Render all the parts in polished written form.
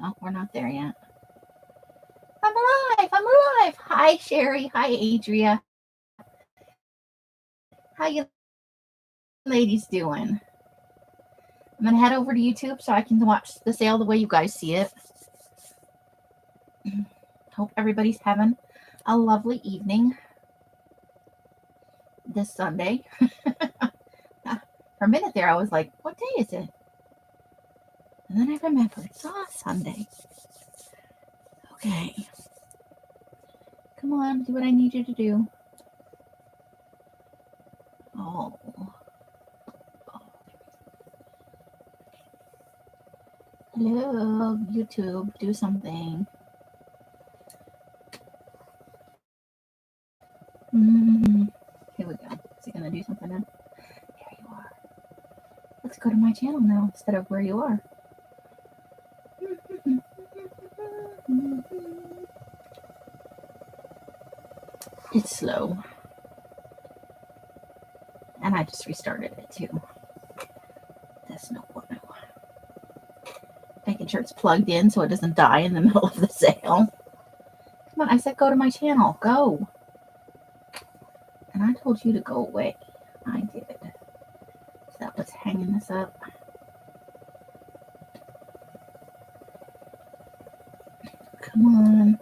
Oh, we're not there yet. I'm alive. I'm alive. Hi, Sherry. Hi, Adria. How you ladies doing? I'm going to head over to YouTube so I can watch the sale the way you guys see it. Hope everybody's having a lovely evening this Sunday. For a minute there, I was like, what day is it? And then I remembered it's Sunday. Okay. Come on, do what I need you to do. Oh. Hello, YouTube. Do something. Here we go. Is he going to do something now? There you are. Let's go to my channel now instead of where you are. It's slow. And I just restarted it too. That's no bueno. Making sure it's plugged in so it doesn't die in the middle of the sale. Come on, I said go to my channel. Go. And I told you to go away. I did. Is that what's hanging this up? Come on.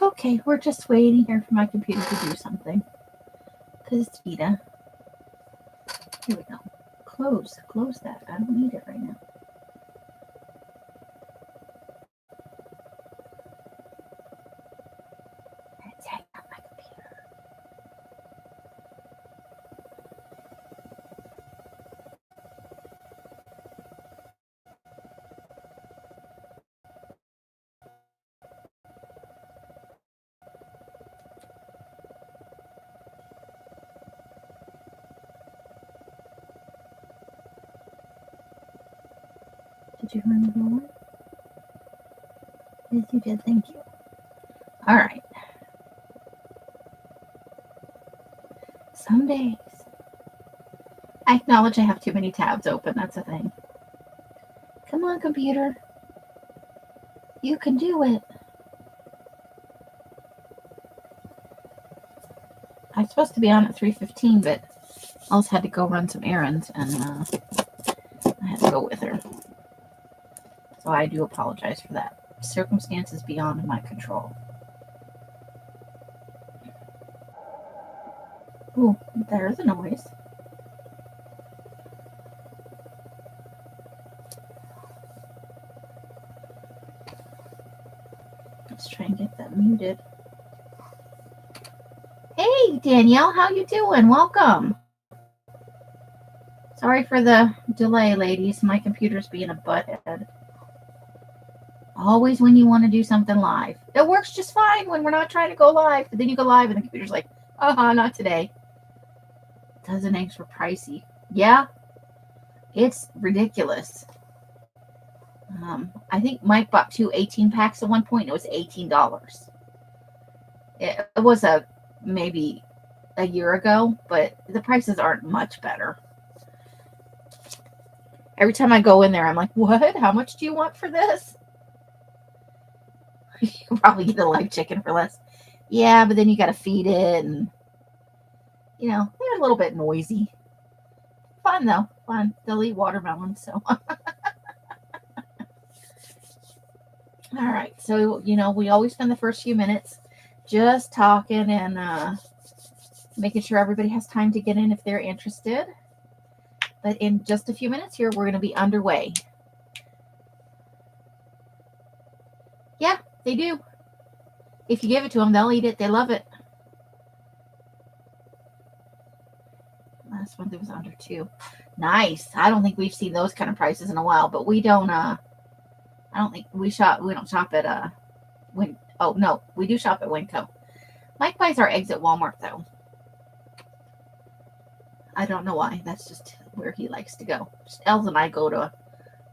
Okay, we're just waiting here for my computer to do something. Because it's Vita. Here we go. Close that. I don't need it right now. Let's hang up my computer. Did you run the roller? Yes, you did. Thank you. All right. Some days. I acknowledge I have too many tabs open. That's a thing. Come on, computer. You can do it. I was supposed to be on at 3:15, but I also had to go run some errands, and I had to go with her. So I do apologize for that. Circumstances beyond my control. Ooh, there's a noise. Let's try and get that muted. Hey, Danielle, how you doing? Welcome. Sorry for the delay, ladies. My computer's being a butthead. Always when you want to do something live. It works just fine when we're not trying to go live. But then you go live and the computer's like, not today. Dozen eggs were pricey. Yeah, it's ridiculous. I think Mike bought 2 18-packs at one point. It was $18. It was maybe a year ago, but the prices aren't much better. Every time I go in there, I'm like, what? How much do you want for this? You probably get a live chicken for less. Yeah, but then you got to feed it, and they're a little bit noisy. Fun though, fun. They'll eat watermelon, so. All right, so we always spend the first few minutes just talking and making sure everybody has time to get in if they're interested. But in just a few minutes here, we're going to be underway. Yeah, they do. If you give it to them, they'll eat it. They love it. Last one, there was under 2. Nice. I don't think we've seen those kind of prices in a while, but we don't. I don't think we don't shop at no, we do shop at Winco. Mike buys our eggs at Walmart though. I don't know why. That's just where he likes to go. Els and I go to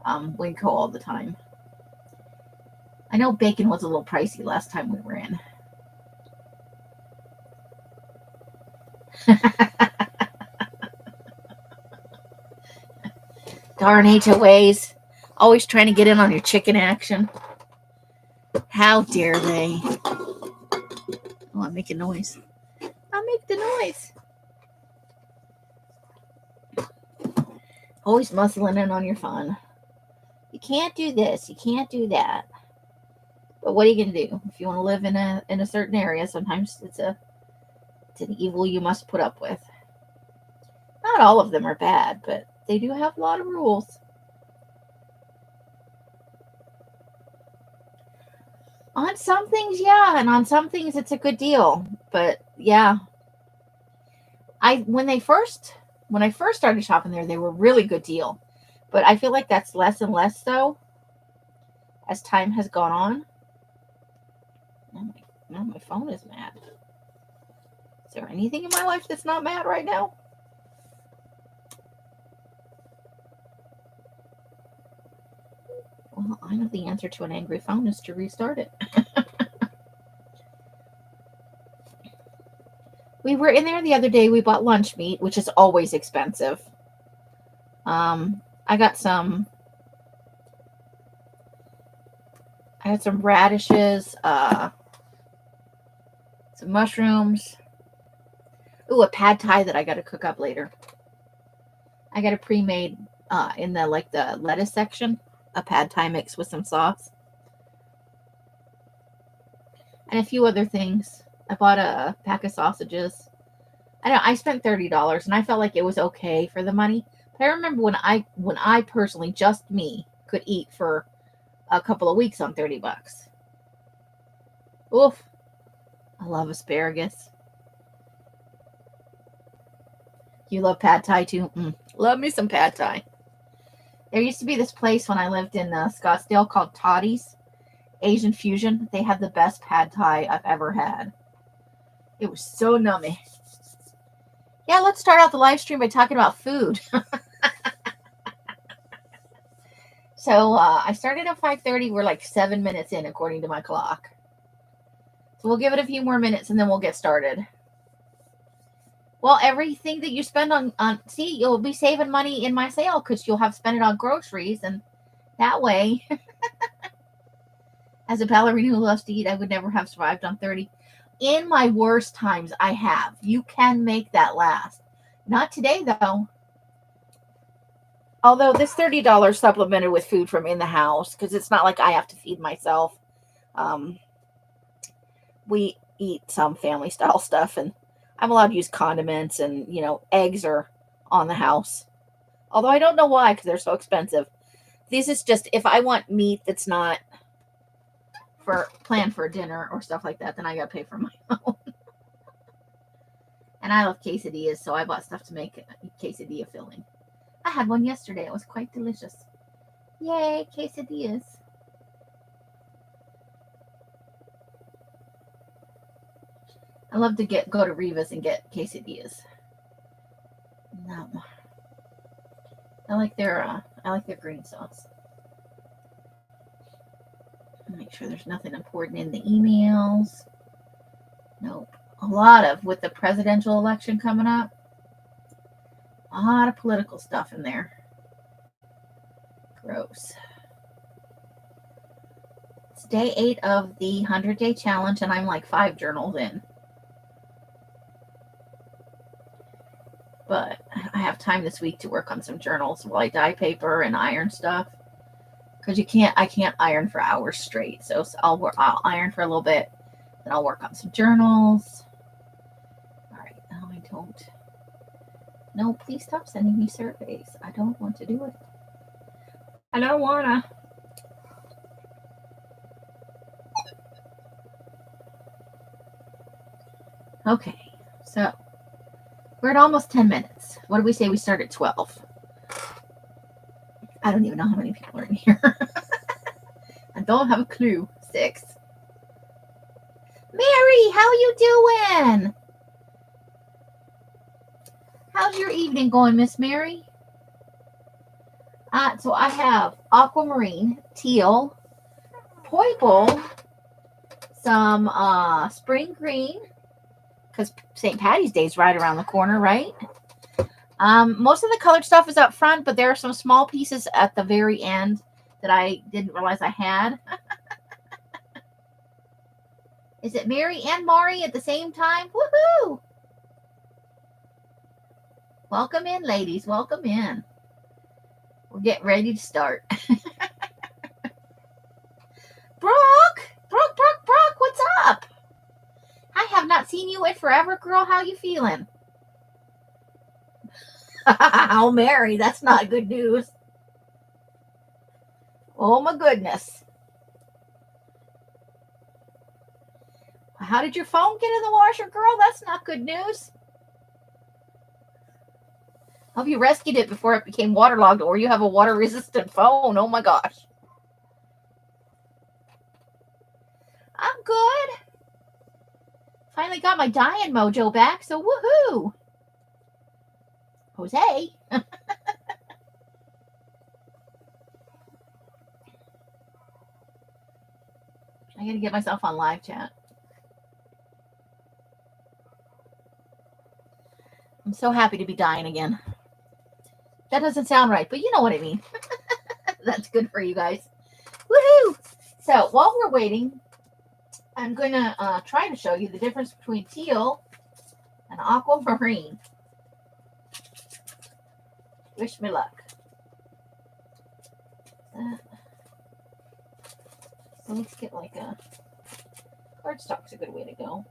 Winco all the time. I know bacon was a little pricey last time we were in. Darn HOAs. Always trying to get in on your chicken action. How dare they? Oh, I'm making noise. I'll make the noise. Always muscling in on your fun. You can't do this. You can't do that. But what are you going to do? If you want to live in a certain area, sometimes it's an evil you must put up with. Not all of them are bad, but they do have a lot of rules. On some things, yeah, and on some things it's a good deal. But yeah, when I first started shopping there, they were a really good deal. But I feel like that's less and less so as time has gone on. Now my phone is mad. Is there anything in my life that's not mad right now? Well, I know the answer to an angry phone is to restart it. We were in there the other day. We bought lunch meat, which is always expensive. I got some radishes, some mushrooms. Ooh, a pad thai that I got to cook up later. I got a pre-made in the lettuce section, a pad thai mix with some sauce. And a few other things. I bought a pack of sausages. I spent $30 and I felt like it was okay for the money. But I remember when I personally, just me, could eat for a couple of weeks on $30. Oof. I love asparagus. You love pad thai too? Love me some pad thai. There used to be this place when I lived in Scottsdale called Tottie's Asian Fusion. They had the best pad thai I've ever had. It was so nummy. Yeah, let's start out the live stream by talking about food. So I started at 5:30. We're like 7 minutes in, according to my clock. So we'll give it a few more minutes and then we'll get started. Well, everything that you spend on see, you'll be saving money in my sale because you'll have spent it on groceries. And that way, as a ballerina who loves to eat, I would never have survived on 30. In my worst times, I have. You can make that last. Not today, though. Although this $30 supplemented with food from in the house, because it's not like I have to feed myself. We eat some family style stuff, and I'm allowed to use condiments, and eggs are on the house. Although I don't know why, because they're so expensive. This is just if I want meat that's not planned for dinner or stuff like that, then I gotta pay for my own. And I love quesadillas, so I bought stuff to make quesadilla filling. I had one yesterday. It was quite delicious. Yay, quesadillas. I love to go to Riva's and get quesadillas. No. I like their green sauce. Make sure there's nothing important in the emails. Nope. A lot of, with the presidential election coming up, a lot of political stuff in there. Gross. It's day 8 of the 100-day challenge, and I'm like 5 journals in. But I have time this week to work on some journals while I dye paper and iron stuff. Because I can't iron for hours straight. So I'll iron for a little bit. Then I'll work on some journals. All right. No, I don't. No, please stop sending me surveys. I don't want to do it. I don't want to. Okay. So we're at almost 10 minutes. What do we say we start at 12? I don't even know how many people are in here. I don't have a clue. 6. Mary, how you doing? How's your evening going, Miss Mary? So I have Aquamarine, Teal, Purple, some spring green, because St. Patty's Day is right around the corner, right? Most of the colored stuff is up front, but there are some small pieces at the very end that I didn't realize I had. Is it Mary and Maury at the same time? Woohoo! Welcome in, ladies. Welcome in. We're getting ready to start. Brooke, what's up? I have not seen you in forever, girl. How you feeling? Oh, Mary, that's not good news. Oh, my goodness. How did your phone get in the washer, girl? That's not good news. Hope you rescued it before it became waterlogged, or you have a water-resistant phone. Oh, my gosh. I'm good. Finally got my dyeing mojo back, so woohoo. Jose. I gotta get myself on live chat. I'm so happy to be dyeing again. That doesn't sound right, but you know what I mean. That's good for you guys. Woohoo! So while we're waiting, I'm going to try to show you the difference between teal and aquamarine. Wish me luck. So let's get like a cardstock's a good way to go.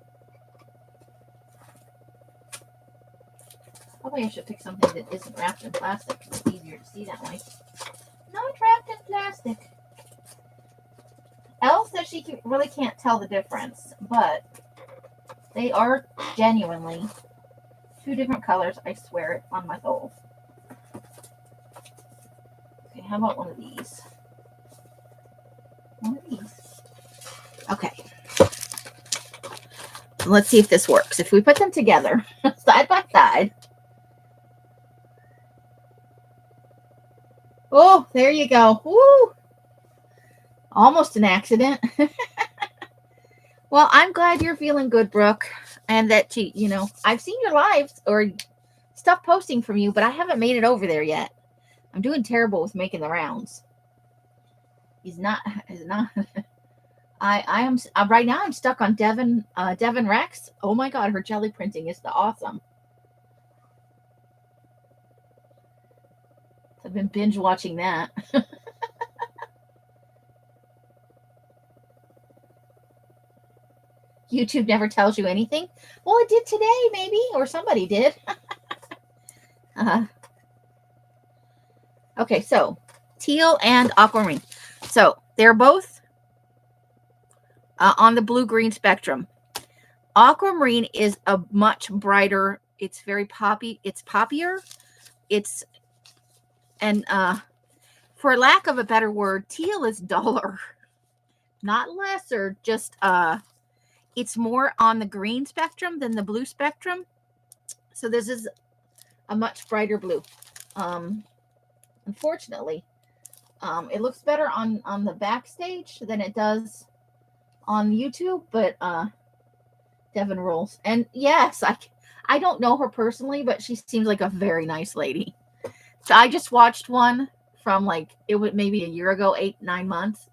Probably I should pick something that isn't wrapped in plastic. It's easier to see that way. Not wrapped in plastic. Elle says she really can't tell the difference, but they are genuinely two different colors. I swear it on my soul. Okay, how about one of these? One of these. Okay. Let's see if this works. If we put them together, side by side. Oh, there you go. Woo! Almost an accident. Well, I'm glad you're feeling good, Brooke. And that, you know, I've seen your lives or stuff posting from you, but I haven't made it over there yet. I'm doing terrible with making the rounds. He's not. I am right now. I'm stuck on Devon Rex. Oh my God, her jelly printing is awesome. I've been binge watching that. YouTube never tells you anything. Well, it did today, maybe, or somebody did. Okay, so teal and aquamarine. So they're both on the blue-green spectrum. Aquamarine is a much brighter. It's very poppy. It's poppier. It's, and for lack of a better word, teal is duller, not lesser. Just it's more on the green spectrum than the blue spectrum. So this is a much brighter blue. Unfortunately, it looks better on the backstage than it does on YouTube, but Devon rules. And yes, I don't know her personally, but she seems like a very nice lady. So I just watched one from like, it was maybe a year ago, 8-9 months.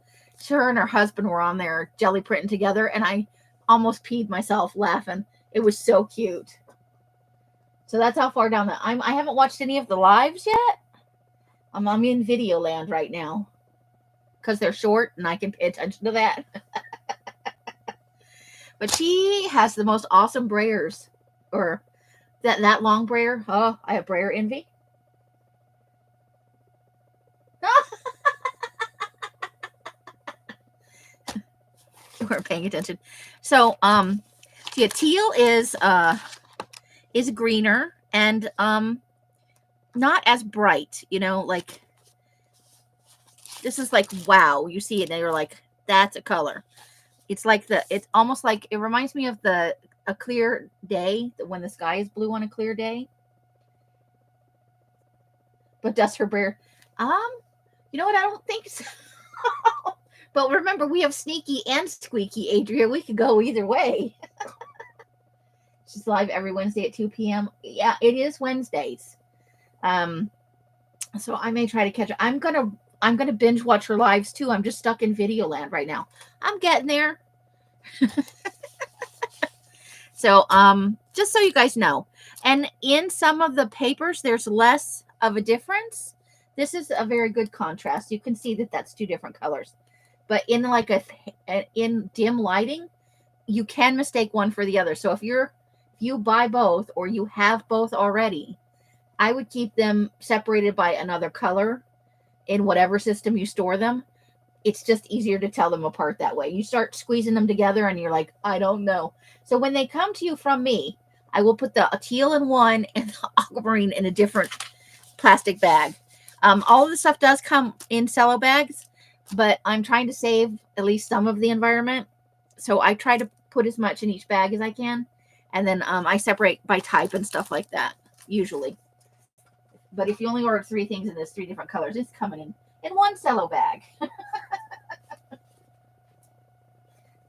Her and her husband were on there jelly printing together, and I almost peed myself laughing. It was so cute. So that's how far down I haven't watched any of the lives yet. I'm in video land right now because they're short and I can pay attention to that. But she has the most awesome brayers, or that long brayer. Oh, I have brayer envy. You weren't paying attention. So, yeah, teal is greener and not as bright. You know, like this is like wow. You see it and you're like, that's a color. It's like it's almost like it reminds me of a clear day, when the sky is blue on a clear day. But does her brayer? You know what? I don't think so. But remember, we have sneaky and squeaky, Adria. We could go either way. She's live every Wednesday at 2 p.m. Yeah, it is Wednesdays. So I may try to catch her. I'm gonna binge watch her lives too. I'm just stuck in video land right now. I'm getting there. So just so you guys know, and in some of the papers there's less of a difference. This is a very good contrast. You can see that that's two different colors, but in like in dim lighting, you can mistake one for the other. So if you buy both or you have both already, I would keep them separated by another color in whatever system you store them. It's just easier to tell them apart that way. You start squeezing them together and you're like, I don't know. So when they come to you from me, I will put the teal in one and the aquamarine in a different plastic bag. All of the stuff does come in cello bags, but I'm trying to save at least some of the environment. So I try to put as much in each bag as I can. And then I separate by type and stuff like that, usually. But if you only order 3 things in this 3 different colors, it's coming in one cello bag.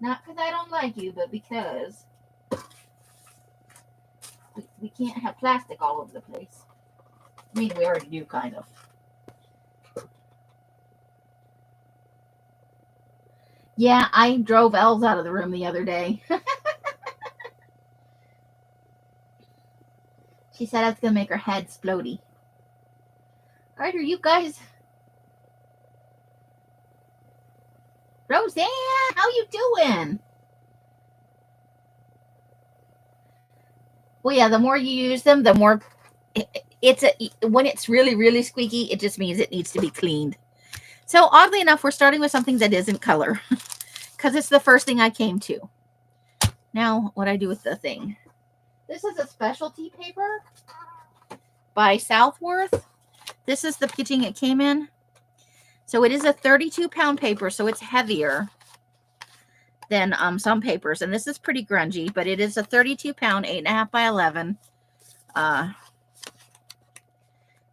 Not because I don't like you, but because we can't have plastic all over the place. I mean, we already do, kind of. Yeah, I drove elves out of the room the other day. She said I was going to make her head explodey. All right, are you guys... Roseanne, how you doing? Well, yeah, the more you use them, the more... when it's really, really squeaky, it just means it needs to be cleaned. So oddly enough, we're starting with something that isn't color because it's the first thing I came to. Now, what I do with the thing. This is a specialty paper by Southworth. This is the packaging it came in. So it is a 32-pound paper, so it's heavier than some papers. And this is pretty grungy, but it is a 32-pound, 8.5 by 11. And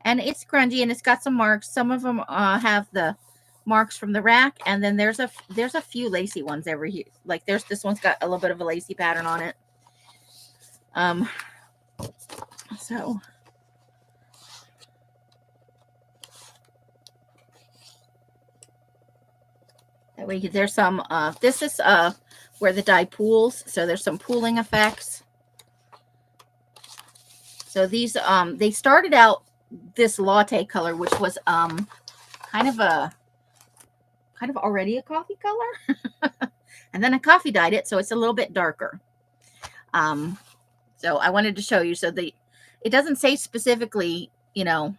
it's grungy, and it's got some marks. Some of them have the marks from the rack, and then there's a few lacy ones over here. Like this one's got a little bit of a lacy pattern on it. So that way there's some this is where the dye pools, so there's some pooling effects. So these they started out this latte color, which was kind of already a coffee color. And then a coffee dyed it, so it's a little bit darker. So I wanted to show you. So it doesn't say specifically, you know,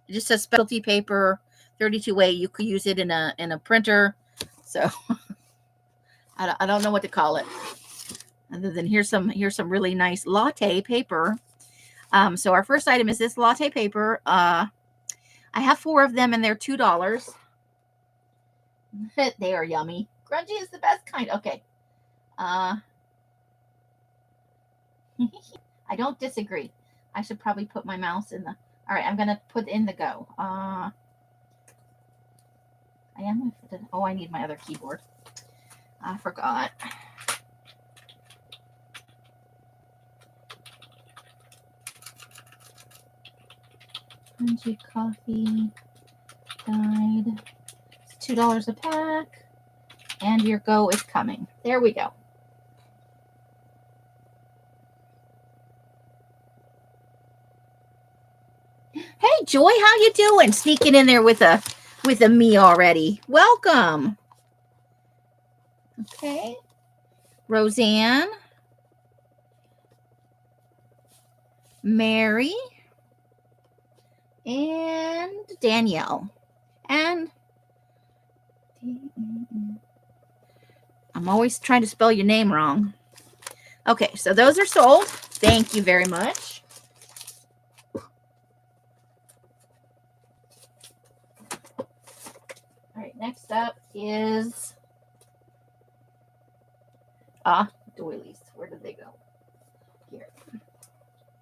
it just says specialty paper, 32A. You could use it in a printer. So I don't know what to call it. Other than here's some really nice latte paper. So our first item is this latte paper. I have 4 of them, and they're $2. They are yummy. Grungy is the best kind. Okay. I don't disagree. I should probably put my mouse in the... All right, I'm going to put in the go. I need my other keyboard. I forgot. Grungy coffee dyed. It's $2 a pack. And your go is coming. There we go. Hey Joy, how you doing? Sneaking in there with a me already. Welcome. Okay. Roseanne. Mary. And Danielle. And I'm always trying to spell your name wrong. Okay, so those are sold. Thank you very much. All right, next up is doilies. Where did they go? Here.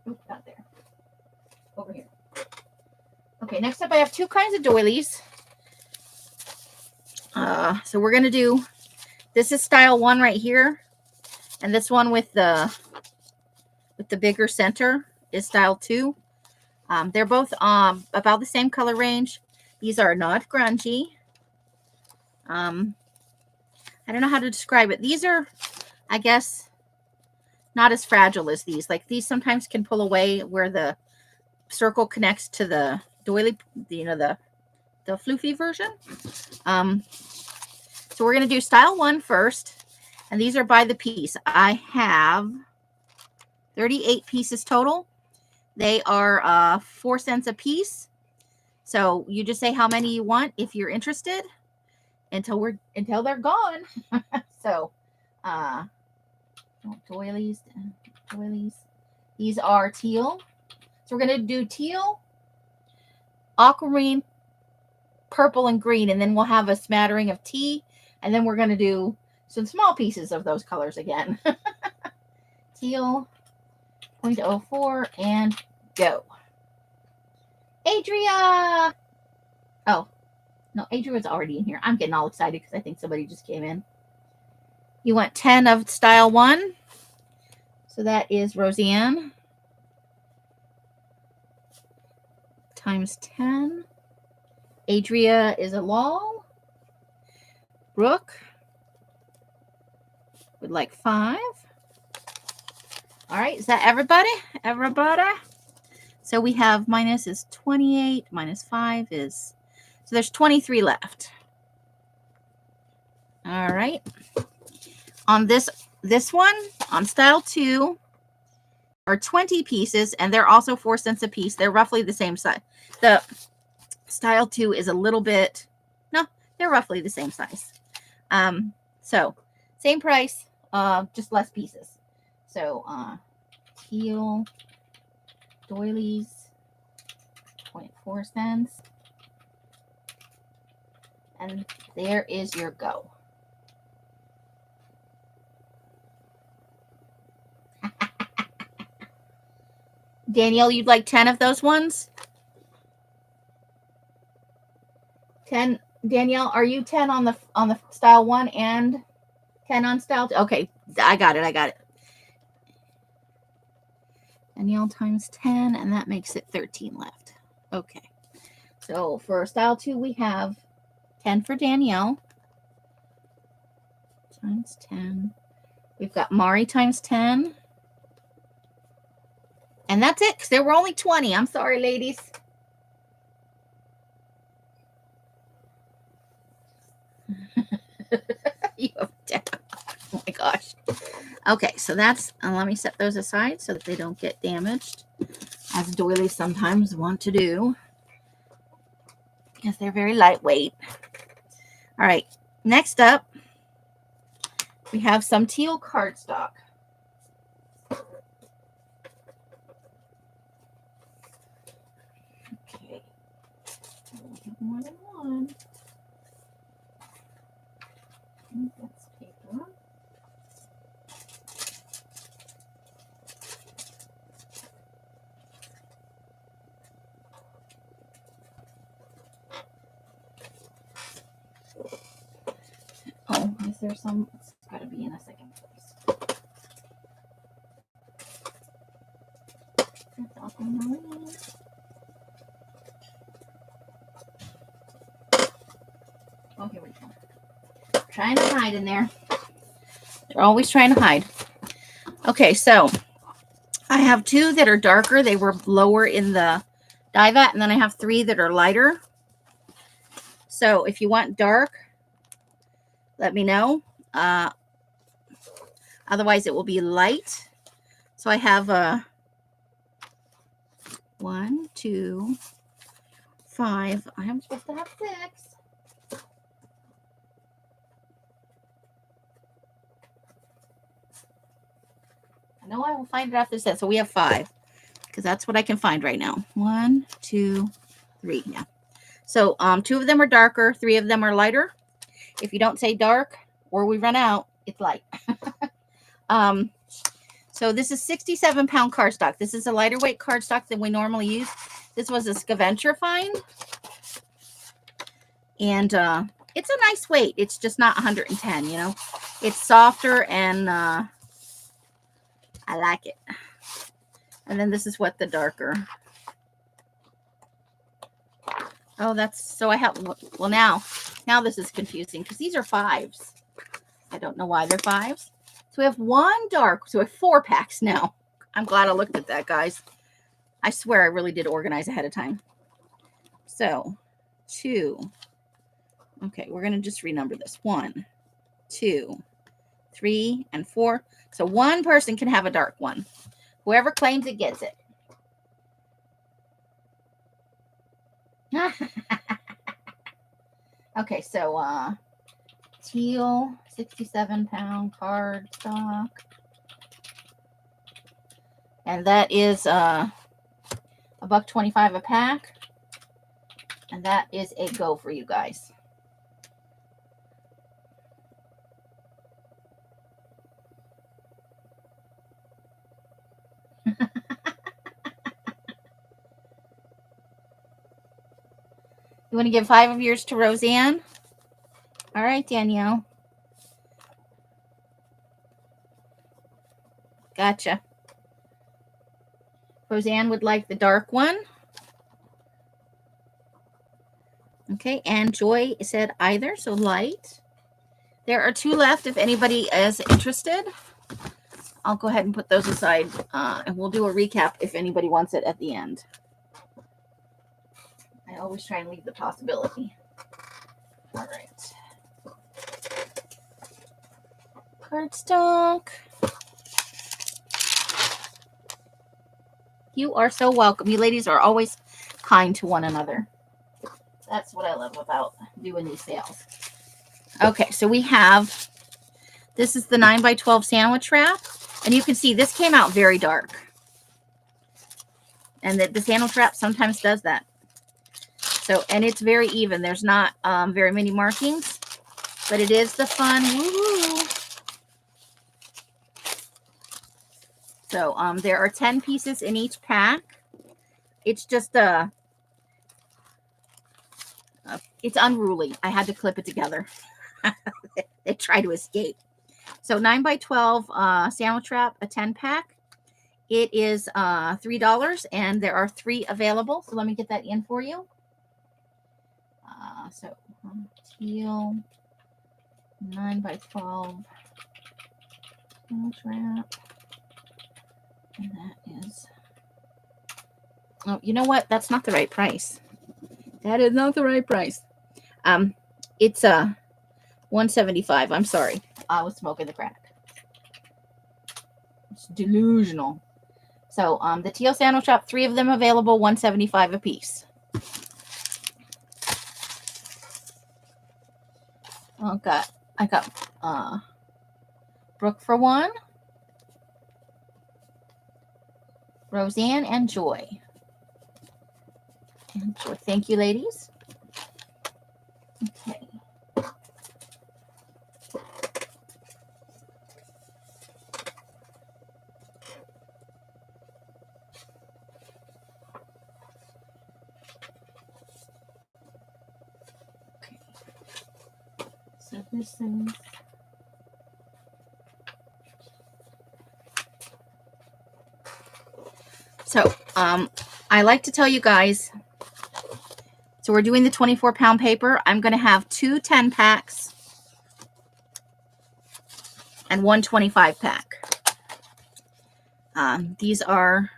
Oop, not there. Over here. Okay, next up I have 2 kinds of doilies. So we're going to do, this is style 1 right here. And this one with the bigger center is style 2. They're both about the same color range. These are not grungy. I don't know how to describe it. These are, I guess, not as fragile as these. Like these sometimes can pull away where the circle connects to the doily, the floofy version. So we're going to do style 1 first. And these are by the piece. I have 38 pieces total. They are 4 cents a piece. So you just say how many you want if you're interested until they're gone. So doilies. These are teal. So we're going to do teal, aquamarine, purple, and green, and then we'll have a smattering of tea, and then we're going to do some small pieces of those colors again. Teal, 0.04, and go. Adria! Oh, no, Adria's already in here. I'm getting all excited because I think somebody just came in. You want 10 of style 1. So that is Roseanne times 10. Adria is a lol. Brooke would like 5. All right, is that everybody? Everybody? So we have minus is 28, minus 5 is, so there's 23 left. All right. On this one, on style 2, are 20 pieces, and they're also 4 cents a piece. They're roughly the same size. The style 2 is a little bit, no, they're roughly the same size. So same price, just less pieces. So teal doilies, 0.4 cents. And there is your go. Danielle, you'd like 10 of those ones? 10. Danielle, are you 10 on the style 1 and 10 on style 2? Okay, I got it. Danielle times 10, and that makes it 13 left. Okay. So for style 2, we have 10 for Danielle times 10. We've got Mari times 10. And that's it, because there were only 20. I'm sorry, ladies. You have 10. Oh my gosh. Okay, so that's, let me set those aside so that they don't get damaged, as doilies sometimes want to do, because they're very lightweight. All right, next up, we have some teal cardstock. Okay, more than one. That's paper. Oh, is there some? It's got to be in a second place. That's Aquamarine. Oh, here we go. Trying to hide in there. They're always trying to hide. Okay, so I have 2 that are darker. They were lower in the dye vat, and then I have 3 that are lighter. So if you want dark, let me know. Otherwise, it will be light. So I have 1, 2, 5. I am supposed to have 6. I know I will find it after this. So we have 5, because that's what I can find right now. 1, 2, 3. Yeah. So 2 of them are darker. 3 of them are lighter. If you don't say dark or we run out, it's light. So this is 67-pound cardstock. This is a lighter weight cardstock than we normally use. This was a scavenger find. And it's a nice weight. It's just not 110, you know. It's softer, and I like it. And then this is what the darker Oh, that's so I have, well, now this is confusing because these are 5s. I don't know why they're 5s. So we have 1 dark. So we have 4 packs now. I'm glad I looked at that, guys. I swear I really did organize ahead of time. So 2. Okay, we're going to just renumber this. 1, 2, 3, and 4. So 1 person can have a dark one. Whoever claims it gets it. Okay, so Teal, 67-pound cardstock. And that is $1.25 a pack. And that is a go for you guys. You want to give 5 of yours to Roseanne? All right, Danielle. Gotcha. Roseanne would like the dark one. Okay, and Joy said either, so light. There are 2 left if anybody is interested. I'll go ahead and put those aside, and we'll do a recap if anybody wants it at the end. I always try and leave the possibility. All right. Cardstock. You are so welcome. You ladies are always kind to one another. That's what I love about doing these sales. Okay, so we have, this is the 9x12 sandwich wrap. And you can see this came out very dark. And the sandwich wrap sometimes does that. So, and it's very even. There's not very many markings, but it is the fun. Woo-hoo. So there are 10 pieces in each pack. It's just it's unruly. I had to clip it together. They try to escape. So 9x12 sandwich wrap, a 10 pack. It is $3, and there are 3 available. So let me get that in for you. So Teal 9x12 sandwich wrap. And that is, oh, you know what? That's not the right price. That is not the right price. It's $175. I'm sorry. I was smoking the crack. It's delusional. So the Teal sandwich wrap, 3 of them available, $175 a piece. Oh, I got Brooke for 1. Roseanne and Joy. Thank you, ladies. Okay. So this is, so I like to tell you guys, so we're doing the 24-pound paper. I'm going to have 2 10 packs and 1 25 pack. These are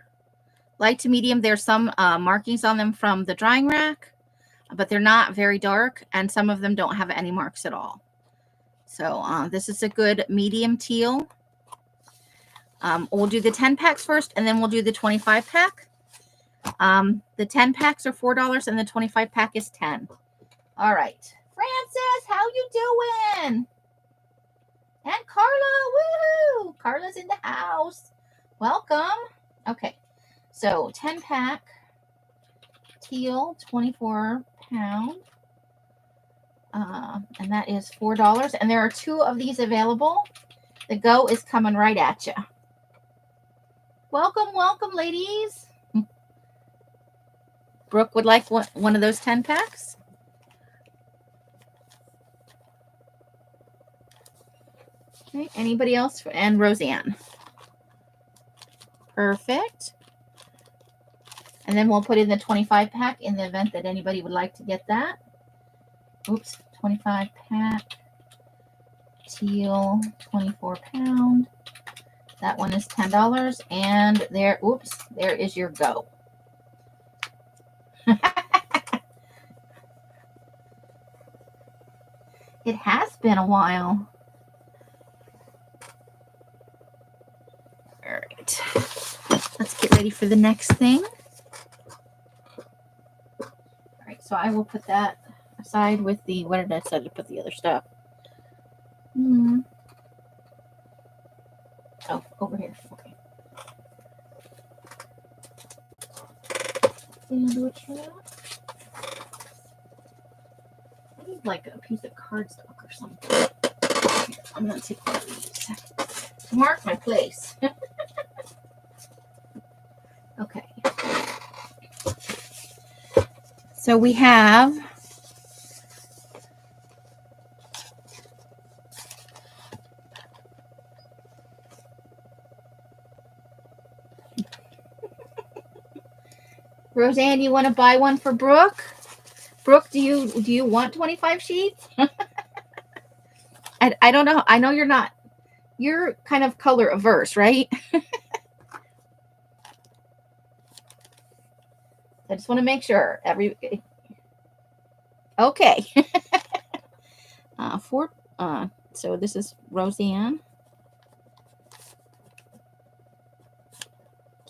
light to medium. There's some markings on them from the drying rack, but they're not very dark, and some of them don't have any marks at all. So this is a good medium teal. We'll do the 10 packs first, and then we'll do the 25 pack. The 10 packs are $4, and the 25 pack is $10. All right. Francis, how you doing? And Carla, woohoo! Carla's in the house. Welcome. Okay. So 10 pack, teal, 24-pound. And that is $4. And there are 2 of these available. The go is coming right at you. Welcome, welcome, ladies. Brooke would like one of those 10 packs. Okay, anybody else? And Roseanne. Perfect. And then we'll put in the 25 pack in the event that anybody would like to get that. Oops, 25 pack. Teal, 24 pound. That one is $10. And there, oops, there is your go. It has been a while. All right. Let's get ready for the next thing. All right, so I will put that aside with the, where did I decide to put the other stuff? Oh, over here. Okay. Sandwich wrap. I need like a piece of cardstock or something. Here, I'm going to take one of these to mark my place. Okay. So we have Roseanne, you want to buy one for Brooke? Brooke, do you want 25 sheets? I don't know. I know you're not. You're kind of color averse, right? I just want to make sure okay. So this is Roseanne.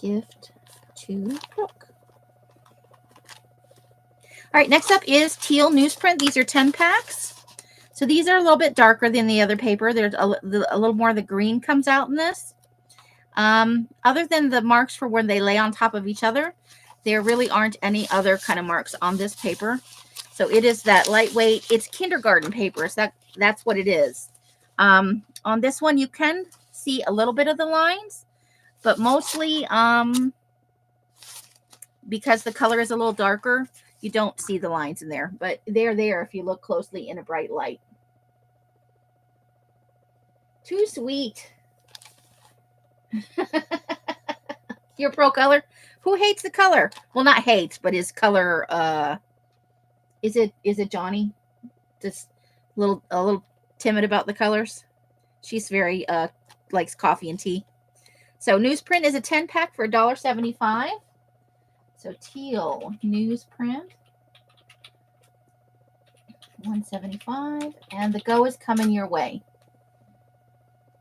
Gift to Brooke. All right, next up is Teal newsprint. These are 10 packs. So these are a little bit darker than the other paper. There's a little more of the green comes out in this. Other than the marks for when they lay on top of each other, there really aren't any other kind of marks on this paper. So it is that lightweight. It's kindergarten paper. So that's what it is. On this one, you can see a little bit of the lines, but mostly because the color is a little darker, you don't see the lines in there, but they're there if you look closely in a bright light. Too sweet. You're pro color. Who hates the color? Well, not hates, but is color. Is it Johnny? Just a little timid about the colors. She's very likes coffee and tea. So newsprint is a 10 pack for $1.75. So Teal newsprint, $1.75, and the go is coming your way.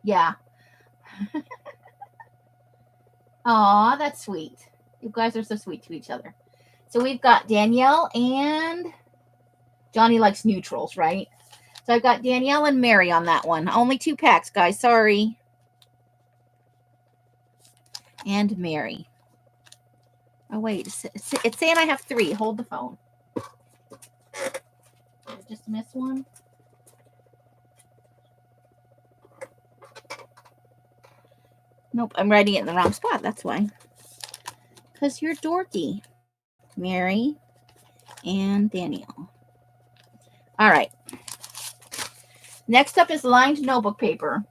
Yeah. Aw, that's sweet. You guys are so sweet to each other. So we've got Danielle and Johnny likes neutrals, right? So I've got Danielle and Mary on that one. Only 2 packs, guys. Sorry. And Mary. Oh, wait. It's saying I have 3. Hold the phone. Did I just miss one? Nope, I'm writing it in the wrong spot. That's why. Because you're dorky. Mary and Danielle. All right. Next up is lined notebook paper.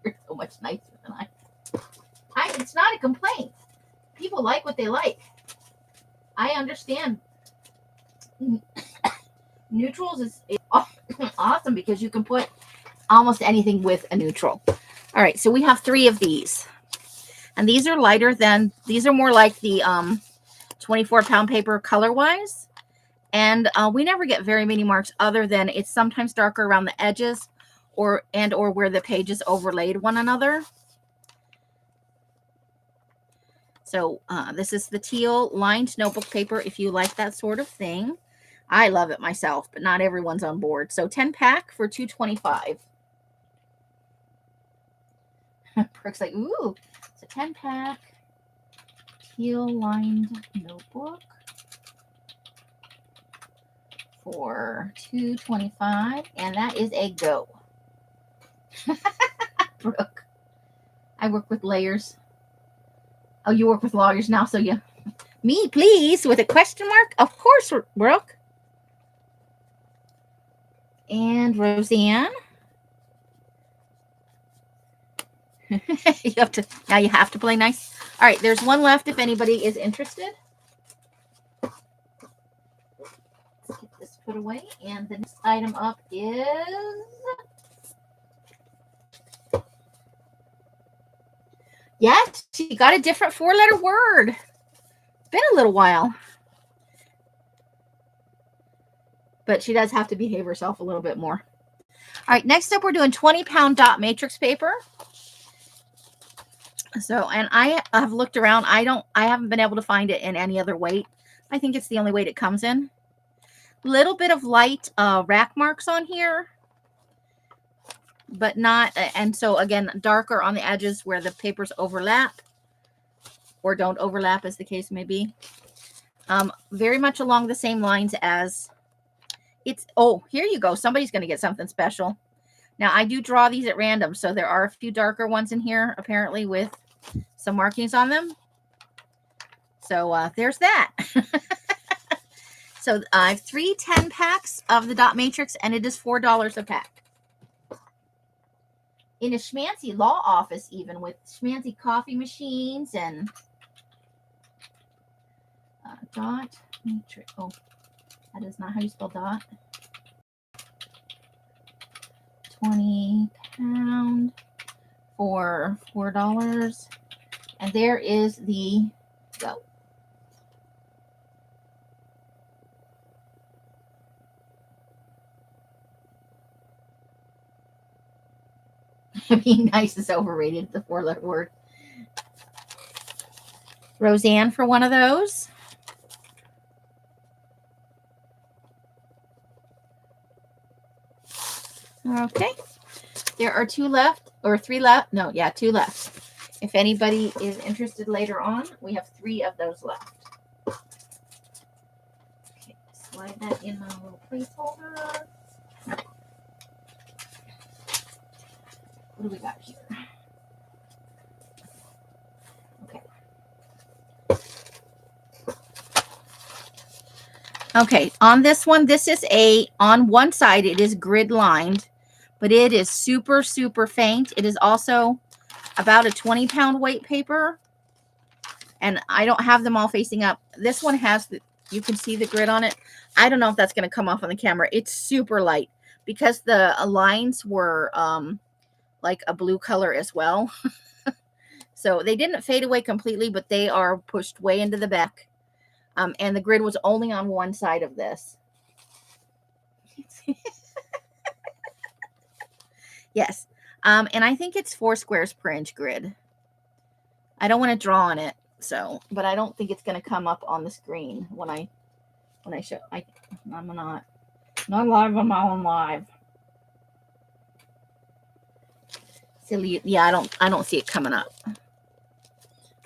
You're so much nicer than I. It's not a complaint. People like what they like. I understand. Neutrals is awesome because you can put almost anything with a neutral. All right, so we have 3 of these. And these are lighter than, these are more like the 24-pound paper color-wise. And we never get very many marks other than it's sometimes darker around the edges or where the pages overlaid one another. So this is the Teal lined notebook paper if you like that sort of thing. I love it myself, but not everyone's on board. So 10 pack for $2.25. Brooke's like, ooh, it's a 10 pack Teal lined notebook for $2.25, and that is a go. Brooke, I work with layers. Oh, you work with lawyers now, so you... Me, please, with a question mark? Of course, Brooke. And Roseanne. Now you have to play nice. All right, there's one left if anybody is interested. Let's get this put away. And the next item up is... Yes, she got a different 4-letter word. It's been a little while. But she does have to behave herself a little bit more. All right, next up we're doing 20-pound dot matrix paper. So, and I have looked around. I haven't been able to find it in any other weight. I think it's the only weight it comes in. Little bit of light rack marks on here, but not, and so again, darker on the edges where the papers overlap or don't overlap, as the case may be. Very much along the same lines as it's, oh, here you go. Somebody's going to get something special. Now, I do draw these at random, so there are a few darker ones in here, apparently, with some markings on them. So there's that. So I have 3 10-packs of the dot matrix, and it is $4 a pack. In a schmancy law office, even with schmancy coffee machines and dot matrix. Oh, that is not how you spell dot. 20-pound for $4. And there is the go. Being nice is overrated, the 4-letter word. Roseanne for one of those. Okay. There are 2 left, or 3 left. No, yeah, 2 left. If anybody is interested later on, we have 3 of those left. Okay, slide that in my little placeholder. What do we got here? Okay. Okay, on this one, this is on one side, it is grid lined, but it is super, super faint. It is also about a 20-pound weight paper. And I don't have them all facing up. This one has, you can see the grid on it. I don't know if that's going to come off on the camera. It's super light because the lines were like a blue color as well. So they didn't fade away completely, but they are pushed way into the back. And the grid was only on one side of this. Yes. And I think it's 4 squares per inch grid. I don't want to draw on it, so, but I don't think it's going to come up on the screen when I show. I'm not live. I'm on live. Silly. Yeah, I don't see it coming up.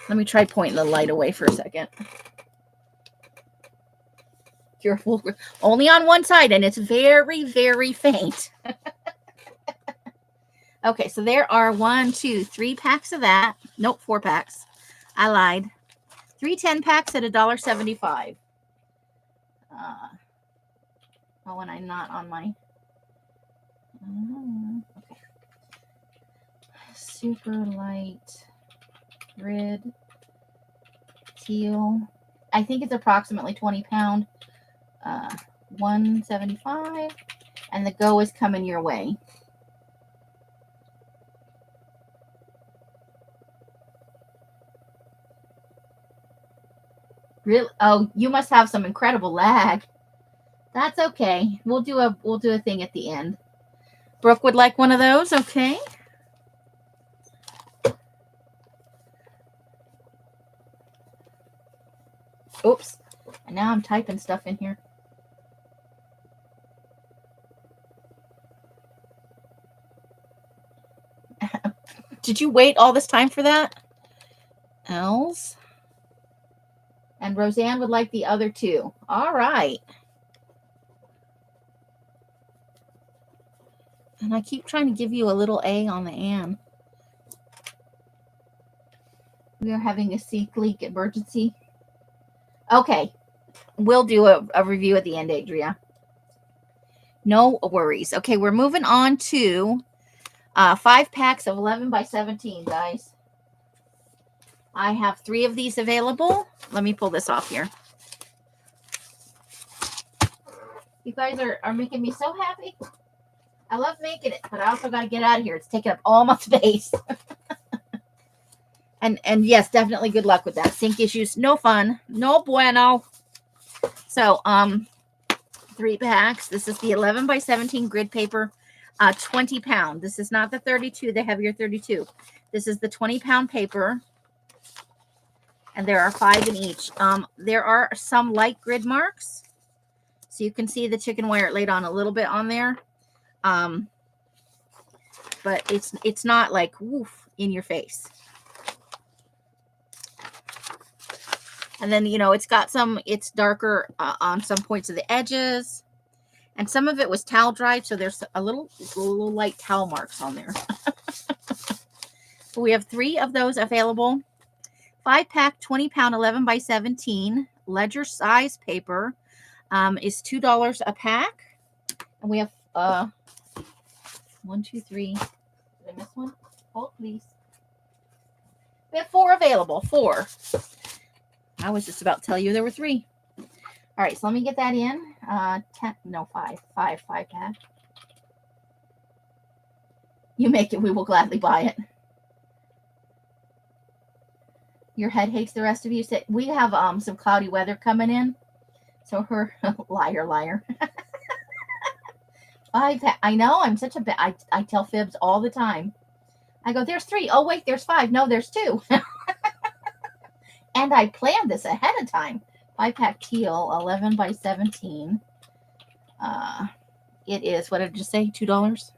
Let me try pointing the light away for a second. Careful. Only on one side, and it's very, very faint. Okay, so there are 1, 2, 3 packs of that. Nope, 4 packs. I lied. 3 10-packs at $1.75. Oh, and I'm not on my... Okay. Super light grid teal. I think it's approximately 20-pound. 175, and the go is coming your way. Really? Oh, you must have some incredible lag. That's okay. We'll do a thing at the end. Brooke would like one of those. Okay. Oops. And now I'm typing stuff in here. Did you wait all this time for that? L's. And Roseanne would like the other 2. All right. And I keep trying to give you a little A on the N. We are having a sink leak emergency. Okay. We'll do a review at the end, Adria. No worries. Okay, we're moving on to 5 packs of 11 by 17, guys. I have 3 of these available. Let me pull this off here. You guys are making me so happy. I love making it, but I also got to get out of here. It's taking up all my space. and yes, definitely good luck with that. Sink issues, no fun. No bueno. So, 3 packs. This is the 11 by 17 grid paper, 20 pound. This is not the 32, the heavier 32. This is the 20 pound paper. And there are 5 in each. There are some light grid marks. So you can see the chicken wire laid on a little bit on there. But it's not like woof in your face. And then, you know, it's darker on some points of the edges. And some of it was towel dried, so there's a little light towel marks on there. So we have 3 of those available. 5 pack, 20 pound, 11 by 17 ledger size paper is $2 a pack. And we have 1, 2, 3. Did I miss one? Hold, please. We have 4 available. 4. I was just about to tell you there were 3. All right, so let me get that in. 10, no, 5 pack. You make it, we will gladly buy it. Your head hates the rest of you. We have some cloudy weather coming in. So her liar. I know, I'm such a bad. I tell fibs all the time. I go, there's 3. Oh wait, there's 5. No, there's 2. And I planned this ahead of time. 5 pack teal, 11 by 17. It is, what did I just say? $2.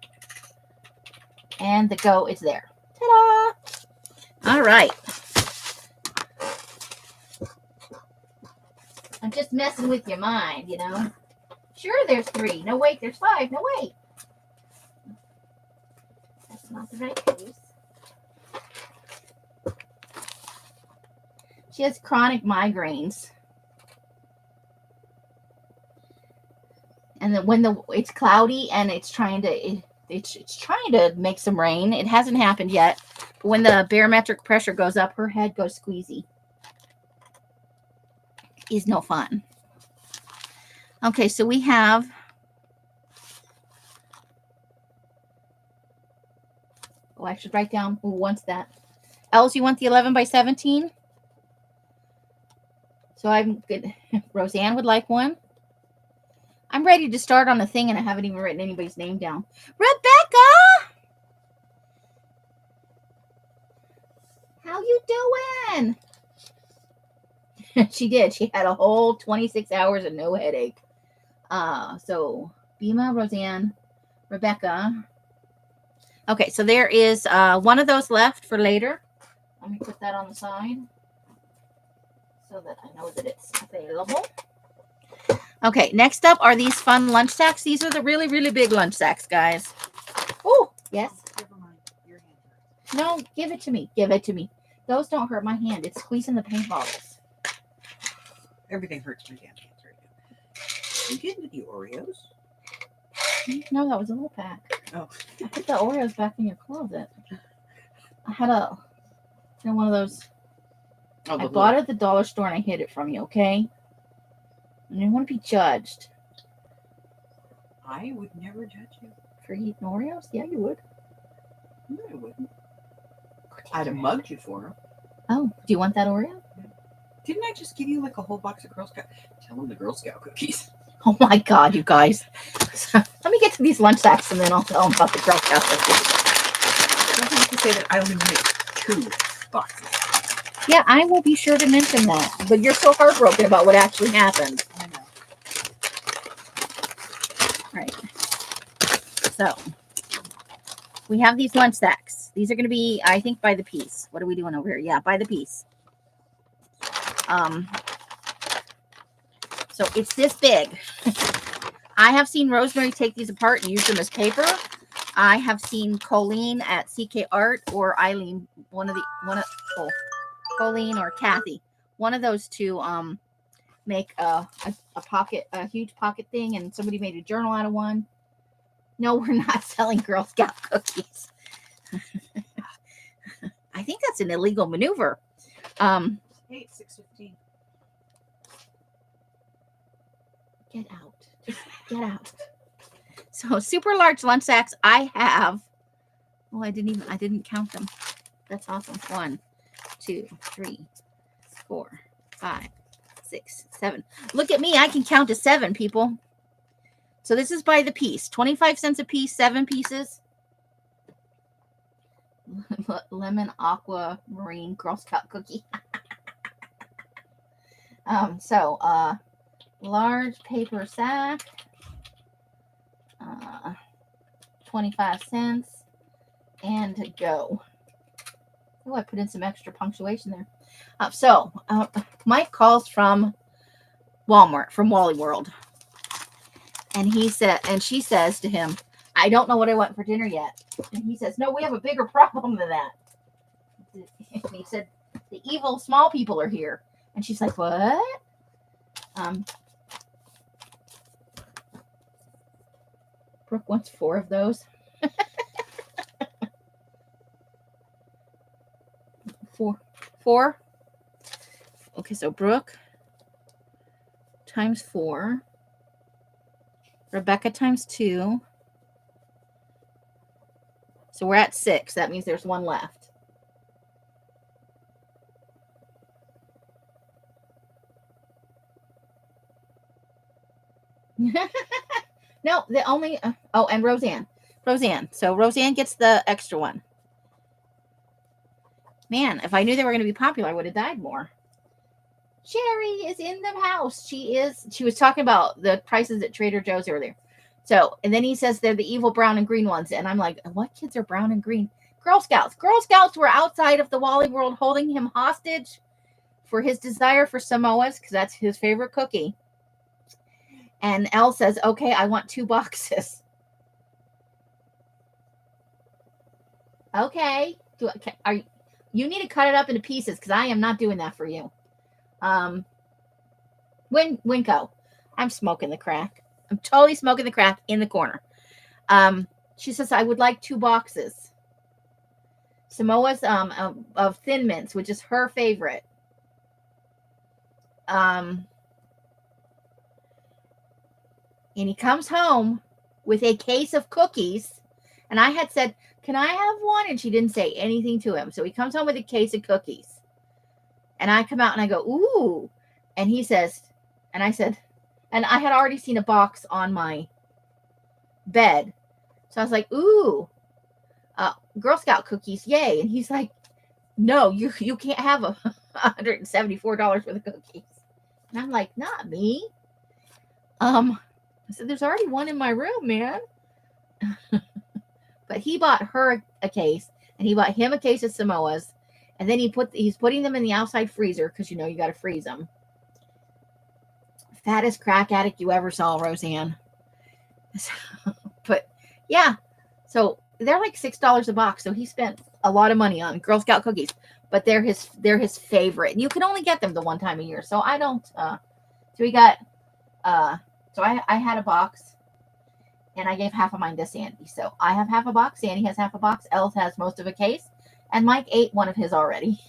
And the go is there. Ta-da! All right. I'm just messing with your mind, you know. Sure, there's 3. No, wait, there's 5. No, wait. That's not the right piece. She has chronic migraines. And then when it's cloudy and it's trying to make some rain. It hasn't happened yet. But when the barometric pressure goes up, her head goes squeezy. Is no fun. Okay, so we have I should write down who wants that. Els, you want the 11 by 17? So I'm good. Roseanne would like one. I'm ready to start on the thing and I haven't even written anybody's name down. Rebecca! How you doing? She did. She had a whole 26 hours and no headache. So Bima, Roseanne, Rebecca. Okay, so there is one of those left for later. Let me put that on the side so that I know that it's available. Okay, next up are these fun lunch sacks. These are the really, really big lunch sacks, guys. Oh, yes. Never mind. Your hand hurts. No, give it to me. Give it to me. Those don't hurt my hand. It's squeezing the paint bottles. Everything hurts my damn hands right now. You getting the Oreos? No, that was a little pack. Oh. I put the Oreos back in your closet. I had one of those. Oh, I bought it at the dollar store and I hid it from you, okay? And I didn't want to be judged. I would never judge you. For eating Oreos? Yeah, you would. No, I wouldn't. I'd have mugged you for them. Oh, do you want that Oreo? Didn't I just give you like a whole box of Girl Scout? Tell them the Girl Scout cookies. Oh my God, you guys. Let me get to these lunch sacks and then I'll tell them about the Girl Scout cookies. Don't have to say that I only made 2 boxes. Yeah, I will be sure to mention that. But you're so heartbroken about what actually happened. I know. All right. So, we have these lunch sacks. These are going to be, I think, by the piece. What are we doing over here? Yeah, by the piece. So it's this big. I have seen Rosemary take these apart and use them as paper. I have seen Colleen at CK Art or Eileen, Colleen or Kathy, one of those two, make a huge pocket thing, and somebody made a journal out of one. No, we're not selling Girl Scout cookies. I think that's an illegal maneuver. Hey, it's 6:15. Get out. Just get out. So super large lunch sacks. I have. Oh, I didn't count them. That's awesome. 1, 2, 3, 4, 5, 6, 7. Look at me. I can count to 7, people. So this is by the piece. 25 cents a piece, 7 pieces. Lemon Aquamarine Girl Scout cookie. Large paper sack. 25 cents. And go. Oh, I put in some extra punctuation there. Mike calls from Walmart, from Wally World. And she says to him, I don't know what I want for dinner yet. And he says, no, we have a bigger problem than that. And he said, the evil small people are here. And she's like, what? Brooke wants 4 of those. 4. Okay, so Brooke times 4. Rebecca times 2. So we're at 6. That means there's 1 left. No, the only and Roseanne. So Roseanne gets the extra one. Man, if I knew they were going to be popular, I would have died more. Sherry is in the house. She was talking about the prices at Trader Joe's earlier. So, and then he says they're the evil brown and green ones. And I'm like, what kids are brown and green? Girl Scouts. Girl Scouts were outside of the Wally World holding him hostage for his desire for Samoas, because that's his favorite cookie. And Elle says, okay, I want 2 boxes. Okay. You need to cut it up into pieces, because I am not doing that for you. Winco, I'm smoking the crack. I'm totally smoking the crack in the corner. She says, I would like 2 boxes. Samoa's of Thin Mints, which is her favorite. And he comes home with a case of cookies. And I had said, can I have one? And she didn't say anything to him. So he comes home with a case of cookies. And I come out and I go, ooh. And he says, and I said, and I had already seen a box on my bed. So I was like, ooh, Girl Scout cookies, yay. And he's like, no, you can't have $174 worth of cookies. And I'm like, not me. I said, there's already one in my room, man. But he bought her a case, and he bought him a case of Samoas. And then he's putting them in the outside freezer, because you got to freeze them. Fattest crack addict you ever saw, Roseanne. But yeah, so they're like $6 a box. So he spent a lot of money on Girl Scout cookies, but they're his favorite. And you can only get them the one time a year. So I don't. So we got. So I had a box, and I gave half of mine to Sandy. So I have half a box. Sandy has half a box. Elle has most of a case, and Mike ate one of his already.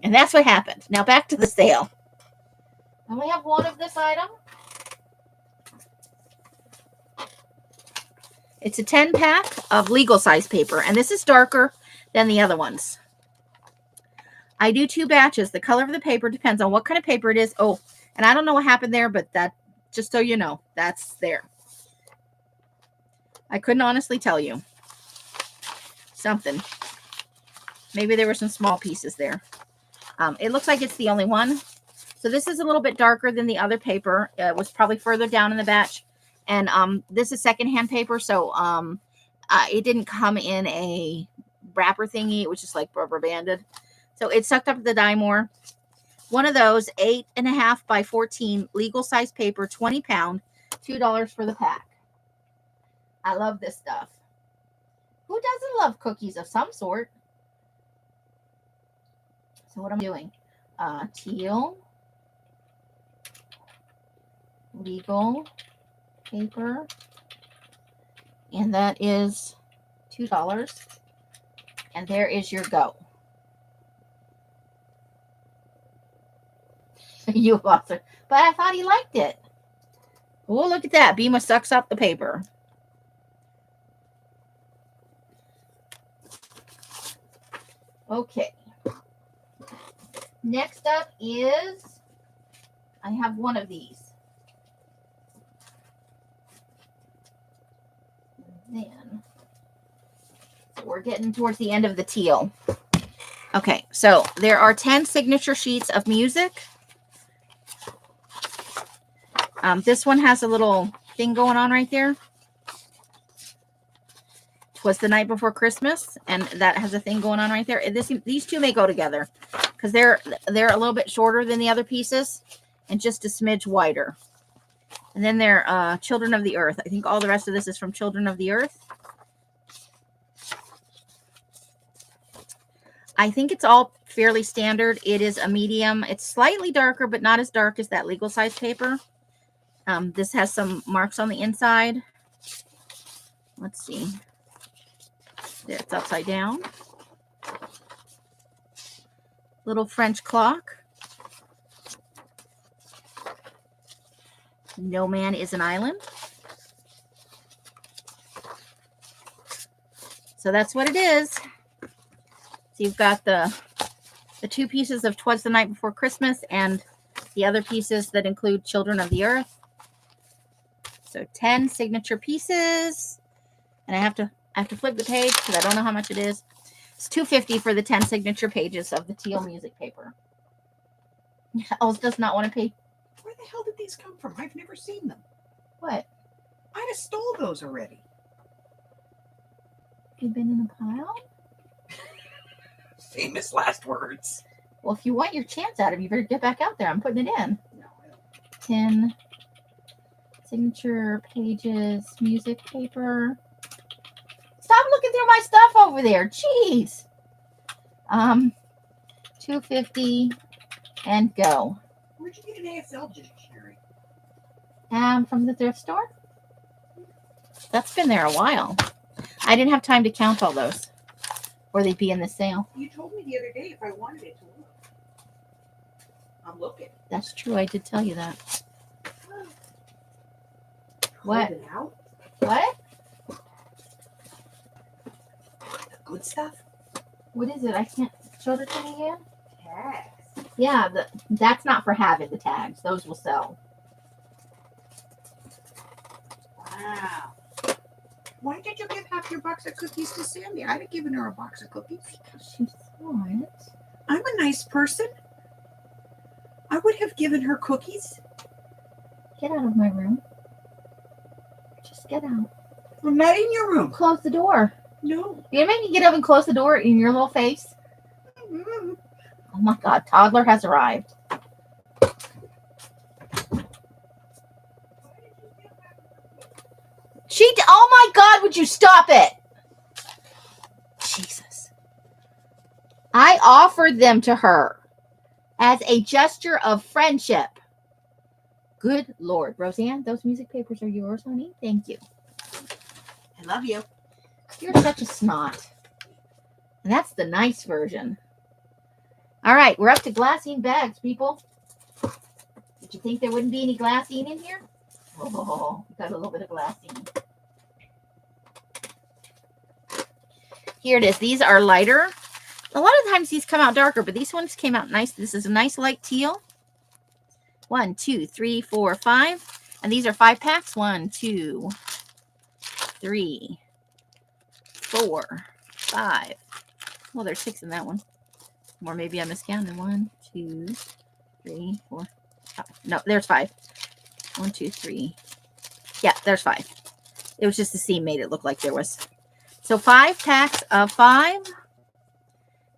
And that's what happened. Now back to the sale. I only have one of this item. It's a 10-pack of legal size paper, and this is darker than the other ones. I do 2 batches. The color of the paper depends on what kind of paper it is. Oh, and I don't know what happened there, but that, just so you know, that's there. I couldn't honestly tell you. Something. Maybe there were some small pieces there. It looks like it's the only one. So this is a little bit darker than the other paper. It was probably further down in the batch. And this is secondhand paper, so it didn't come in a wrapper thingy. It was just like rubber banded. So it sucked up the dye more. One of those, 8.5 by 14 legal size paper, 20 pound, $2 for the pack. I love this stuff. Who doesn't love cookies of some sort? So what I'm doing, Teal, legal paper, And that is $2. And there is your go. You lost it. But I thought he liked it. Oh, look at that. Bima sucks up the paper. Okay. Next up is, I have one of these. And then, so we're getting towards the end of the teal. Okay, so there are 10 signature sheets of music. This one has a little thing going on right there. Was the night before Christmas, and that has a thing going on right there. These two may go together because they're a little bit shorter than the other pieces and just a smidge wider. And then they're Children of the Earth. I think all the rest of this is from Children of the Earth. I think it's all fairly standard. It is a medium. It's slightly darker, but not as dark as that legal size paper. This has some marks on the inside. Let's see. There, it's upside down. Little French clock. No man is an island. So that's what it is. So you've got the two pieces of 'Twas the Night Before Christmas and the other pieces that include Children of the Earth. So 10 signature pieces. And I have to flip the page because I don't know how much it is. It's $2.50 for the 10 signature pages of the teal music paper. Els does not want to pay. Where the hell did these come from? I've never seen them. What? I'd have stole those already. You've been in a pile? Famous last words. Well, if you want your chance at it, you better get back out there. I'm putting it in. No, I don't. 10 signature pages, music paper. Stop looking through my stuff over there. Jeez. $2.50 and go. Where'd you get an ASL dictionary? From the thrift store. That's been there a while. I didn't have time to count all those, or they'd be in the sale. You told me the other day if I wanted it to look. I'm looking. That's true. I did tell you that. What? Hold it out. What? The good stuff. What is it? I can't show it to me again. Yes. Yeah, that's not for having the tags. Those will sell. Wow. Why did you give half your box of cookies to Sandy? I'd have given her a box of cookies. Because she saw it. I'm a nice person. I would have given her cookies. Get out of my room. Just get out. I'm not in your room. Close the door. No. You gonna make me get up and close the door in your little face? Mm-hmm. Oh my God, toddler has arrived. Oh my God, would you stop it? Jesus. I offered them to her as a gesture of friendship. Good Lord. Roseanne, those music papers are yours, honey. Thank you. I love you. You're such a snot. And that's the nice version. All right, we're up to glassine bags, people. Did you think there wouldn't be any glassine in here? Oh, we got a little bit of glassine. Here it is. These are lighter. A lot of times these come out darker, but these ones came out nice. This is a nice light teal. 1, 2, 3, 4, 5. And these are 5 packs. 1, 2, 3, 4, 5. Well, there's 6 in that one. Or maybe I miscounted. 1, 2, 3, 4, 5. No, there's 5. 1, 2, 3. Yeah, there's 5. It was just the seam made it look like there was. So 5 packs of 5.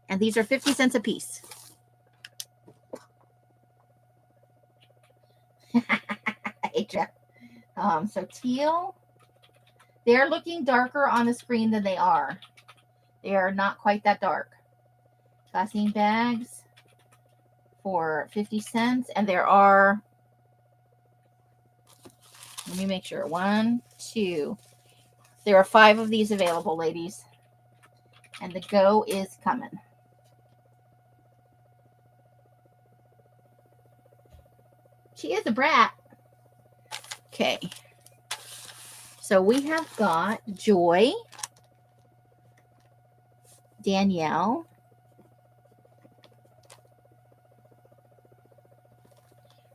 And these are 50 cents a piece. Hey, Jeff. So teal. They're looking darker on the screen than they are. They are not quite that dark. Glassine bags for 50 cents. And there are, let me make sure, 1, 2, There are 5 of these available, ladies. And the go is coming. She is a brat. Okay. So we have got Joy, Danielle,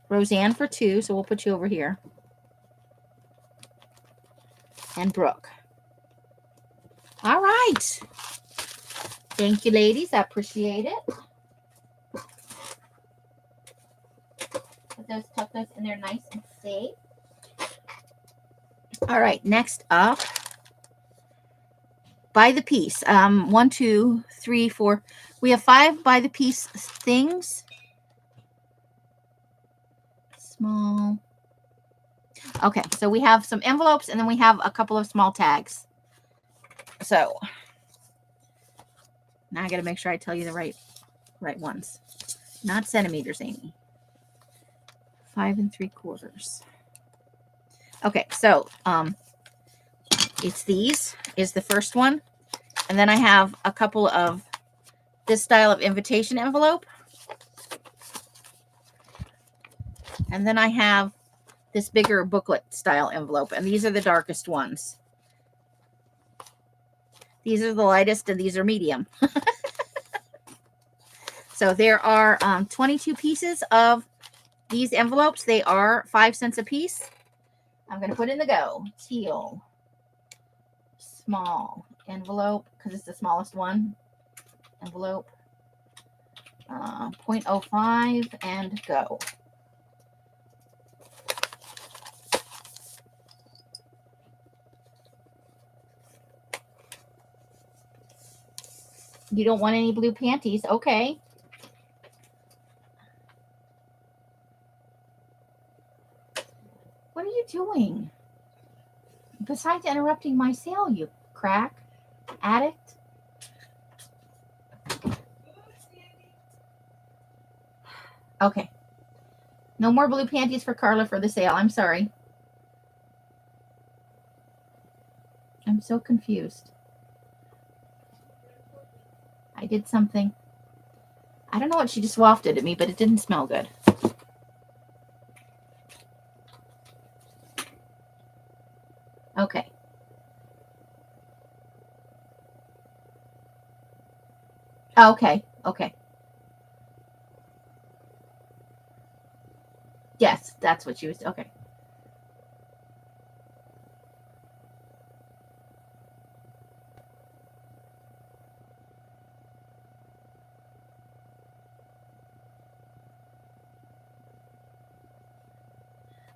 Roseanne for 2, so we'll put you over here, and Brooke. All right. Thank you, ladies. I appreciate it. Tuck those in there nice and safe. All right, next up, by the piece. 1, 2, 3, 4. We have 5 by the piece things. Small. Okay, so we have some envelopes and then we have a couple of small tags. So now I got to make sure I tell you the right ones. Not centimeters, Amy. 5 3/4. Okay, so it's these is the first one, and then I have a couple of this style of invitation envelope, and then I have this bigger booklet style envelope, and these are the darkest ones. These are the lightest, and these are medium. So there are 22 pieces of these envelopes. They are 5 cents a piece. I'm going to put in the go. Teal. Small envelope, because it's the smallest one. Envelope. 0.05 and go. You don't want any blue panties. Okay. What are you doing? Besides interrupting my sale, you crack addict. Okay. No more blue panties for Carla for the sale. I'm sorry. I'm so confused. I did something. I don't know what she just wafted at me, but it didn't smell good. Okay. Okay. Okay. Yes, that's what she was. Okay.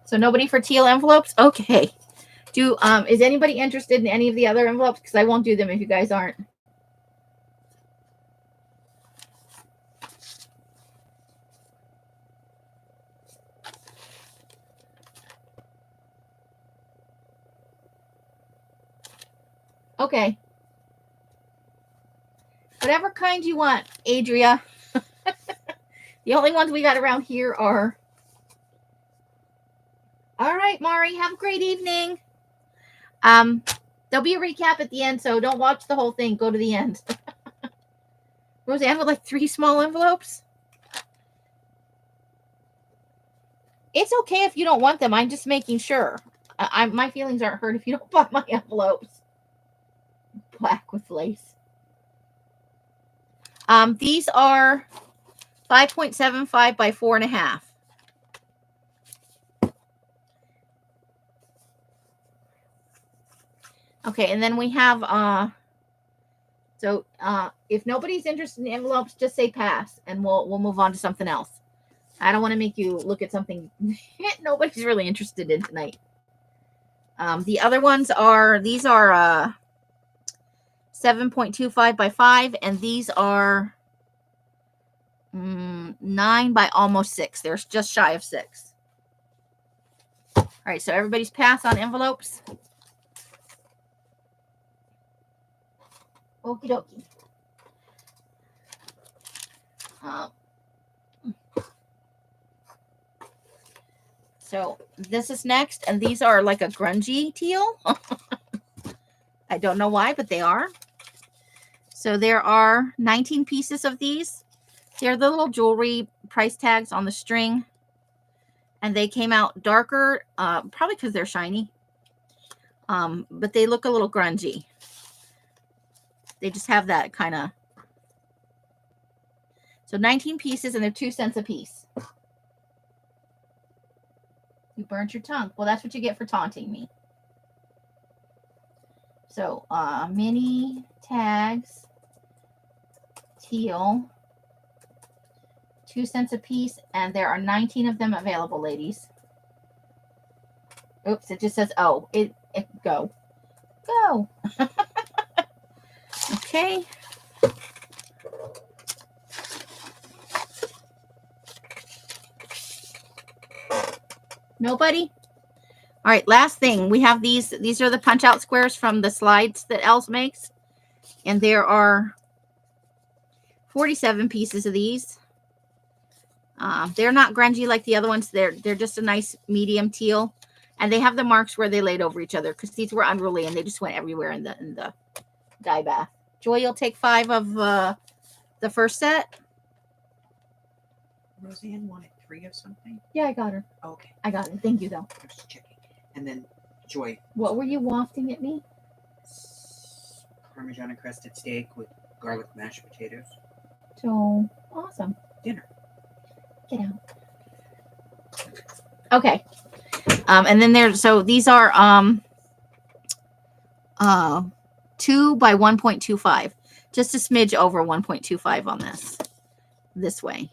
So nobody for teal envelopes? Okay. Is anybody interested in any of the other envelopes? Because I won't do them if you guys aren't. Okay. Whatever kind you want, Adria. The only ones we got around here are... All right, Mari, have a great evening. There'll be a recap at the end, so don't watch the whole thing. Go to the end. Roseanne with like 3 small envelopes. It's okay if you don't want them. I'm just making sure. My feelings aren't hurt if you don't buy my envelopes. Black with lace. These are 5.75 by 4.5. Okay, and then we have if nobody's interested in envelopes, just say pass, and we'll move on to something else. I don't want to make you look at something nobody's really interested in tonight. The other ones are 7.25 by 5, and these are 9 by almost 6. They're just shy of 6. All right, so everybody's pass on envelopes. Okie dokie. So this is next, and these are like a grungy teal. I don't know why, but they are. So there are 19 pieces of these. They're the little jewelry price tags on the string. And they came out darker, probably because they're shiny. But they look a little grungy. They just have that kind of. So 19 pieces, and they're 2 cents a piece. You burned your tongue. Well, that's what you get for taunting me. So, mini tags, teal, 2 cents a piece, and there are 19 of them available, ladies. Oops, it just says, oh, it go. Go. Okay. Nobody? All right, last thing. We have these. These are the punch-out squares from the slides that Els makes. And there are 47 pieces of these. They're not grungy like the other ones. They're just a nice medium teal. And they have the marks where they laid over each other because these were unruly and they just went everywhere in the dye bath. Joy, you'll take 5 of the first set. Roseanne wanted 3 of something. Yeah, I got her. Oh, okay. I got it. Thank you, though. I'm just checking. And then Joy. What were you wafting at me? Parmesan encrusted steak with garlic mashed potatoes. So awesome. Dinner. Get out. Okay. And then there's, so these are 2 by 1.25. Just a smidge over 1.25 on this way.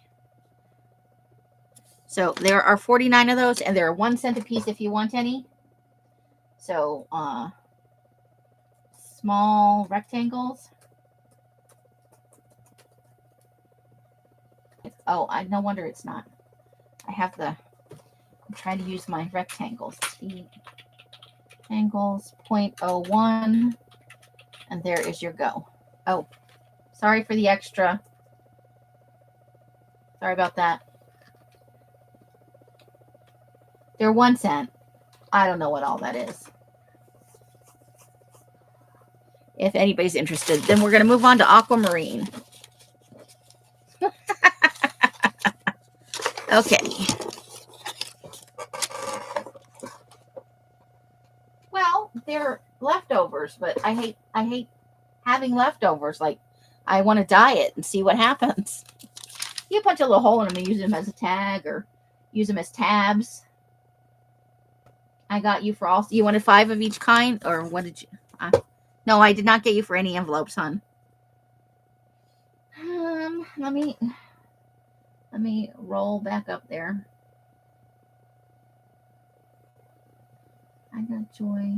So there are 49 of those, and there are 1 cent a piece if you want any. So small rectangles. Oh, no wonder it's not. I have I'm trying to use my rectangles. Angles 0.01. And there is your go. Oh, sorry for the extra. Sorry about that. They're 1 cent. I don't know what all that is. If anybody's interested, then we're going to move on to Aquamarine. Okay. Well, they're leftovers, but I hate having leftovers. Like, I want to dye it and see what happens. You punch a little hole in them and use them as a tag or use them as tabs. I got you for all. You wanted 5 of each kind, or what did you? No, I did not get you for any envelopes, hon. Let me roll back up there. I got Joy.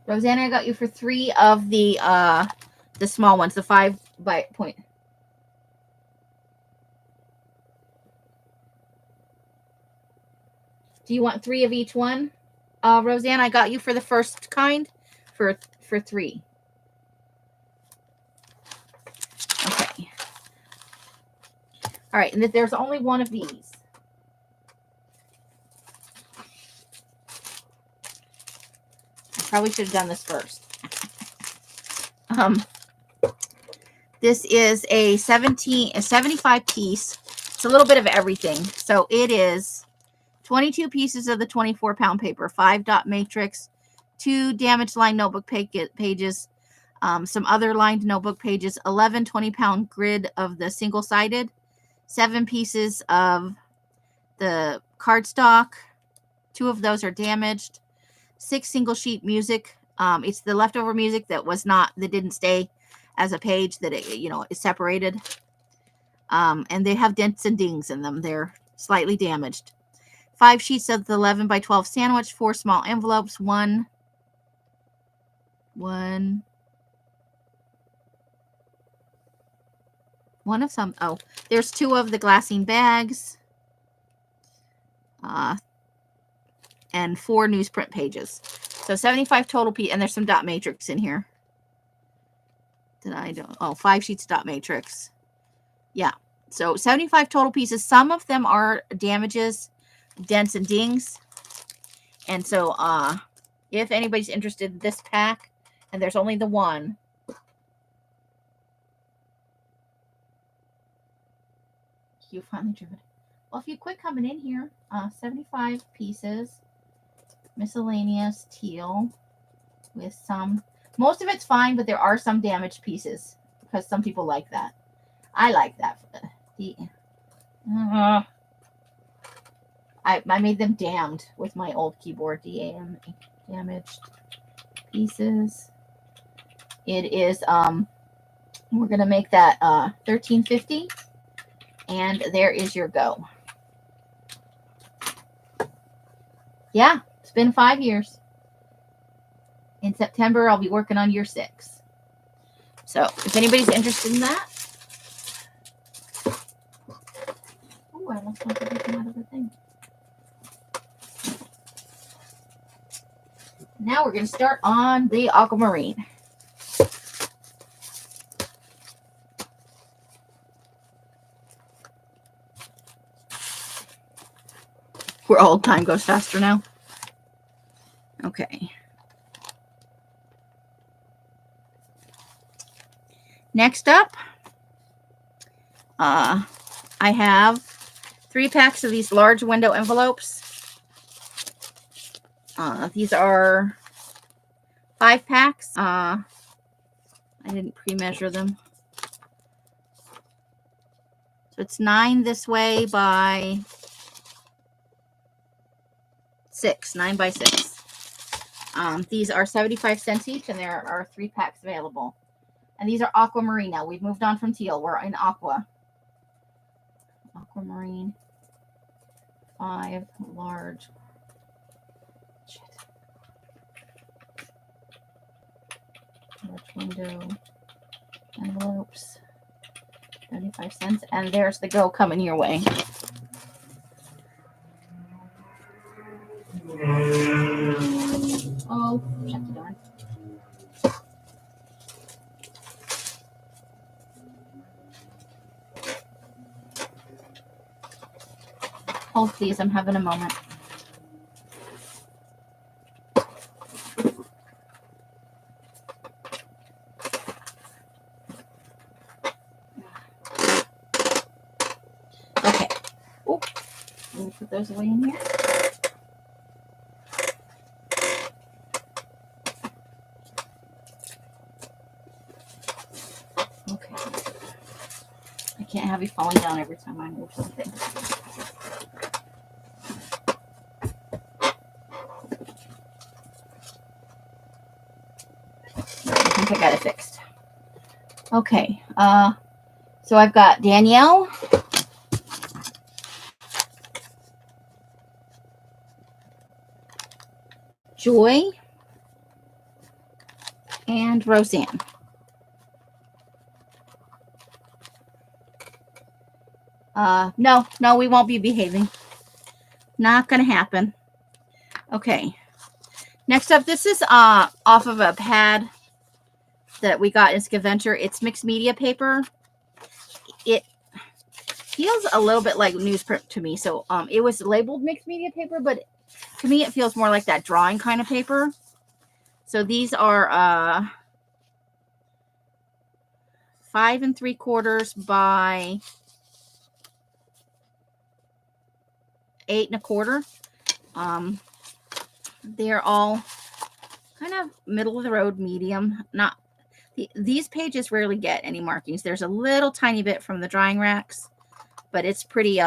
Rosanna, I got you for 3 of the small ones, the 5 by point. Do you want 3 of each one? Roseanne, I got you for the first kind for 3. Okay. All right, and there's only 1 of these. I probably should have done this first. This is a 75 piece. It's a little bit of everything. So it is 22 pieces of the 24-pound paper, 5 dot matrix, 2 damaged line notebook pages, some other lined notebook pages, 11 20-pound grid of the single-sided, 7 pieces of the cardstock. 2 of those are damaged. 6 single sheet music. It's the leftover music that didn't stay as a page, that is separated. And they have dents and dings in them. They're slightly damaged. 5 sheets of the 11 by 12 sandwich, 4 small envelopes, one of some. Oh, there's 2 of the glassine bags, and 4 newsprint pages. So 75 total and there's some dot matrix in here. 5 sheets of dot matrix. Yeah. So 75 total pieces. Some of them are damages, dents and dings. And so if anybody's interested in this pack, and there's only the one. You finally driven. Well, if you quit coming in here, 75 pieces, miscellaneous teal with some. Most of it's fine, but there are some damaged pieces because some people like that. I like that. I made them damned with my old keyboard. Damaged pieces. It is we're gonna make that $13.50, and there is your go. Yeah, it's been 5 years. In September, I'll be working on year 6. So if anybody's interested in that. Oh, I almost want to get them out of the thing. Now we're going to start on the Aquamarine. Where all time goes faster now. Okay. Next up, I have 3 packs of these large window envelopes. These are 5 packs. I didn't pre-measure them. So it's 9 this way by 6, 9 by 6. These are 75 cents each, and there are 3 packs available. And these are Aquamarine now. We've moved on from Teal. We're in Aqua. Aquamarine. 5 large. Large window envelopes. 75 cents. And there's the go coming your way. Oh, shut the door. Hold please, I'm having a moment. Okay. Oh, let me put those away in here. Okay. I can't have you falling down every time I move something. I got it fixed. Okay. So I've got Danielle, Joy, and Roseanne. No, we won't be behaving. Not gonna happen. Okay. Next up, this is off of a pad that we got in Scaventure. It's mixed media paper. It feels a little bit like newsprint to me. So it was labeled mixed media paper, but to me it feels more like that drawing kind of paper. So these are 5 3/4 by 8 1/4. They're all kind of middle of the road, medium. Not these pages rarely get any markings. There's a little tiny bit from the drying racks, but it's pretty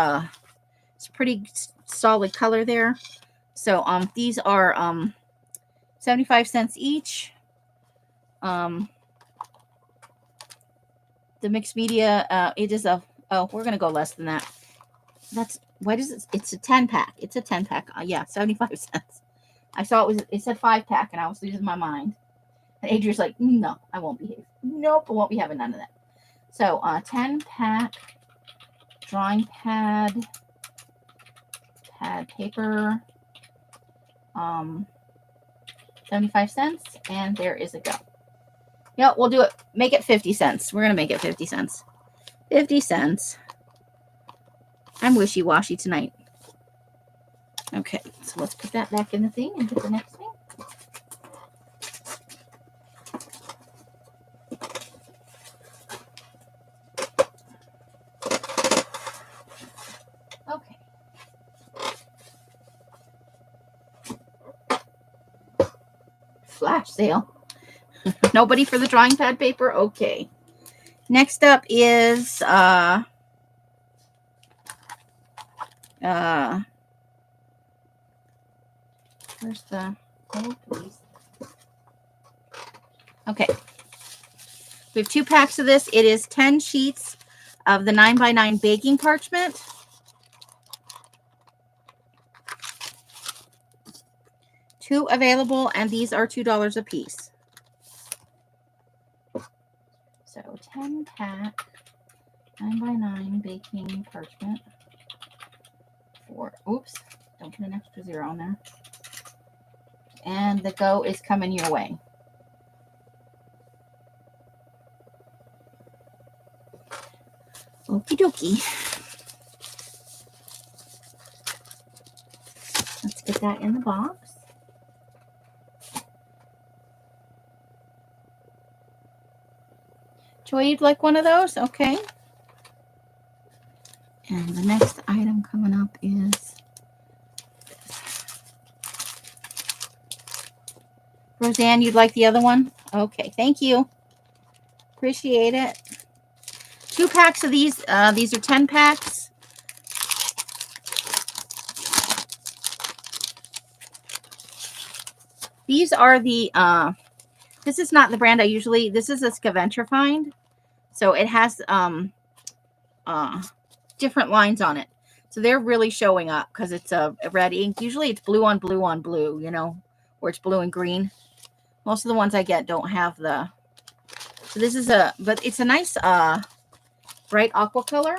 solid color there. So these are 75 cents each. The mixed media it is we're gonna go less than that. That's why does it? It's a 10 pack. It's a 10 pack. Yeah, 75 cents. I saw it said 5 pack, and I was losing my mind. And Adrian's like, no, I won't behave. Nope, I won't be having none of that. So 10 pack drawing pad paper, 75 cents, and there is a go. Yeah, we'll do it. Make it 50 cents. We're gonna make it 50 cents. 50 cents. I'm wishy-washy tonight. Okay, so let's put that back in the thing and get the next thing. Flash sale. Nobody for the drawing pad paper? Okay. Next up is where's the gold, please? Okay. We have 2 packs of this. It is 10 sheets of the 9x9 baking parchment. Two available, and these are $2 a piece. So 10 pack 9x9 baking parchment for, oops, don't put an extra 0 on there. And the go is coming your way. Okie dokie. Let's get that in the box. Joy, you'd like one of those? Okay. And the next item coming up is this. Roseanne, you'd like the other one? Okay, thank you. Appreciate it. 2 packs of these. These are 10 packs. These are the, this is not the brand I usually, this is a scavenger find. So it has different lines on it. So they're really showing up because it's a red ink. Usually it's blue on blue on blue, you know, or it's blue and green. Most of the ones I get don't have the, so this is a, but it's a nice bright aqua color.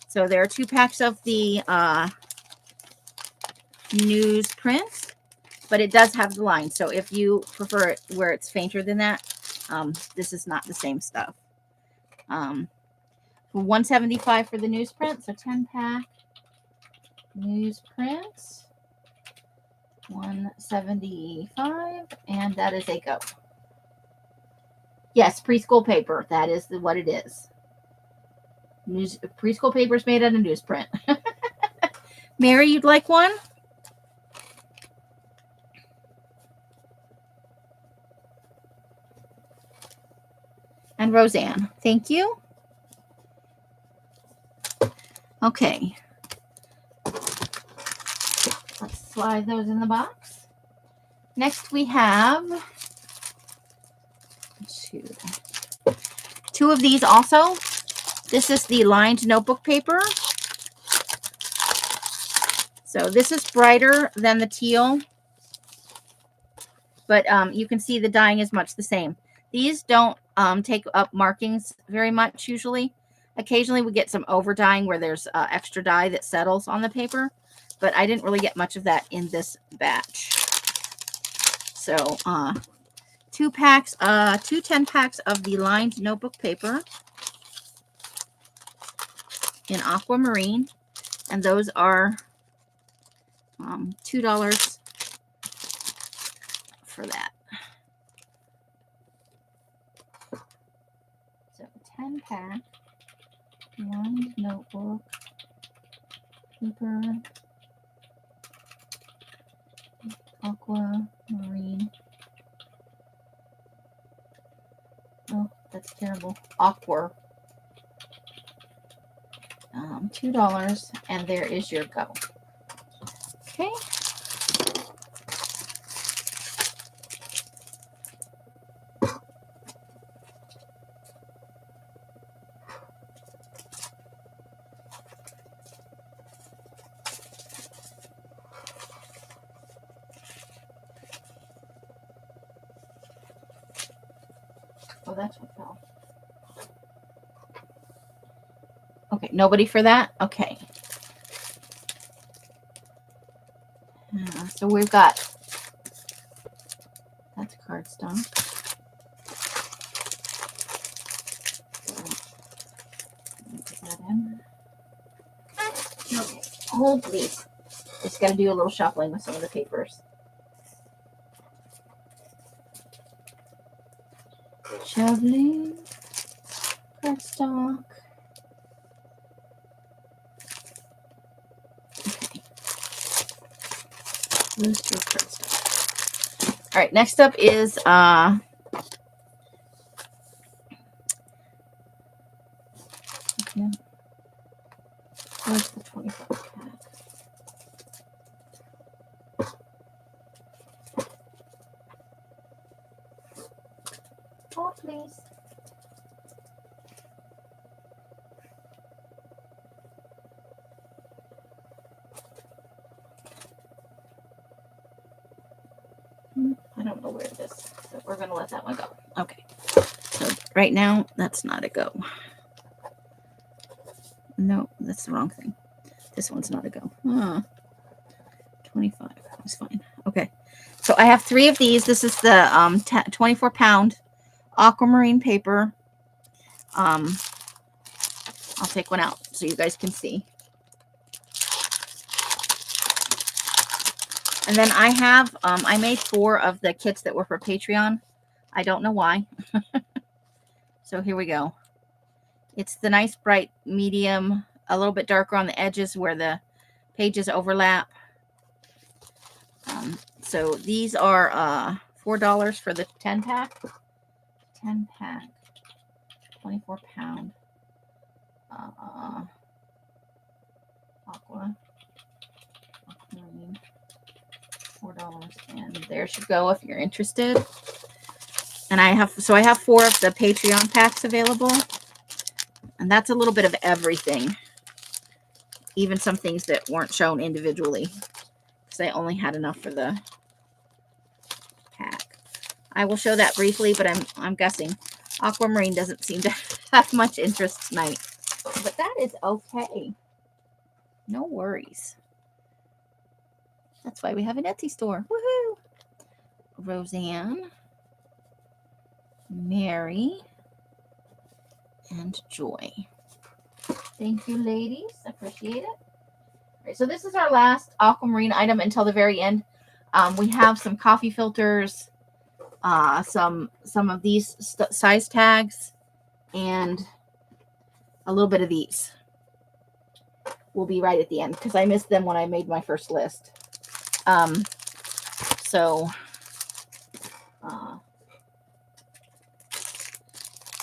So there are 2 packs of the newsprint, but it does have the line. So if you prefer it where it's fainter than that, this is not the same stuff. $175 for the newsprint, so 10 pack newsprint, $175, and that is a go. Yes, preschool paper. That is what it is. Preschool paper is made out of newsprint. Mary, you'd like one? And Roseanne, thank you. Okay. Let's slide those in the box. Next we have 2 of these also. This is the lined notebook paper. So this is brighter than the teal, but you can see the dyeing is much the same. These don't take up markings very much usually. Occasionally we get some over dyeing where there's extra dye that settles on the paper, but I didn't really get much of that in this batch. So 2 packs, 2 10 packs of the lined notebook paper in Aquamarine, and those are $2 for that. So 10 pack lined notebook paper, Aquamarine. Oh, that's terrible. Aqua. $2, and there is your go. Okay. Oh, that's what fell. Okay, nobody for that? Okay. So we've got, that's cardstock. Put that in. Okay, hold please. Just got to do a little shuffling with some of the papers. Shuffling, cardstock. Loose through cardstock. All right, next up is okay. Where's the 25 pack? Oh, please. I don't know where it is, so we're gonna let that one go. Okay, so right now that's not a go. No, that's the wrong thing. This one's not a go. 25. That's fine. Okay, so I have 3 of these. This is the 24-pound Aquamarine paper. I'll take one out so you guys can see. And then I have, I made 4 of the kits that were for Patreon. I don't know why. So here we go. It's the nice bright medium, a little bit darker on the edges where the pages overlap. So these are $4 for the 10 pack. 10 pack, 24-pound Aquamarine. $4, and there should go if you're interested. And I have 4 of the Patreon packs available, and that's a little bit of everything, even some things that weren't shown individually because I only had enough for the pack. I will show that briefly, but I'm guessing Aquamarine doesn't seem to have much interest tonight, but that is okay. No worries. That's why we have an Etsy store. Woohoo! Roseanne, Mary, and Joy. Thank you, ladies. Appreciate it. All right, so this is our last Aquamarine item until the very end. We have some coffee filters, some of these size tags, and a little bit of these. Will be right at the end because I missed them when I made my first list. So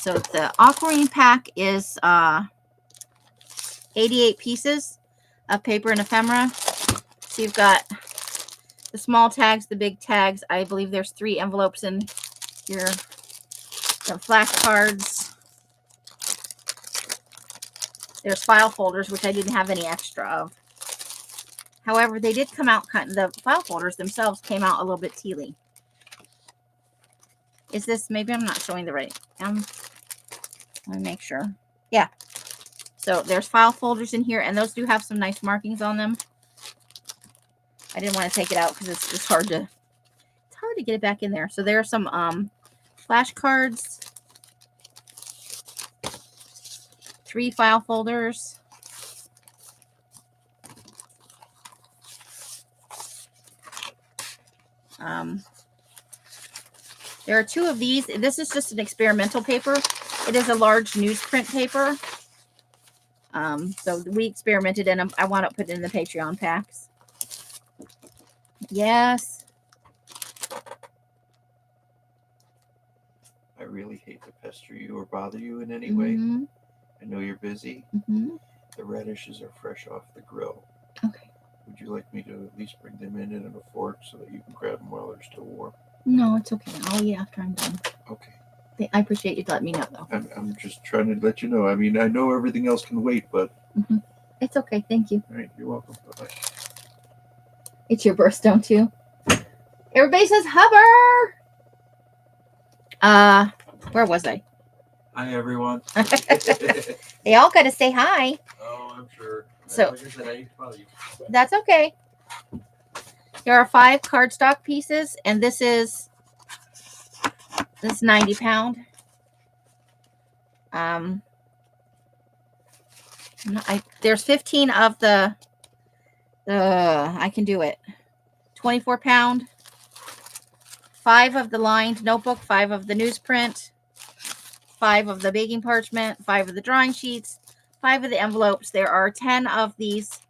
the Aquamarine pack is 88 pieces of paper and ephemera. So you've got the small tags, the big tags. I believe there's 3 envelopes in here. Some flashcards. There's file folders, which I didn't have any extra of. However, they did come out, the file folders themselves came out a little bit tealy. Is this, maybe I'm not showing the right, let me make sure. Yeah. So there's file folders in here, and those do have some nice markings on them. I didn't want to take it out because it's hard to get it back in there. So there are some flashcards, 3 file folders. There are 2 of these. This is just an experimental paper. It is a large newsprint paper. So we experimented and I wound up putting in the Patreon packs. Yes. I really hate to pester you or bother you in any way. I know you're busy. The radishes are fresh off the grill. Okay. Would you like me to at least bring them in a fork so that you can grab them while they're still warm? No, it's okay. I'll eat after I'm done. Okay. I appreciate you letting me know, though. I'm just trying to let you know. I mean, I know everything else can wait, but... It's okay. Thank you. All right. You're welcome. Bye-bye. It's your birthstone, too. Everybody says hover! Where was I? Hi, everyone. They all got to say hi. Oh, I'm sure. So, like I said, I hate to bother you. That's okay. There are 5 cardstock pieces, and this is 90 pound. There's 15 of the I can do it. 24 pound. 5 of the lined notebook, 5 of the newsprint, 5 of the baking parchment, 5 of the drawing sheets, 5 of the envelopes. There are 10 of these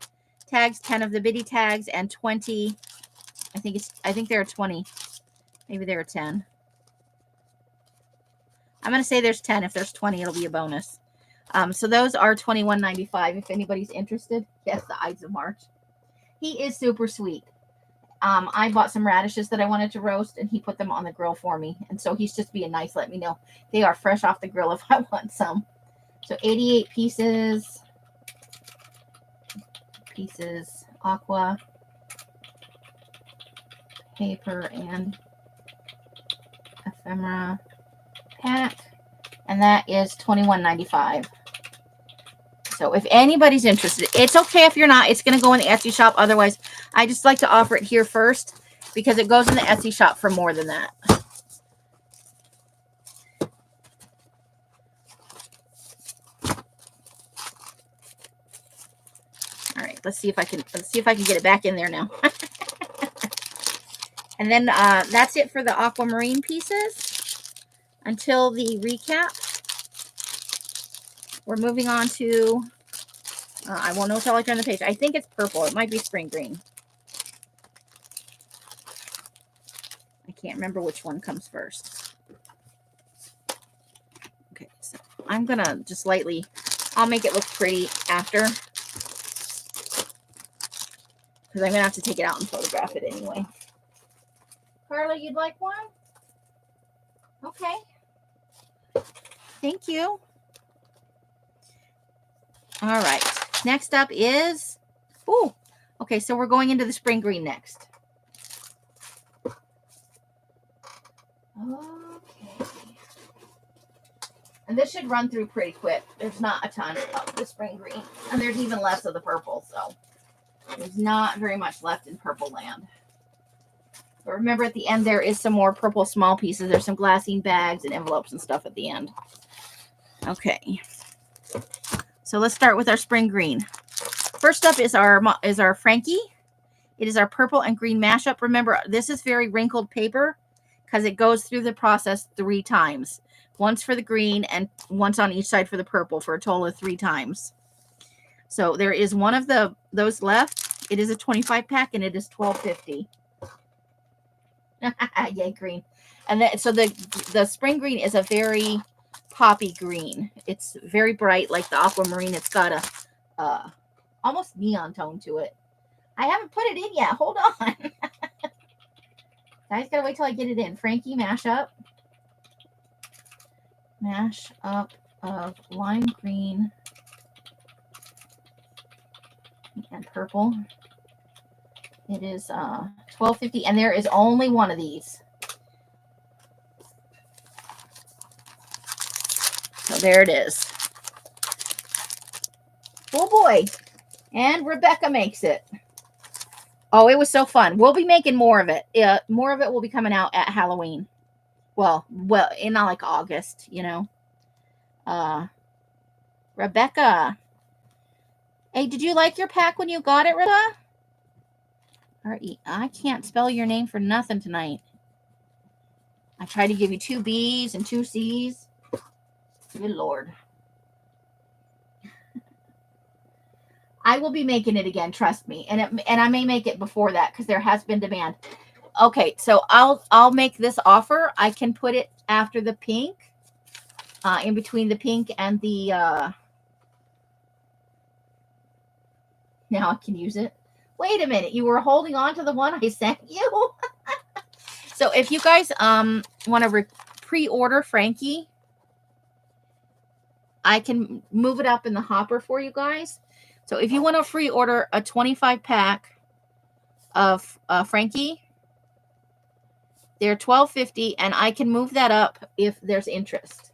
tags, 10 of the bitty tags, and 20 I think there are 20. Maybe there are 10. I'm going to say there's 10. If there's 20, it'll be a bonus. So those are $21.95 if anybody's interested. Yes, the Ides of March. He is super sweet. I bought some radishes that I wanted to roast, and he put them on the grill for me. And so he's just being nice. Let me know. They are fresh off the grill if I want some. So 88 pieces. Aqua, paper, and ephemera pack. And that is $21.95. So if anybody's interested, it's okay if you're not. It's going to go in the Etsy shop. Otherwise, I just like to offer it here first because it goes in the Etsy shop for more than that. All right, let's see if I can get it back in there now. And then that's it for the Aquamarine pieces until the recap. We're moving on to, I won't know until I turn the page. I think it's purple. It might be spring green. I can't remember which one comes first. Okay, so I'm going to just lightly, I'll make it look pretty after. Because I'm going to have to take it out and photograph it anyway. Carla, you'd like one? Okay. Thank you. All right. Next up is, okay, so we're going into the spring green next. Okay. And this should run through pretty quick. There's not a ton of the spring green. And there's even less of the purple, so there's not very much left in purple land. But remember, at the end, there is some more purple small pieces. There's some glassine bags and envelopes and stuff at the end. Okay. So let's start with our spring green. First up is our Frankie. It is our purple and green mashup. Remember, this is very wrinkled paper because it goes through the process 3 times. Once for the green and once on each side for the purple for a total of 3 times. So there is one of those left. It is a 25 pack and it is $12.50. Yay, green. And then, so the spring green is a very poppy green. It's very bright like the Aquamarine. It's got a almost neon tone to it. I haven't put it in yet. Hold on. Guys, gotta wait till I get it in. Frankie mashup. Mash up of lime green and purple. It is $12.50, and there is only one of these. So there it is. Oh boy. And Rebecca makes it. Oh, it was so fun. We'll be making more of it. More of it will be coming out at Halloween. Well, in like August, you know. Rebecca. Hey, did you like your pack when you got it, Rebecca? I can't spell your name for nothing tonight. I tried to give you 2 B's and 2 C's. Good Lord. I will be making it again, trust me. And I may make it before that because there has been demand. Okay, so I'll make this offer. I can put it after the pink. In between the pink and the now I can use it. Wait a minute, you were holding on to the one I sent you? So if you guys want to pre-order Frankie, I can move it up in the hopper for you guys. So if you want to pre-order a 25 pack of Frankie, they're $12.50, and I can move that up if there's interest.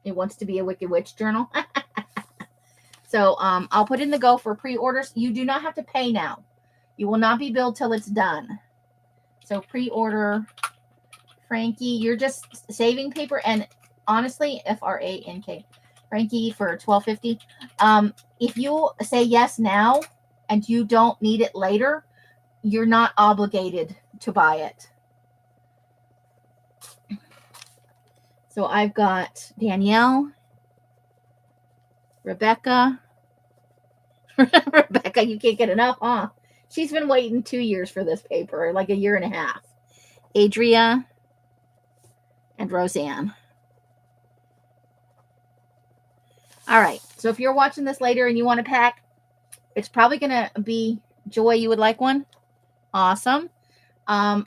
It wants to be a Wicked Witch journal. So I'll put in the go for pre-orders. You do not have to pay now. You will not be billed till it's done. So pre-order Frankie. You're just saving paper. And honestly, Frank, Frankie for $12.50. If you say yes now and you don't need it later, you're not obligated to buy it. So I've got Danielle, Rebecca. Rebecca, you can't get enough, huh? She's been waiting 2 years for this paper, like a year and a half. Adria and Roseanne. All right. So if you're watching this later and you want to pack, it's probably going to be Joy. You would like one? Awesome.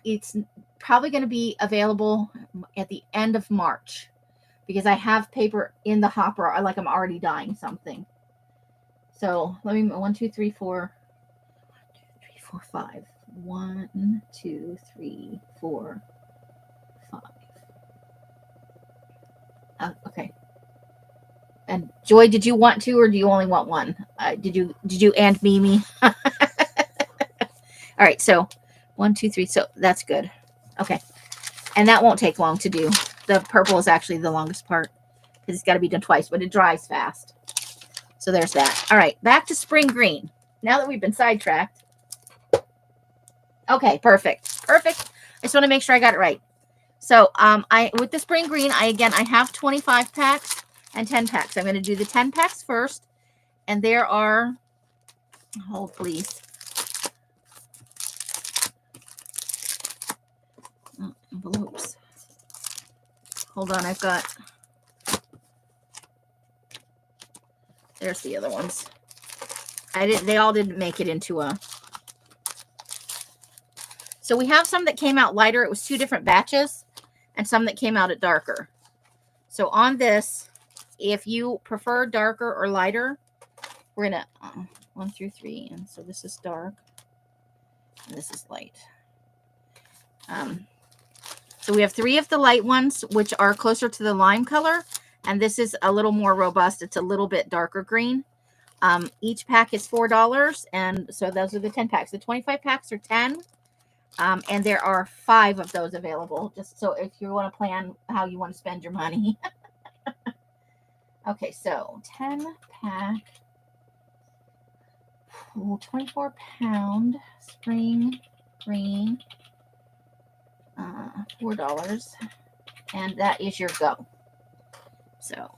It's probably going to be available at the end of March because I have paper in the hopper. Like I'm already dyeing something. So let me 1, 2, 3, 4, 5. 1, 2, 3, 4, 5. Okay. And Joy, did you want 2 or do you only want 1? Did you and Mimi? All right. So 1, 2, 3. So that's good. Okay. And that won't take long to do. The purple is actually the longest part because it's got to be done twice, but it dries fast. So there's that. All right. Back to spring green. Now that we've been sidetracked. Okay. Perfect. Perfect. I just want to make sure I got it right. So with the spring green, I have 25 packs and 10 packs. I'm going to do the 10 packs first. And there are, hold please. Oh, envelopes. Hold on, I've got, there's the other ones. They all didn't make it into a, so we have some that came out lighter. It was 2 different batches and some that came out at darker. So on this, if you prefer darker or lighter, we're going to 1 through 3. And so this is dark and this is light. So we have 3 of the light ones, which are closer to the lime color. And this is a little more robust. It's a little bit darker green. Each pack is $4. And so those are the 10 packs. The 25 packs are 10. And there are 5 of those available. Just so if you want to plan how you want to spend your money. Okay, so 10 pack. 24-pound spring green. $4, and that is your go. So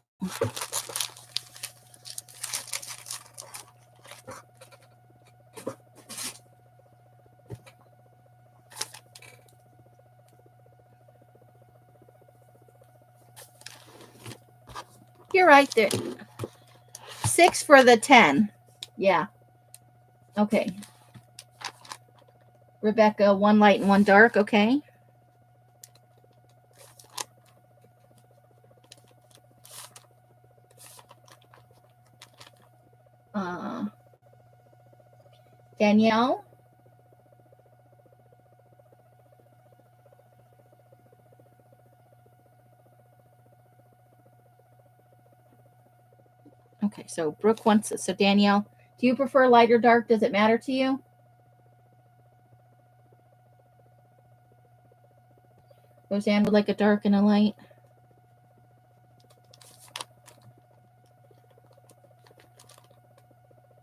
you're right there. 6 for the 10. Yeah. Okay. Rebecca, 1 light and 1 dark. Okay. Danielle. Okay, so Brooke wants it. So Danielle, do you prefer light or dark? Does it matter to you? Roseanne would like a dark and a light.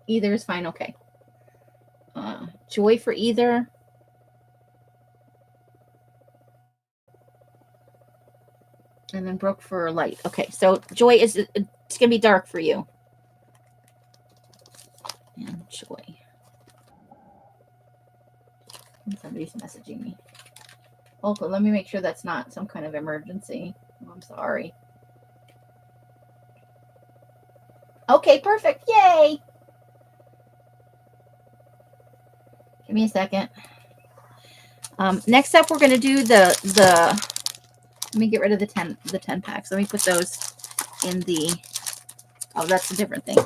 Either is fine. Okay. Joy for either. And then Brooke for light. Okay, so Joy it's going to be dark for you. And Joy. And somebody's messaging me. Okay, let me make sure that's not some kind of emergency. Oh, I'm sorry. Okay, perfect. Yay. Give me a second. Next up, we're going to do the let me get rid of the 10 packs. Let me put those in the, oh, that's a different thing.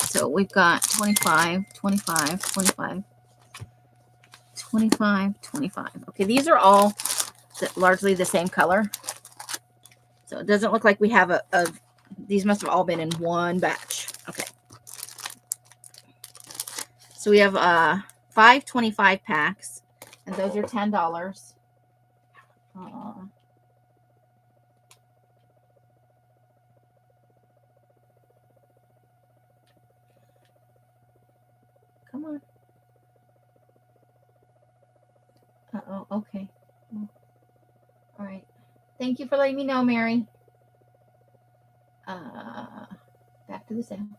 So we've got 25, 25, 25, 25, 25. Okay, these are all largely the same color. So it doesn't look like we have these must have all been in one batch. Okay. So we have 5 25 packs, and those are $10. Come on. Uh-oh, okay. All right. Thank you for letting me know, Mary. Back to the sound.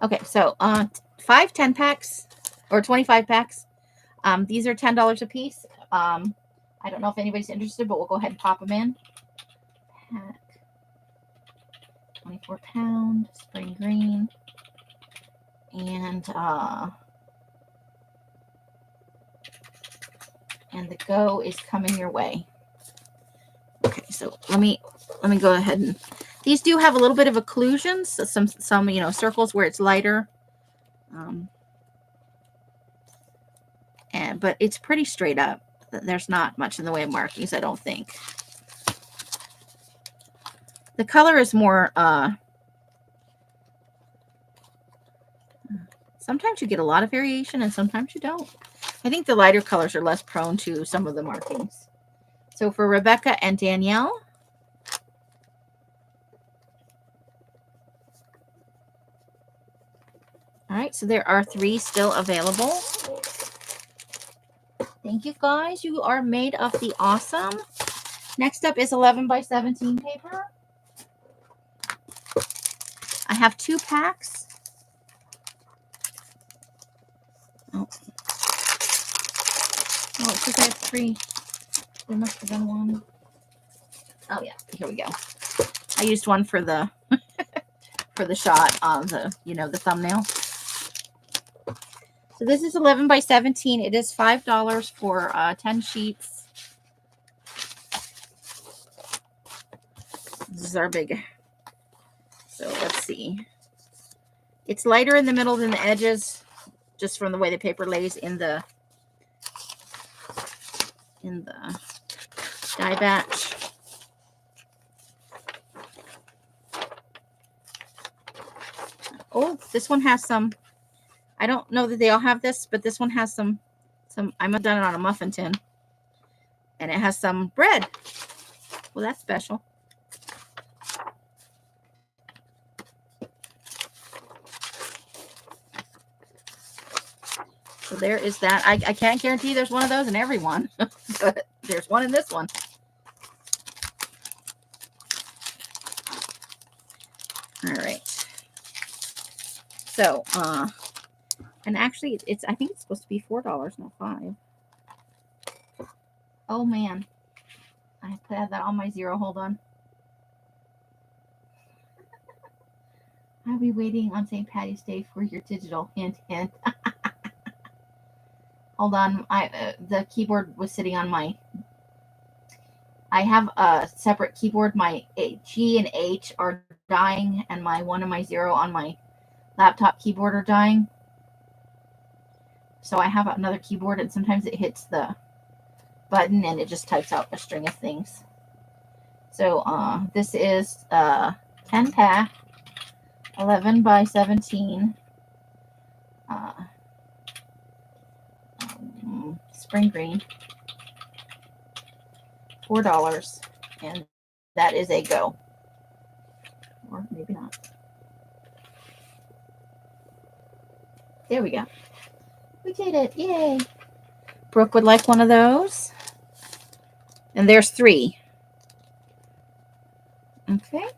Okay, so 5 10-packs or 25 packs. These are $10 a piece. I don't know if anybody's interested, but we'll go ahead and pop them in. Pack 24-pound spring green, and the go is coming your way. Okay, so let me go ahead and these do have a little bit of occlusions, so some circles where it's lighter, but it's pretty straight up. There's not much in the way of markings, I don't think. The color is more. Sometimes you get a lot of variation, and sometimes you don't. I think the lighter colors are less prone to some of the markings. So for Rebecca and Danielle, all right, so there are 3 still available. Thank you, guys. You are made of the awesome. Next up is 11 by 17 paper. I have 2 packs. Oh, because I have 3. There must have been 1. Oh yeah, here we go. I used one for the for the shot on the the thumbnail. So this is 11 by 17. It is $5 for 10 sheets. This is our big. So let's see. It's lighter in the middle than the edges, just from the way the paper lays in the die batch. Oh, this one has some. I don't know that they all have this, but this one has some. I'm done it on a muffin tin, and it has some bread. Well, that's special. So there is that. I can't guarantee there's one of those in every one, but there's one in this one. All right. So, and actually, I think it's supposed to be $4, not $5. Oh man, I have to add that on my 0. Hold on. I'll be waiting on St. Patty's Day for your digital. Hint, hint. Hold on. The keyboard was sitting on my. I have a separate keyboard. My G and H are dying, and my 1 and my 0 on my laptop keyboard are dying. So I have another keyboard, and sometimes it hits the button and it just types out a string of things. So this is 10 pack, 11 by 17, spring green, $4, and that is a go. Or maybe not. There we go. We did it. Yay. Brooke would like one of those. And there's 3. Okay.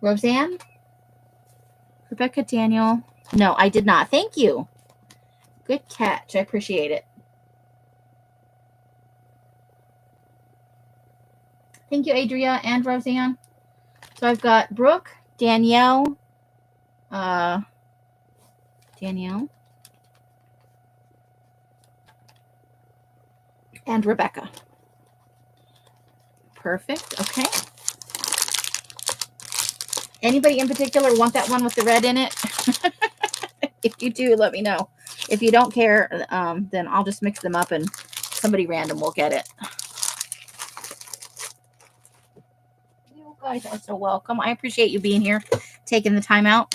Roseanne? Rebecca, Daniel? No, I did not. Thank you. Good catch. I appreciate it. Thank you, Adria and Roseanne. So I've got Brooke, Danielle, and Rebecca. Perfect. Okay. Anybody in particular want that one with the red in it? If you do, let me know. If you don't care, then I'll just mix them up and somebody random will get it. You guys are so welcome. I appreciate you being here, taking the time out.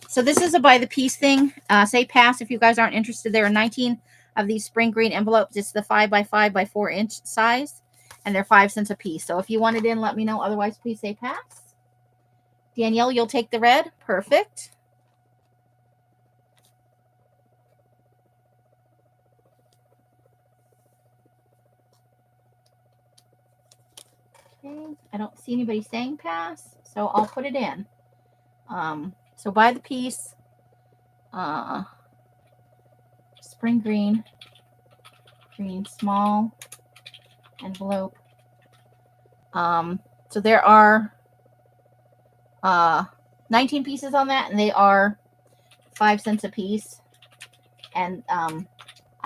So this is a by the piece thing. Say pass if you guys aren't interested. There are 19 of these spring green envelopes. It's the 5 by 5 by 4 inch size, and they're 5 cents a piece. So if you want it in, let me know. Otherwise, please say pass. Danielle, you'll take the red. Perfect. Okay, I don't see anybody saying pass, so I'll put it in. So buy the piece, spring green, small envelope. So there are 19 pieces on that, and they are 5 cents a piece. And I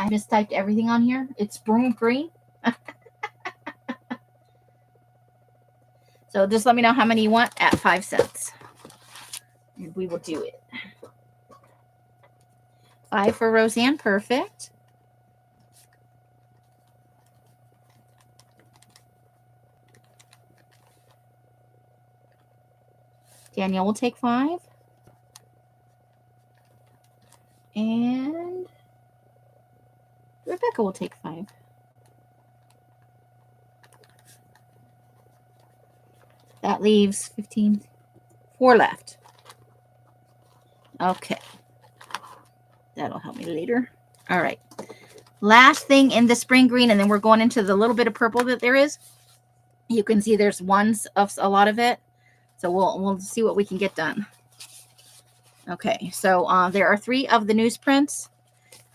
mistyped everything on here. It's spring green. So just let me know how many you want at 5 cents. And we will do it. 5 for Roseanne. Perfect. Danielle will take 5. And Rebecca will take 5. That leaves 15. 4 left. Okay. That'll help me later. All right. Last thing in the spring green, and then we're going into the little bit of purple that there is. You can see there's ones of a lot of it. So we'll see what we can get done. Okay, so there are 3 of the newsprints,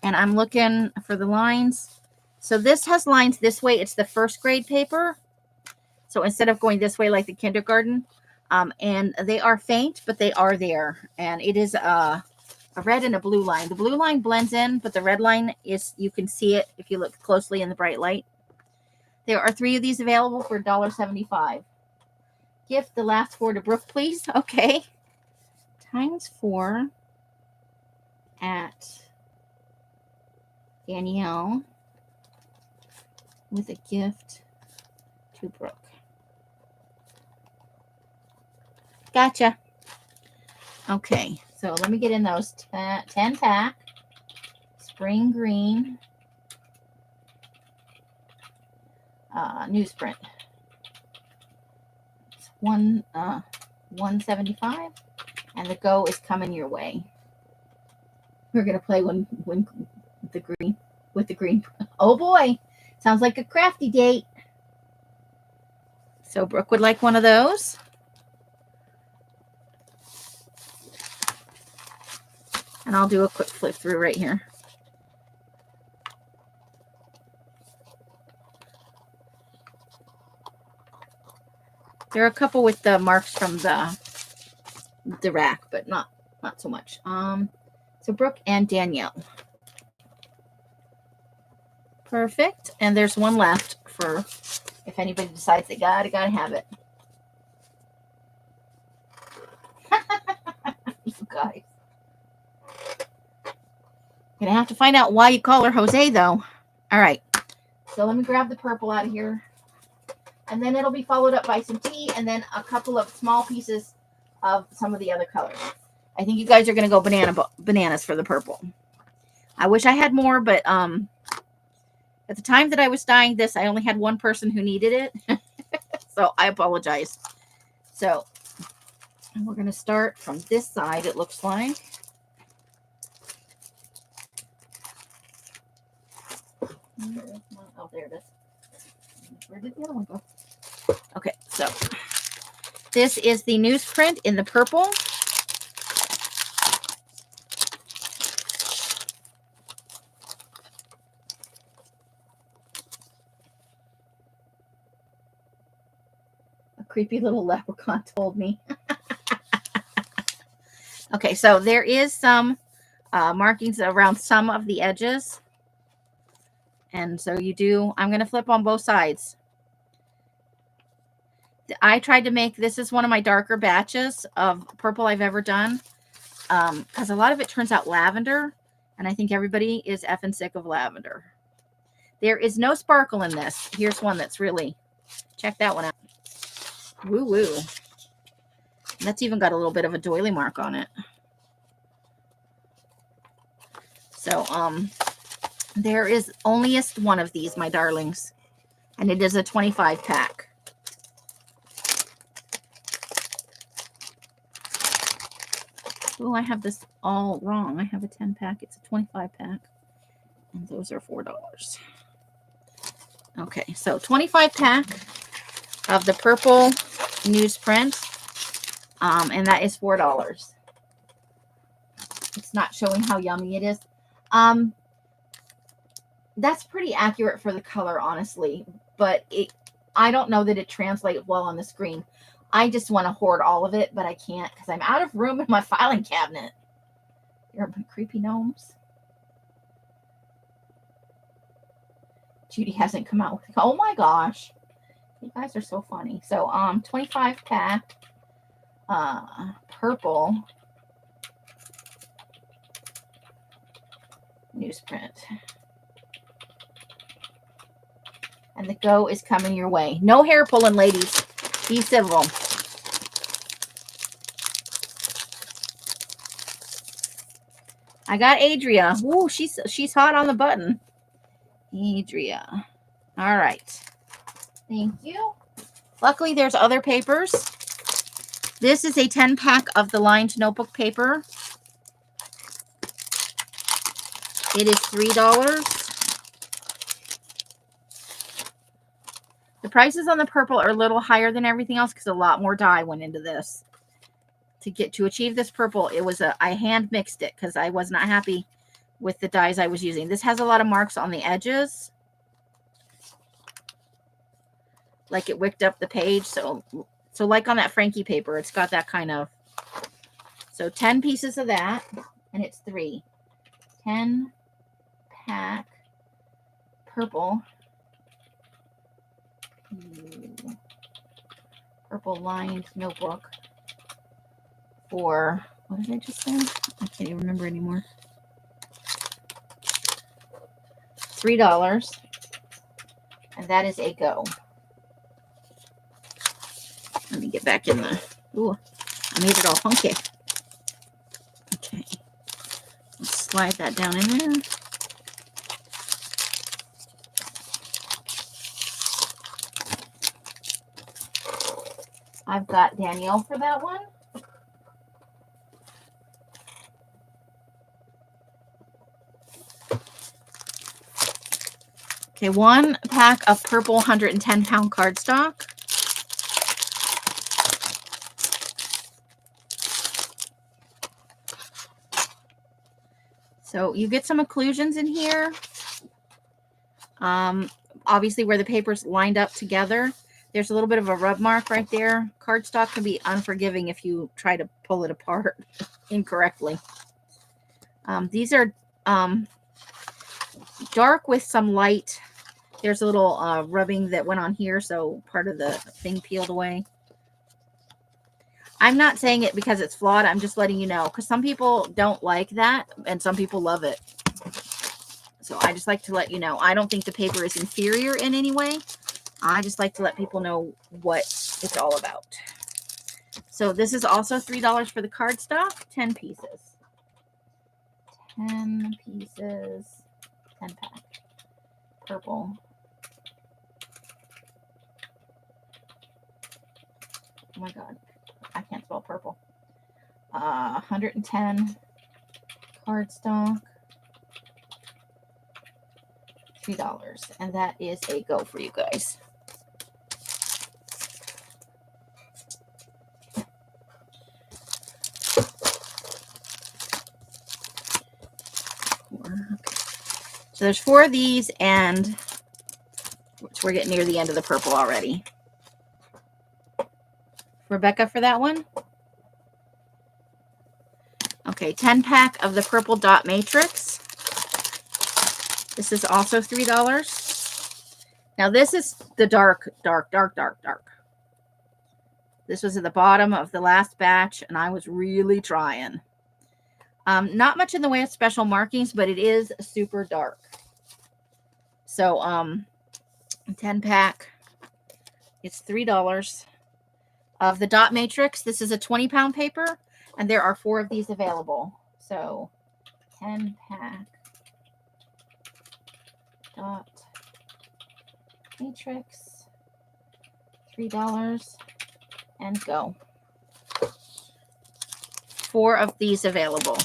and I'm looking for the lines. So this has lines this way. It's the first grade paper. So instead of going this way like the kindergarten, and they are faint, but they are there. And it is a red and a blue line. The blue line blends in, but the red line is, you can see it if you look closely in the bright light. There are 3 of these available for $1.75. Gift the last 4 to Brooke, please. Okay. Times 4 at Danielle with a gift to Brooke. Gotcha. Okay, so let me get in those 10 pack spring green newsprint. It's $1.75, and the go is coming your way. We're gonna play when the green with the green. Oh boy, sounds like a crafty date. So Brooke would like one of those. And I'll do a quick flip through right here. There are a couple with the marks from the rack, but not so much. So Brooke and Danielle. Perfect. And there's one left for if anybody decides they gotta have it. You guys. Gonna have to find out why you call her Jose, though. All right. So let me grab the purple out of here. And then it'll be followed up by some tea and then a couple of small pieces of some of the other colors. I think you guys are going to go bananas for the purple. I wish I had more, but at the time that I was dyeing this, I only had one person who needed it. So I apologize. So we're going to start from this side, it looks like. Oh, there it is. Where did the other one go? Okay, so this is the newsprint in the purple. A creepy little leprechaun told me. Okay, so there is some markings around some of the edges. And so you do, I'm going to flip on both sides. I tried to make, this is one of my darker batches of purple I've ever done. Because a lot of it turns out lavender. And I think everybody is effing sick of lavender. There is no sparkle in this. Here's one that's really, check that one out. Woo woo. And that's even got a little bit of a doily mark on it. So, there is only one of these, my darlings. And it is a 25 pack. Oh, I have this all wrong. I have a 10 pack. It's a 25 pack. And those are $4. Okay, so 25 pack of the purple newsprint. And that is $4. It's not showing how yummy it is. That's pretty accurate for the color, honestly, but I don't know that it translates well on the screen. I just want to hoard all of it, but I can't because I'm out of room in my filing cabinet. You're my creepy gnomes. Judy hasn't come out with, oh my gosh. You guys are so funny. So 25 pack purple newsprint. And the go is coming your way. No hair pulling, ladies. Be civil. I got Adria. Ooh, she's hot on the button. Adria. All right. Thank you. Luckily, there's other papers. This is a 10-pack of the lined notebook paper. It is $3. The prices on the purple are a little higher than everything else because a lot more dye went into this. To achieve this purple, I hand mixed it because I was not happy with the dyes I was using. This has a lot of marks on the edges. Like it wicked up the page. So like on that Frankie paper, it's got that kind of. So 10 pieces of that, and it's $3. 10-pack purple. Purple lined notebook for, what did I just say? I can't even remember anymore. $3. And that is a go. Let me get back in the, ooh, I made it all funky. Okay. Let's slide that down in there. I've got Danielle for that one. Okay, 1 pack of purple 110-pound cardstock. So you get some occlusions in here. Obviously where the paper's lined up together. There's a little bit of a rub mark right there. Cardstock can be unforgiving if you try to pull it apart incorrectly. These are dark with some light. There's a little rubbing that went on here, so part of the thing peeled away. I'm not saying it because it's flawed. I'm just letting you know, because some people don't like that, and some people love it. So I just like to let you know. I don't think the paper is inferior in any way. I just like to let people know what it's all about. So this is also $3 for the cardstock. 10 pieces. 10 pieces. 10 pack. Purple. Oh my God. I can't spell purple. 110 cardstock. $3. And that is a go for you guys. So there's 4 of these, and we're getting near the end of the purple already. Rebecca for that one. Okay, 10 pack of the purple dot matrix. This is also $3. Now this is the dark. This was at the bottom of the last batch, and I was really trying. Not much in the way of special markings, but it is super dark. So 10 pack, it's $3. Of the dot matrix, this is a 20-pound paper, and there are 4 of these available. So 10 pack dot matrix, $3, and go. 4 of these available.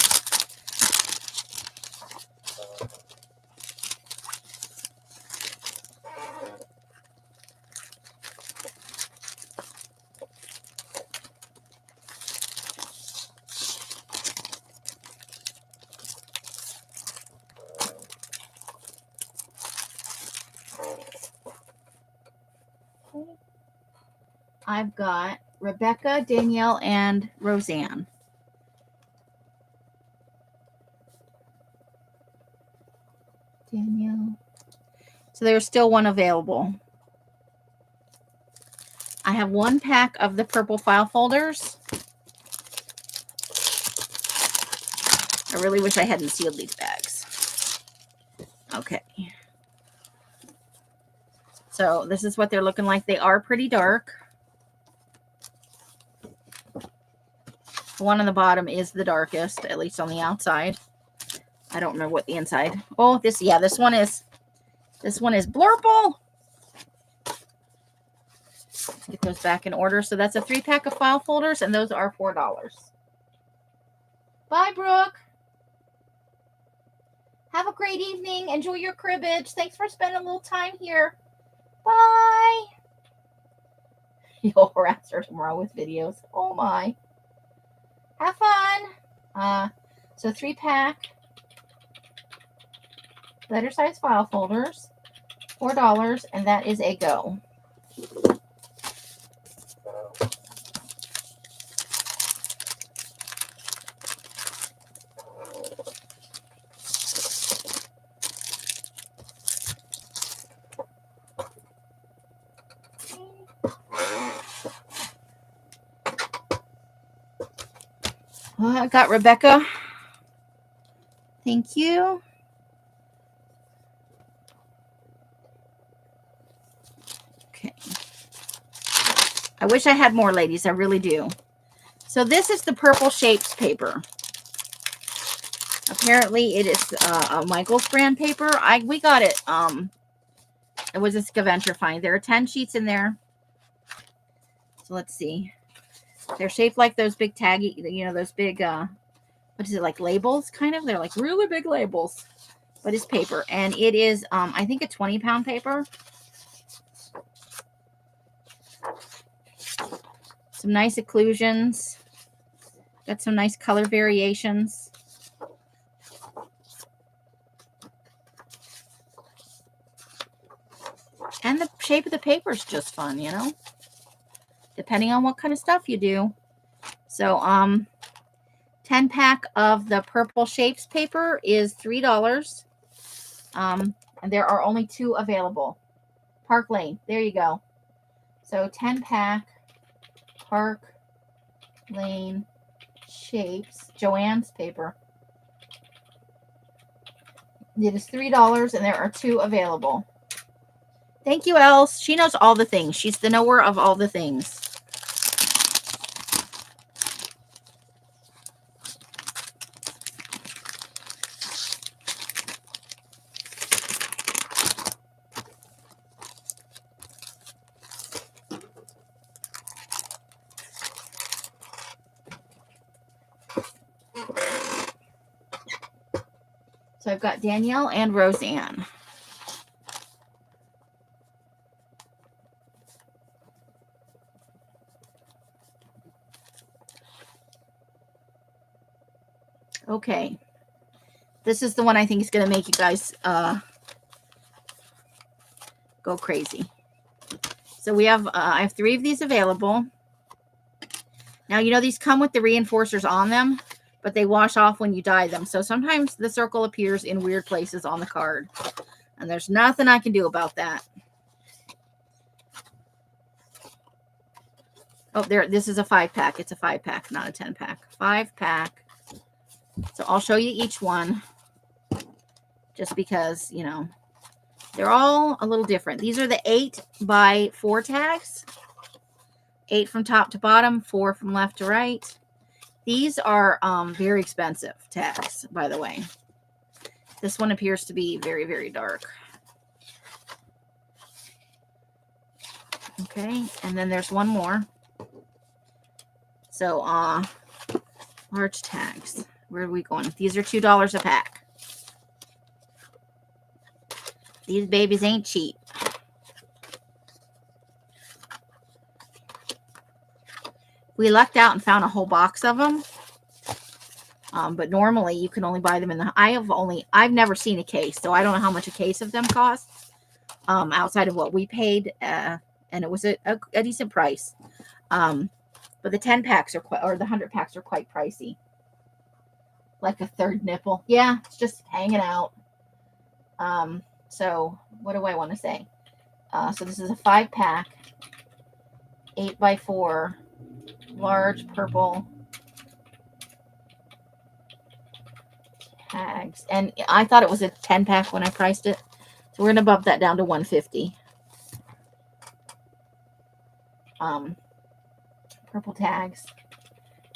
I've got Rebecca, Danielle, and Roseanne. Danielle. So there's still one available. I have one pack of the purple file folders. I really wish I hadn't sealed these bags. Okay. So this is what they're looking like. They are pretty dark. The one on the bottom is the darkest, at least on the outside. I don't remember what the inside. Oh, this one is blurple. Get those back in order. So that's a 3-pack of file folders, and those are $4. Bye, Brooke. Have a great evening. Enjoy your cribbage. Thanks for spending a little time here. Bye. You'll harass her tomorrow with videos. Oh my. Have fun. So 3-pack letter size file folders, $4, and that is a go. Well, I got Rebecca. Thank you. Okay. I wish I had more, ladies. I really do. So this is the purple shapes paper. Apparently it is a Michael's brand paper. We got it. It was a scavenger find. There are 10 sheets in there. So let's see. They're shaped like those big taggy, those big, what is it, like labels, kind of? They're like really big labels, but it's paper. And it is, I think, a 20-pound paper. Some nice occlusions. Got some nice color variations. And the shape of the paper is just fun, depending on what kind of stuff you do. So 10-pack of the purple shapes paper is $3. And there are only 2 available. Park Lane, there you go. So 10-pack Park Lane shapes, Joann's paper. It is $3, and there are 2 available. Thank you, Els. She knows all the things. She's the knower of all the things. So I've got Danielle and Roseanne. Okay. This is the one I think is going to make you guys go crazy. So we have, I have 3 of these available. Now, these come with the reinforcers on them, but they wash off when you dye them. So sometimes the circle appears in weird places on the card, and there's nothing I can do about that. Oh, this is a 5-pack. It's a 5-pack, not a 10-pack. 5-pack. So I'll show you each one just because, they're all a little different. These are the 8x4 tags. 8 from top to bottom, 4 from left to right. These are very expensive tags, by the way. This one appears to be very, very dark. Okay, and then there's one more. So, large tags. Where are we going? These are $2 a pack. These babies ain't cheap. We lucked out and found a whole box of them. But normally you can only buy them in the... I've never seen a case, so I don't know how much a case of them costs. Outside of what we paid and it was a decent price. But the 10 packs are quite, or the 100 packs are quite pricey. Like a third nipple. Yeah, it's just hanging out. So what do I want to say? So this is a 5-pack, 8x4, large purple tags. And I thought it was a 10-pack when I priced it. So we're going to bump that down to $150. Purple tags.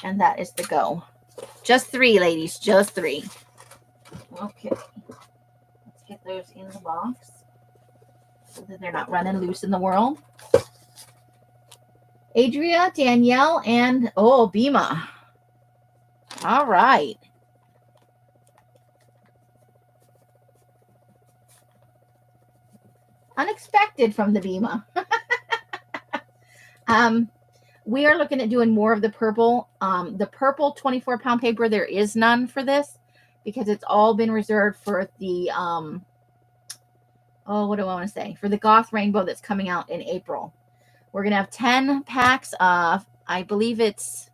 And that is the go. Just 3, ladies. Just 3. Okay. Let's get those in the box so that they're not running loose in the world. Adria, Danielle, and Bima. All right. Unexpected from the Bima. We are looking at doing more of the purple. The purple 24-pound paper, there is none for this because it's all been reserved for the, what do I want to say? For the Goth Rainbow that's coming out in April. We're going to have 10 packs of, I believe it's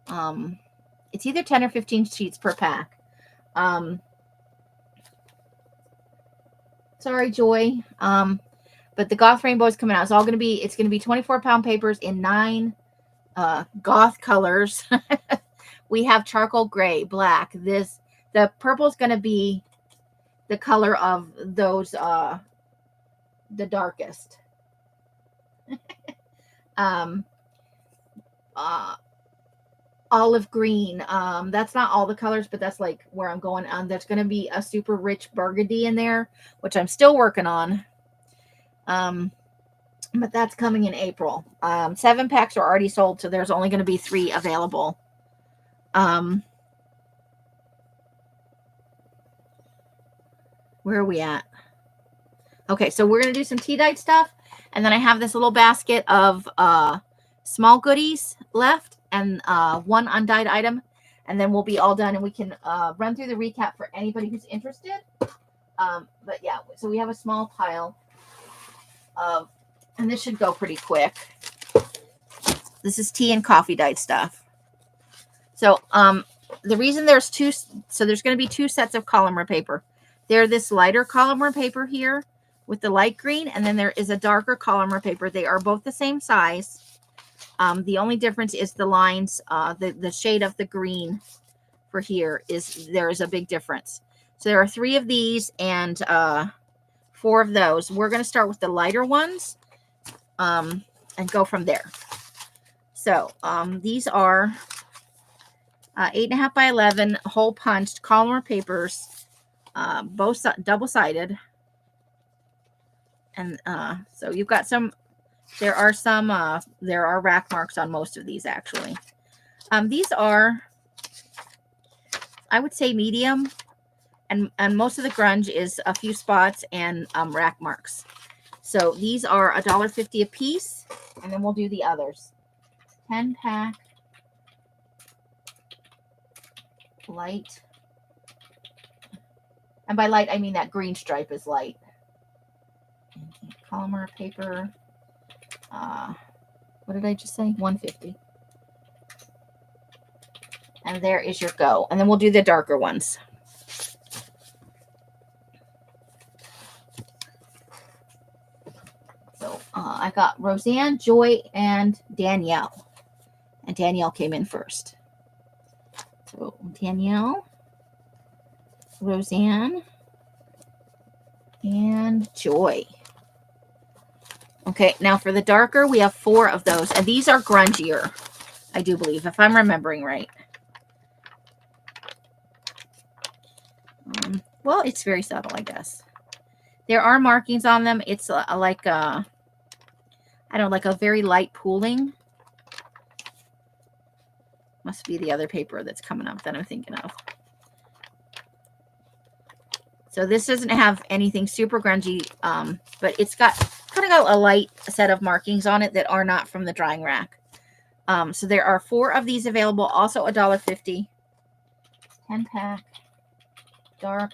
either 10 or 15 sheets per pack. Sorry, Joy. But the Goth Rainbow is coming out. It's going to be 24-pound papers in 9 goth colors. We have charcoal gray, black. The purple is going to be the color of those, the darkest. Olive green. That's not all the colors, but that's like where I'm going on. There's going to be a super rich burgundy in there, which I'm still working on. But that's coming in April. 7 packs are already sold, so there's only going to be 3 available. Where are we at? Okay, so we're going to do some tea dyed stuff, and then I have this little basket of small goodies left, and 1 undyed item, and then we'll be all done, and we can run through the recap for anybody who's interested. But yeah, so we have a small pile of, and this should go pretty quick. This is tea and coffee dyed stuff. So the reason there's 2, so there's going to be 2 sets of Collamer paper. There's this lighter Collamer paper here with the light green, and then there is a darker Collamer paper. They are both the same size. The only difference is the lines, the shade of the green for here there is a big difference. So there are 3 of these and 4 of those. We're going to start with the lighter ones and go from there. So these are 8.5 by 11 hole punched Collamer papers, both double-sided. And so you've got some, there are rack marks on most of these actually. These are, I would say, medium, and most of the grunge is a few spots and rack marks. So these are $1.50 a piece, and then we'll do the others. 10-pack light, and by light I mean that green stripe is light. Collamer paper. What did I just say? $1.50. And there is your go. And then we'll do the darker ones. So I got Roseanne, Joy, and Danielle. And Danielle came in first. So Danielle, Roseanne, and Joy. Okay, now for the darker, we have 4 of those. And these are grungier, I do believe, if I'm remembering right. Well, it's very subtle, I guess. There are markings on them. It's like a very light pooling. Must be the other paper that's coming up that I'm thinking of. So this doesn't have anything super grungy, but it's got kind of a light set of markings on it that are not from the drying rack. So there are 4 of these available, also $1.50. 10-pack, dark,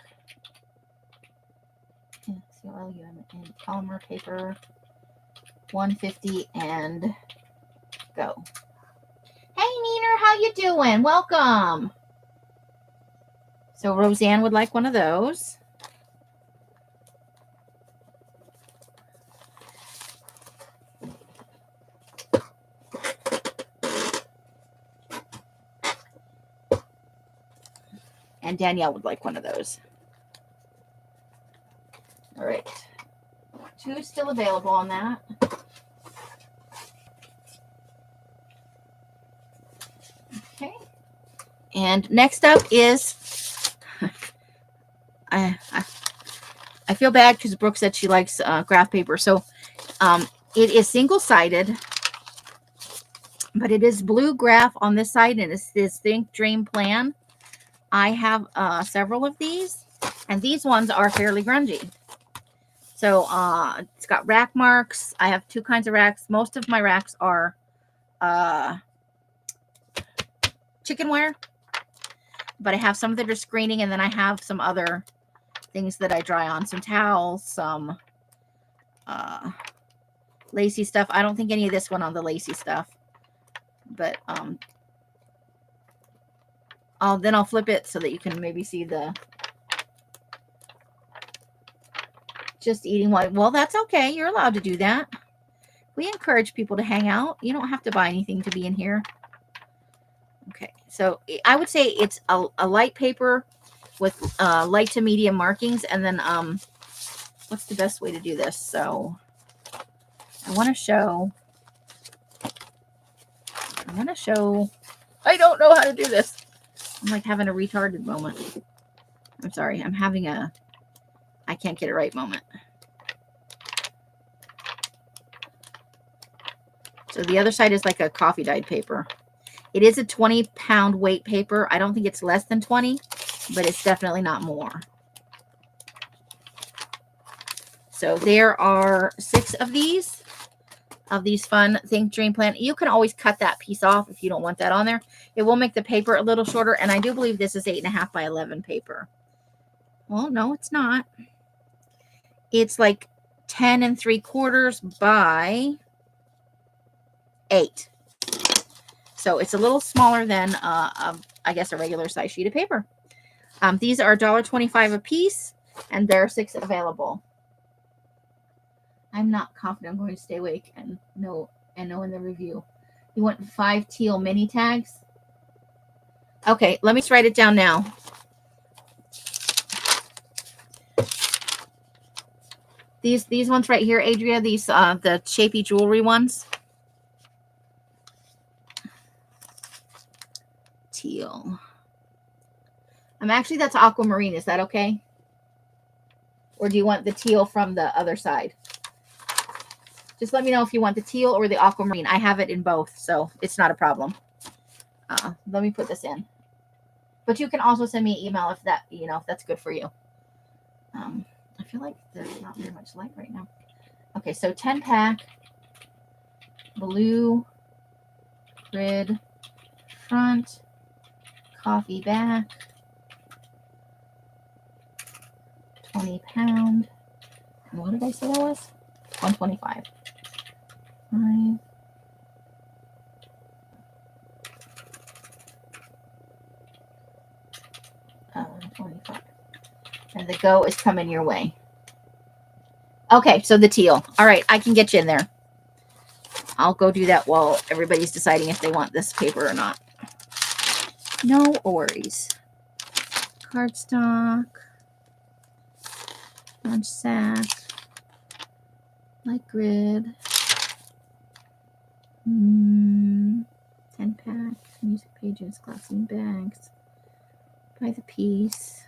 CLU and Collamer paper. 150 and go. Hey, Neener, how you doing? Welcome. So Roseanne would like one of those. And Danielle would like one of those. All right. 2 still available on that. Okay. And next up is, I feel bad because Brooke said she likes graph paper. So it is single-sided, but it is blue graph on this side, and it's this Think Dream Plan. I have several of these, and these ones are fairly grungy. So it's got rack marks. I have 2 kinds of racks. Most of my racks are chickenware, but I have some that are screening, and then I have some other things that I dry on. Some towels, some lacy stuff. I don't think any of this went on the lacy stuff, but I'll flip it so that you can maybe see the just eating white. Well, that's okay. You're allowed to do that. We encourage people to hang out. You don't have to buy anything to be in here. Okay, so I would say it's a light paper with light to medium markings, and then what's the best way to do this? So I want to show. I don't know how to do this. I'm like having a retarded moment. I'm sorry. I'm having a I can't get it right moment. So the other side is like a coffee dyed paper. It is a 20-pound weight paper. I don't think it's less than 20, but it's definitely not more. So there are 6 of these fun Think Dream Plan. You can always cut that piece off if you don't want that on there. It will make the paper a little shorter, and I do believe this is 8.5 by 11 paper. Well, no, it's not. It's like 10 3/4 by 8. So it's a little smaller than, I guess, a regular size sheet of paper. These are $1.25 a piece, and there are 6 available. I'm not confident I'm going to stay awake and know in the review. You want 5 teal mini tags? Okay, let me just write it down now. These ones right here, Adria, these the shapy jewelry ones. Teal. Actually, that's aquamarine. Is that okay? Or do you want the teal from the other side? Just let me know if you want the teal or the aquamarine. I have it in both, so it's not a problem. Let me put this in. But you can also send me an email if that, if that's good for you. I feel like there's not very much light right now. Okay, so 10-pack blue grid front, coffee back, 20-pound. And what did I say that was? 125. 5. And the go is coming your way. Okay, so the teal. All right, I can get you in there. I'll go do that while everybody's deciding if they want this paper or not. No worries. Cardstock. Lunch sack. Light grid. 10-pack. Music pages. Glassine bags. By the piece.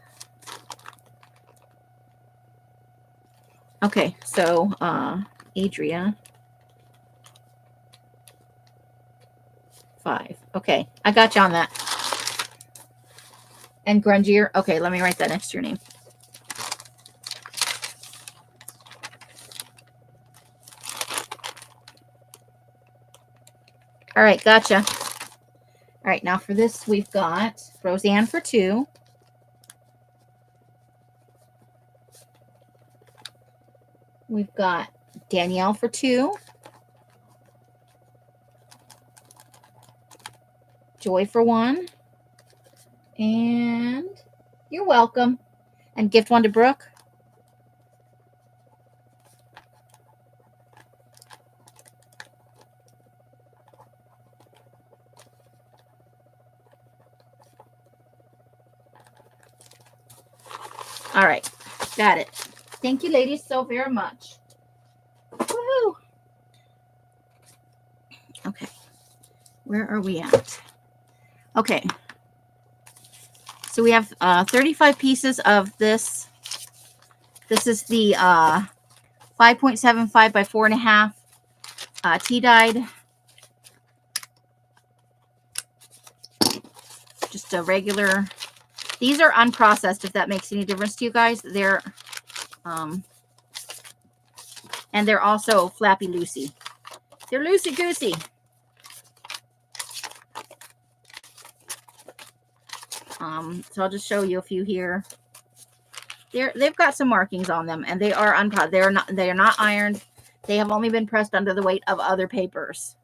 Okay, so Adria. 5. Okay, I got you on that. And grungier. Okay, let me write that next to your name. All right, gotcha. All right, now for this, we've got Roseanne for 2. We've got Danielle for 2. Joy for one. And you're welcome. And gift one to Brooke. All right. Got it. Thank you, ladies, so very much. Woohoo! Okay. Where are we at? Okay. So we have 35 pieces of this. This is the 5.75 by 4.5 tea dyed. Just a regular. These are unprocessed, if that makes any difference to you guys. They're and they're also flappy loosey. They're loosey goosey. So I'll just show you a few here. They've got some markings on them, and they are unprocessed. They are not ironed. They have only been pressed under the weight of other papers.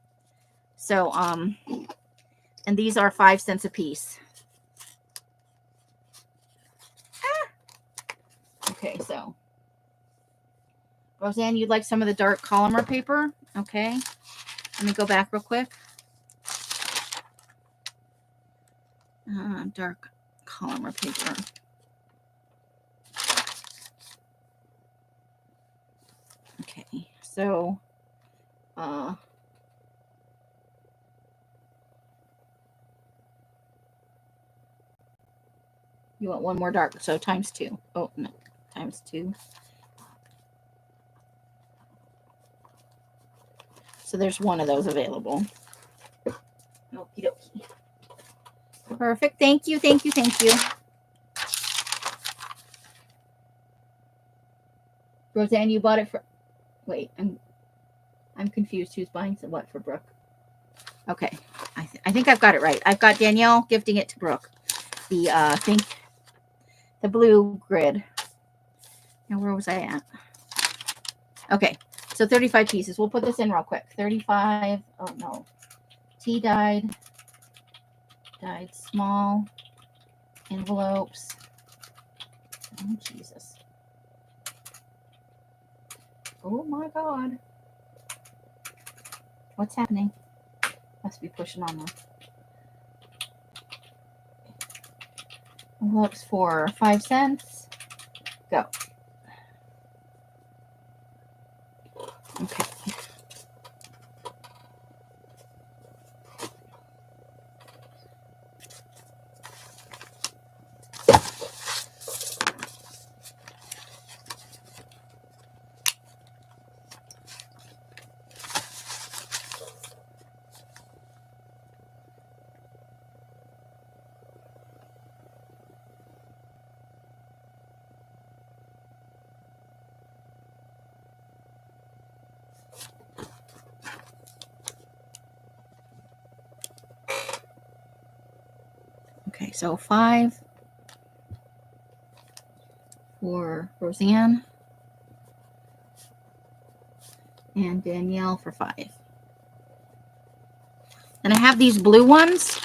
So and these are 5 cents a piece. Okay, so Roseanne, you'd like some of the dark Collamer paper? Okay, let me go back real quick. Dark Collamer paper. Okay, so you want one more dark, so times 2. Oh no, times 2. So there's one of those available. Okie dokie. Perfect. Thank you. Thank you. Thank you. Roseanne, you bought it for. Wait, I'm confused. Who's buying what for Brooke? Okay, I think I've got it right. I've got Danielle gifting it to Brooke. The the blue grid. Now where was I at? Okay, so 35 pieces. We'll put this in real quick. 35. Oh no, tea dyed small envelopes. Oh Jesus. Oh my God. What's happening? Must be pushing on them. Envelopes for 5 cents. Go. Okay. Okay, so 5 for Roseanne and Danielle for 5. And I have these blue ones.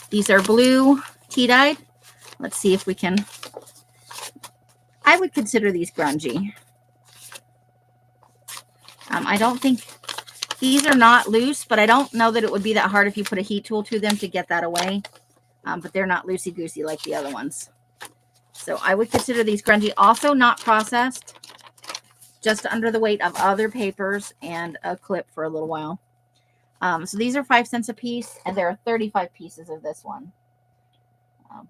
These are blue tea dyed. Let's see if we can. I would consider these grungy. I don't think these are not loose, but I don't know that it would be that hard if you put a heat tool to them to get that away. But they're not loosey-goosey like the other ones. So I would consider these grungy. Also not processed. Just under the weight of other papers and a clip for a little while. So these are 5 cents a piece, and there are 35 pieces of this one.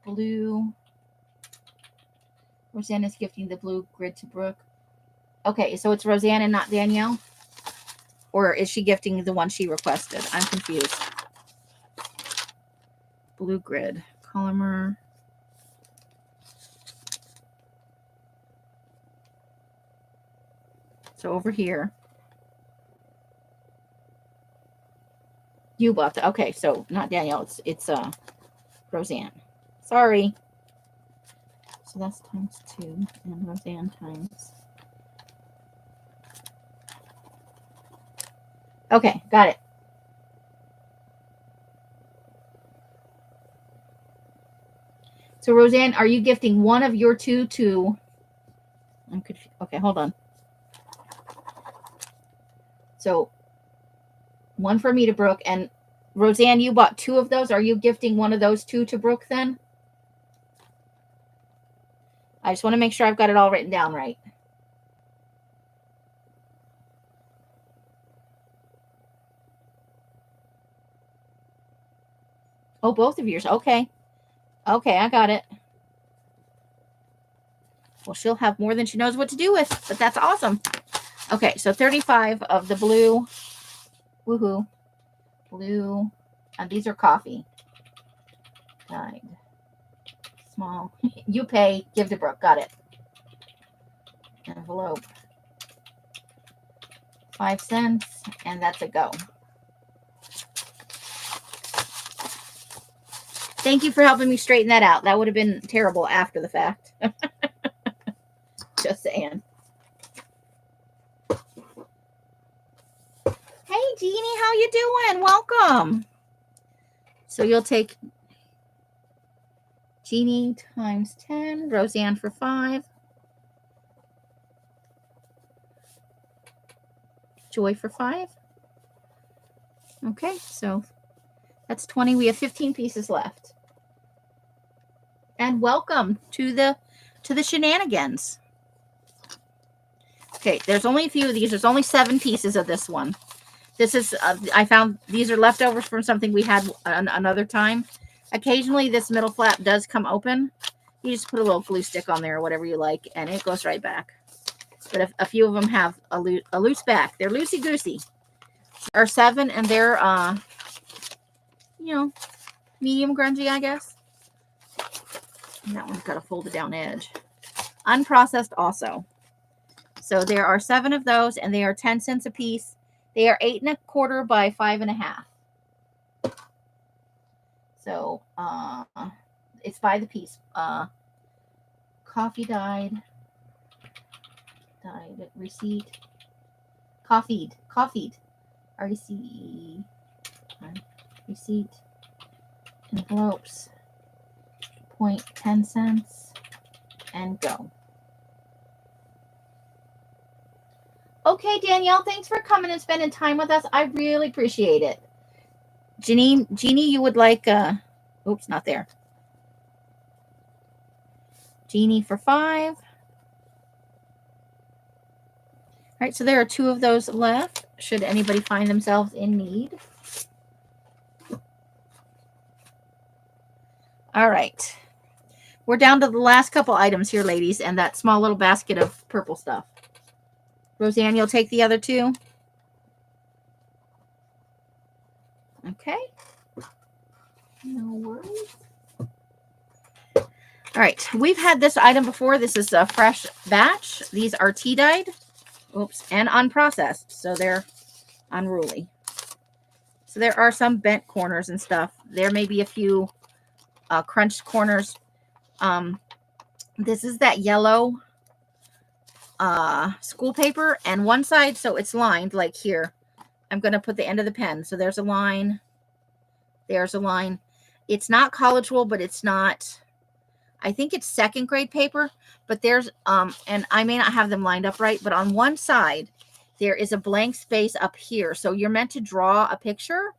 Blue. Roseanne is gifting the blue grid to Brooke. Okay, so it's Roseanne and not Danielle? Or is she gifting the one she requested? I'm confused. Blue grid. Collamer. So over here. You bought it. Okay, so not Danielle. It's Roseanne. Sorry. So that's times 2, and Roseanne times. Okay, got it. So Roseanne, are you gifting one of your two to? I'm confused. Okay, hold on. So one for me to Brooke, and Roseanne, you bought two of those. Are you gifting one of those two to Brooke then? I just want to make sure I've got it all written down right. Oh, both of yours. Okay. Okay, I got it. Well, she'll have more than she knows what to do with, but that's awesome. Okay, so 35 of the blue. Woohoo. Blue. And these are coffee. Dyed. Small. You pay. Give to Brooke. Got it. Envelope. 5 cents. And that's a go. Thank you for helping me straighten that out. That would have been terrible after the fact. Just saying. Hey, Jeannie, how you doing? Welcome. So you'll take Jeannie times 10, Roseanne for 5, Joy for 5. Okay, so that's 20. We have 15 pieces left. And welcome to the shenanigans. Okay, there's only a few of these. There's only 7 pieces of this one. This is, I found these are leftovers from something we had another time. Occasionally, this middle flap does come open. You just put a little glue stick on there or whatever you like, and it goes right back. But a few of them have a loose back. They're loosey-goosey. There are 7, and they're, you know, medium grungy, I guess. And that one's got a folded down edge. Unprocessed also. So there are 7 of those, and they are 10 cents a piece. They are 8 1/4 by 5 1/2. So it's by the piece. Coffee dyed receipt. Coffeed. REC. Receipt. Envelopes. Point 10 cents. And go. Okay, Danielle, thanks for coming and spending time with us. I really appreciate it. Jeannie, you would like, oops, not there. Jeannie for 5. All right, so there are 2 of those left, should anybody find themselves in need. All right. We're down to the last couple items here, ladies, and that small little basket of purple stuff. Roseanne, you'll take the other 2? Okay. No worries. All right. We've had this item before. This is a fresh batch. These are tea dyed. Oops. And unprocessed. So they're unruly. So there are some bent corners and stuff. There may be a few crunched corners. This is that yellow school paper, and one side, so it's lined like here. I'm going to put the end of the pen. So there's a line. There's a line. It's not college wool, but it's not, I think it's 2nd grade paper, but there's, and I may not have them lined up right, but on one side, there is a blank space up here. So you're meant to draw a picture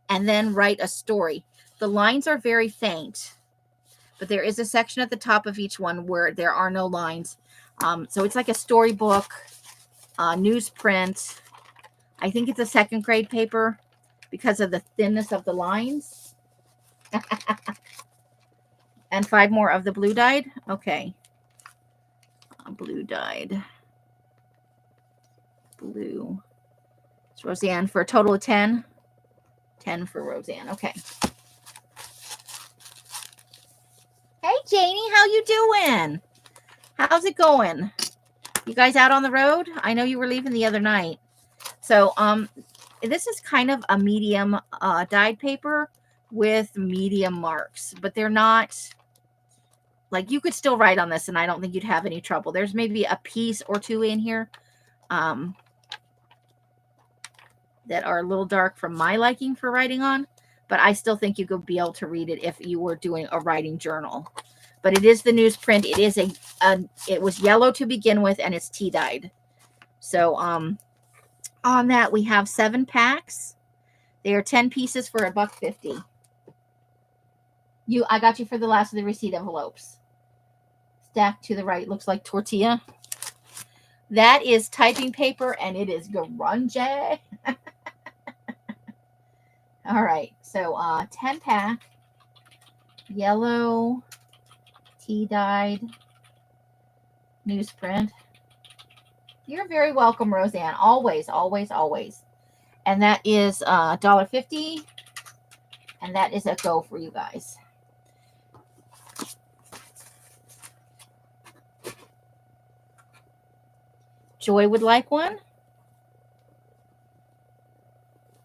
and then write a story. The lines are very faint, but there is a section at the top of each one where there are no lines. So it's like a storybook, newsprint. I think it's a 2nd grade paper because of the thinness of the lines. And 5 more of the blue dyed. Okay. Blue dyed. Blue. It's Roseanne for a total of 10. 10 for Roseanne. Okay. Hey, Janie, how you doing? How's it going? You guys out on the road? I know you were leaving the other night. So, this is kind of a medium dyed paper with medium marks, but they're not, like, you could still write on this and I don't think you'd have any trouble. There's maybe a piece or 2 in here that are a little dark for my liking for writing on, but I still think you could be able to read it if you were doing a writing journal. but it is the newsprint. It is it was yellow to begin with, and it's tea dyed. So on that we have 7 packs. They are 10 pieces for $1.50. I got you for the last of the receipt envelopes. Stacked to the right looks like tortilla. That is typing paper, and it is grungy. All right, so 10 pack, yellow, tea dyed newsprint. You're very welcome, Roseanne. Always, always, always. And that is $1.50, and that is a go for you guys. Joy would like one.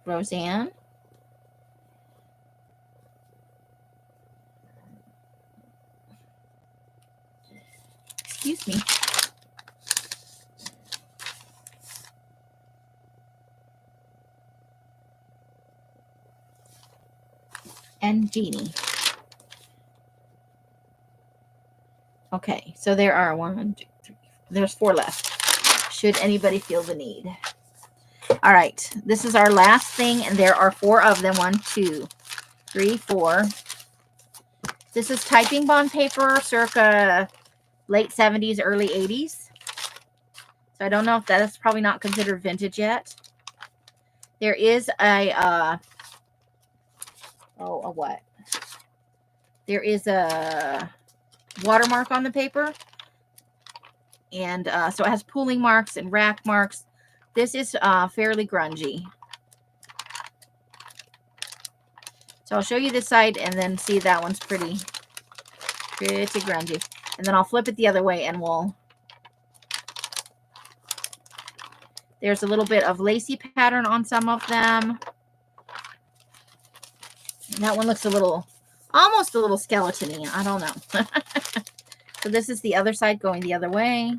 Roseanne. Excuse me. And Jeannie. Okay, so there are 1, 2, 3. There's 4 left. Should anybody feel the need. All right, this is our last thing, and there are 4 of them. 1, 2, 3, 4. This is typing bond paper circa late 70s, early 80s. So I don't know if that is probably not considered vintage yet. There is a what? There is a watermark on the paper. And so it has pooling marks and rack marks. This is fairly grungy. So I'll show you this side and then see that one's pretty grungy. And then I'll flip it the other way and there's a little bit of lacy pattern on some of them. And that one looks almost a little skeleton-y. I don't know. So this is the other side going the other way.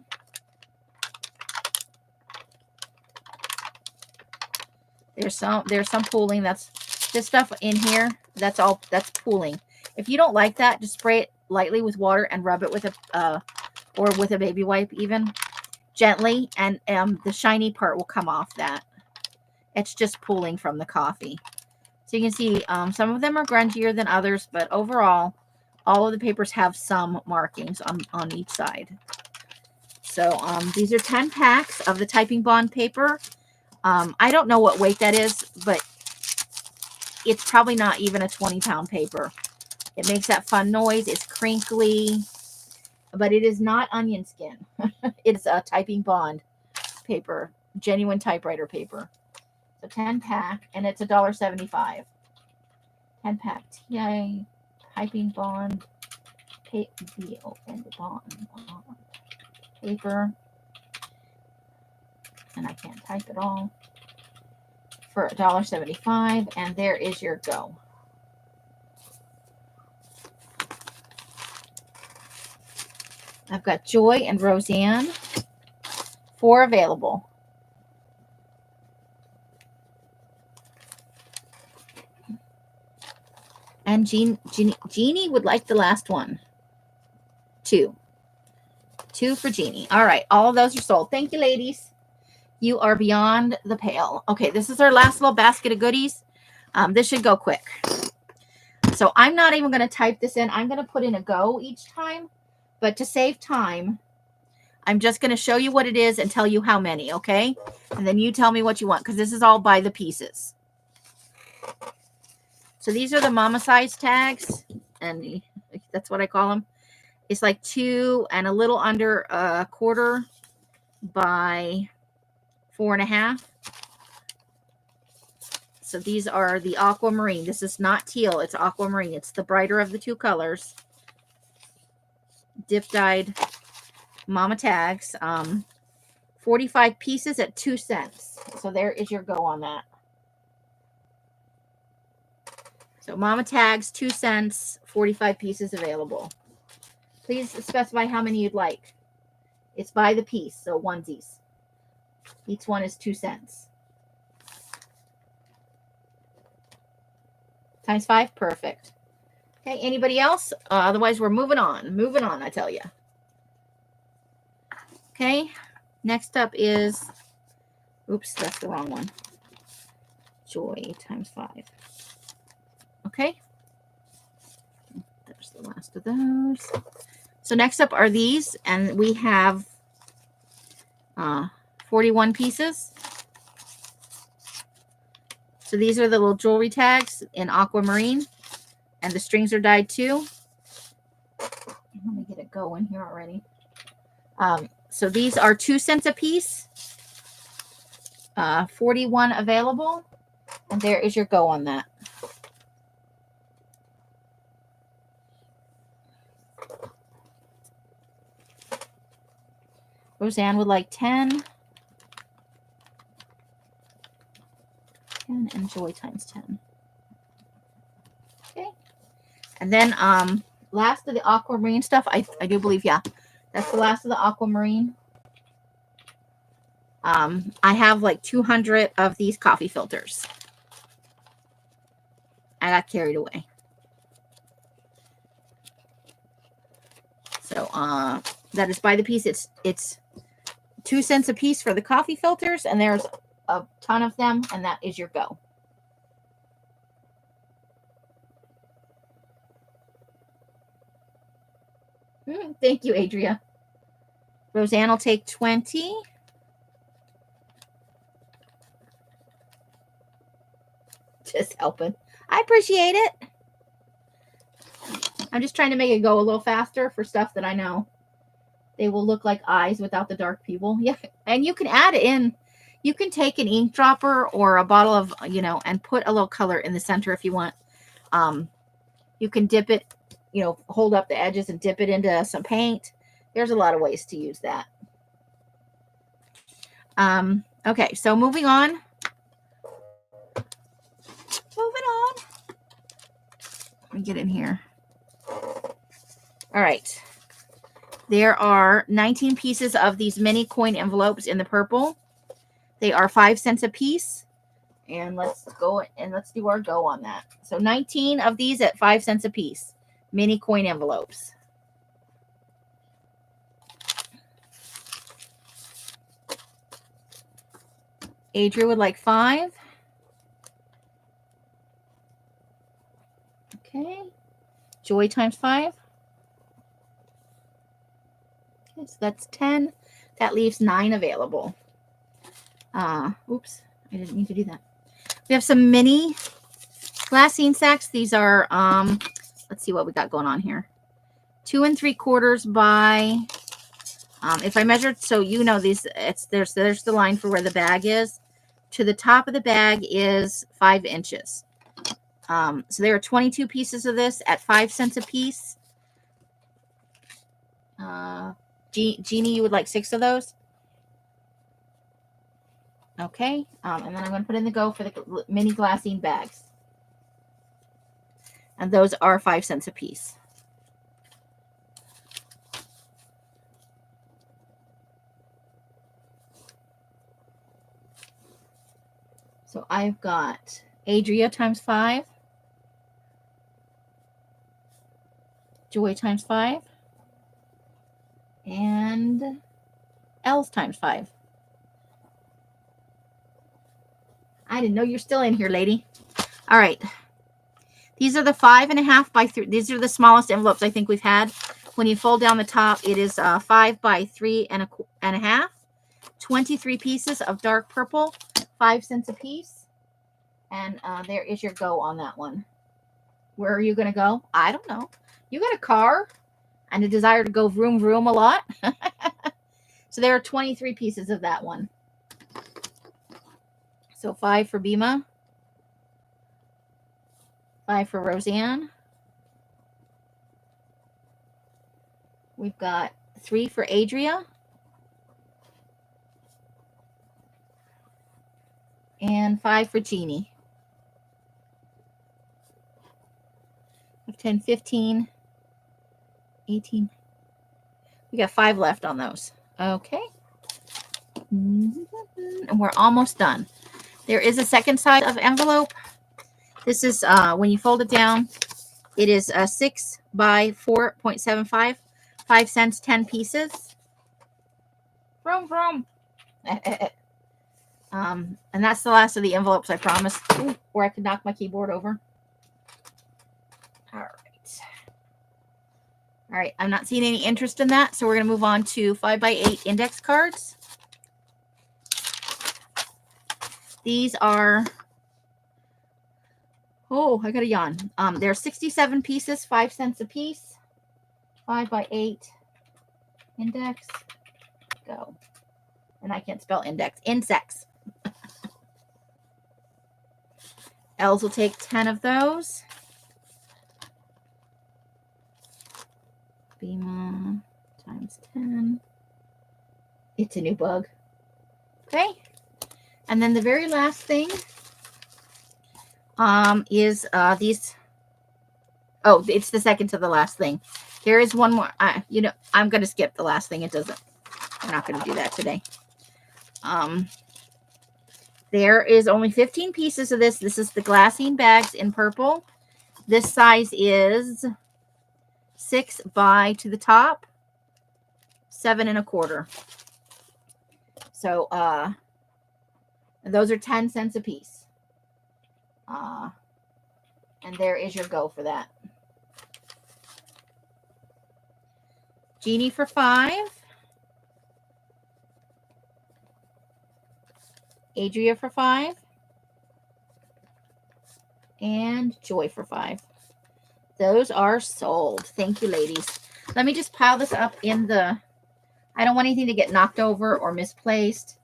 There's some pooling. That's this stuff in here. That's pooling. If you don't like that, just spray it lightly with water and rub it with a baby wipe even gently, and the shiny part will come off that. It's just pooling from the coffee. So you can see some of them are grungier than others, but overall, all of the papers have some markings on each side. So these are 10 packs of the typing bond paper. I don't know what weight that is, but it's probably not even a 20-pound paper. It makes that fun noise. It's crinkly, but it is not onion skin. It's a typing bond paper, genuine typewriter paper. So 10 pack, and it's $1.75. 10 pack TA typing bond paper. And I can't type it all. For $1.75, and there is your go. I've got Joy and Roseanne. 4 available. And Jeannie would like the last one. 2. 2 for Jeannie. All right, all of those are sold. Thank you, ladies. You are beyond the pale. Okay, this is our last little basket of goodies. This should go quick. So I'm not even going to type this in. I'm going to put in a go each time. But to save time, I'm just going to show you what it is and tell you how many, okay? And then you tell me what you want, because this is all by the pieces. So these are the mama size tags, and that's what I call them. It's like 2 and a little under a quarter by 4.5. So these are the Aquamarine. This is not teal. It's Aquamarine. It's the brighter of the 2 colors. Dip dyed mama tags. 45 pieces at 2 cents. So there is your go on that. So mama tags, 2 cents, 45 pieces available. Please specify how many you'd like. It's by the piece, so onesies. Each one is 2 cents. Times 5, perfect. Okay, anybody else? Otherwise, we're moving on. Moving on, I tell you. Okay, next up is, oops, that's the wrong one. Joy times 5. Okay, there's the last of those. So next up are these, and we have 41 pieces. So these are the little jewelry tags in Aquamarine, and the strings are dyed too. Let me get it going here already. So these are 2 cents a piece. 41 available, and there is your go on that. Roseanne would like 10. 10 and Joy times 10. Okay. And then last of the Aquamarine stuff, I do believe, yeah, that's the last of the Aquamarine. I have like 200 of these coffee filters. I got carried away. So that is by the piece. It's 2 cents a piece for the coffee filters, and there's a ton of them, and that is your go. Thank you, Adria. Roseanne will take 20. Just helping. I appreciate it. I'm just trying to make it go a little faster for stuff that I know they will look like eyes without the dark people. Yeah, and you can add in, you can take an ink dropper or a bottle of, and put a little color in the center if you want. You can dip it, hold up the edges and dip it into some paint. There's a lot of ways to use that. Okay, so moving on. Let me get in here. All right. There are 19 pieces of these mini coin envelopes in the purple. They are 5 cents a piece. And let's go and let's do our go on that. So 19 of these at 5 cents a piece. Mini coin envelopes. Adria would like 5. Okay. Joy times 5. Okay, so that's 10. That leaves 9 available. Oops, I didn't mean to do that. We have some mini glassine sacks. These are, let's see what we got going on here. 2 3/4 by, if I measured, so these, there's the line for where the bag is. To the top of the bag is 5 inches. So there are 22 pieces of this at 5 cents a piece. Jeannie, you would like 6 of those? Okay. And then I'm going to put in the go for the mini glassine bags. And those are 5 cents a piece. So I've got Adria times 5. Joy times 5. And L's times 5. I didn't know you're still in here, lady. All right. These are the 5.5 by 3. These are the smallest envelopes I think we've had. When you fold down the top, it is 5 by 3.5. 23 pieces of dark purple, 5 cents a piece. And there is your go on that one. Where are you going to go? I don't know. You got a car and a desire to go vroom vroom a lot. So there are 23 pieces of that one. So 5 for Bima. 5 for Roseanne. We've got 3 for Adria. And 5 for Jeannie. 10, 15, 18. We got 5 left on those. Okay. And we're almost done. There is a second side of envelope. This is when you fold it down, It is 6 by 4.75, 5 cents, 10 pieces. Vroom, vroom. And that's the last of the envelopes, I promise. Ooh, or I could knock my keyboard over. All right. All right, I'm not seeing any interest in that, so we're going to move on to 5x8 index cards. These are, oh, I got a yawn. They're 67 pieces, 5 cents a piece. 5x8 index. Go. And I can't spell index. Insects. Els will take 10 of those. Bima times 10. It's a new bug. Okay. And then the very last thing is these. Oh, it's the second to the last thing. There is one more. You know, I'm going to skip the last thing. It doesn't. I'm not going to do that today. There is only 15 pieces of this. This is the glassine bags in purple. This size is 6 by to the top, 7 1/4. So, those are 10 cents a piece. And there is your go for that. Jeannie for 5. Adria for 5. And Joy for 5. Those are sold. Thank you, ladies. Let me just pile this up in the, I don't want anything to get knocked over or misplaced.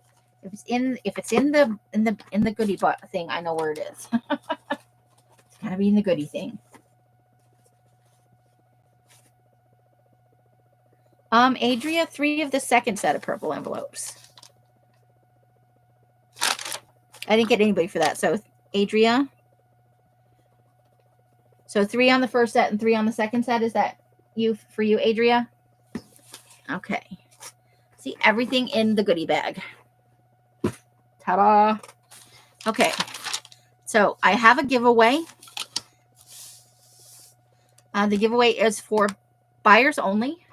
If it's in the goodie thing, I know where it is. It's gotta be in the goodie thing. Adria, 3 of the second set of purple envelopes. I didn't get anybody for that. So Adria. So 3 on the first set and 3 on the second set. Is that for you, Adria? Okay. See everything in the goodie bag. Ta-da. Okay. So I have a giveaway. The giveaway is for buyers only.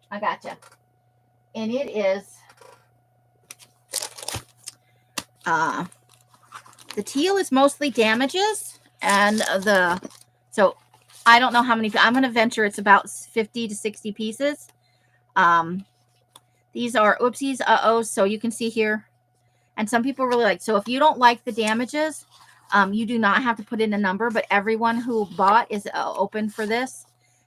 I gotcha. And it is the teal is mostly damages, and so I don't know how many. I'm going to venture it's about 50 to 60 pieces. These are oopsies, uh-ohs, so you can see here. And some people really like, so if you don't like the damages, you do not have to put in a number, but everyone who bought is open for this.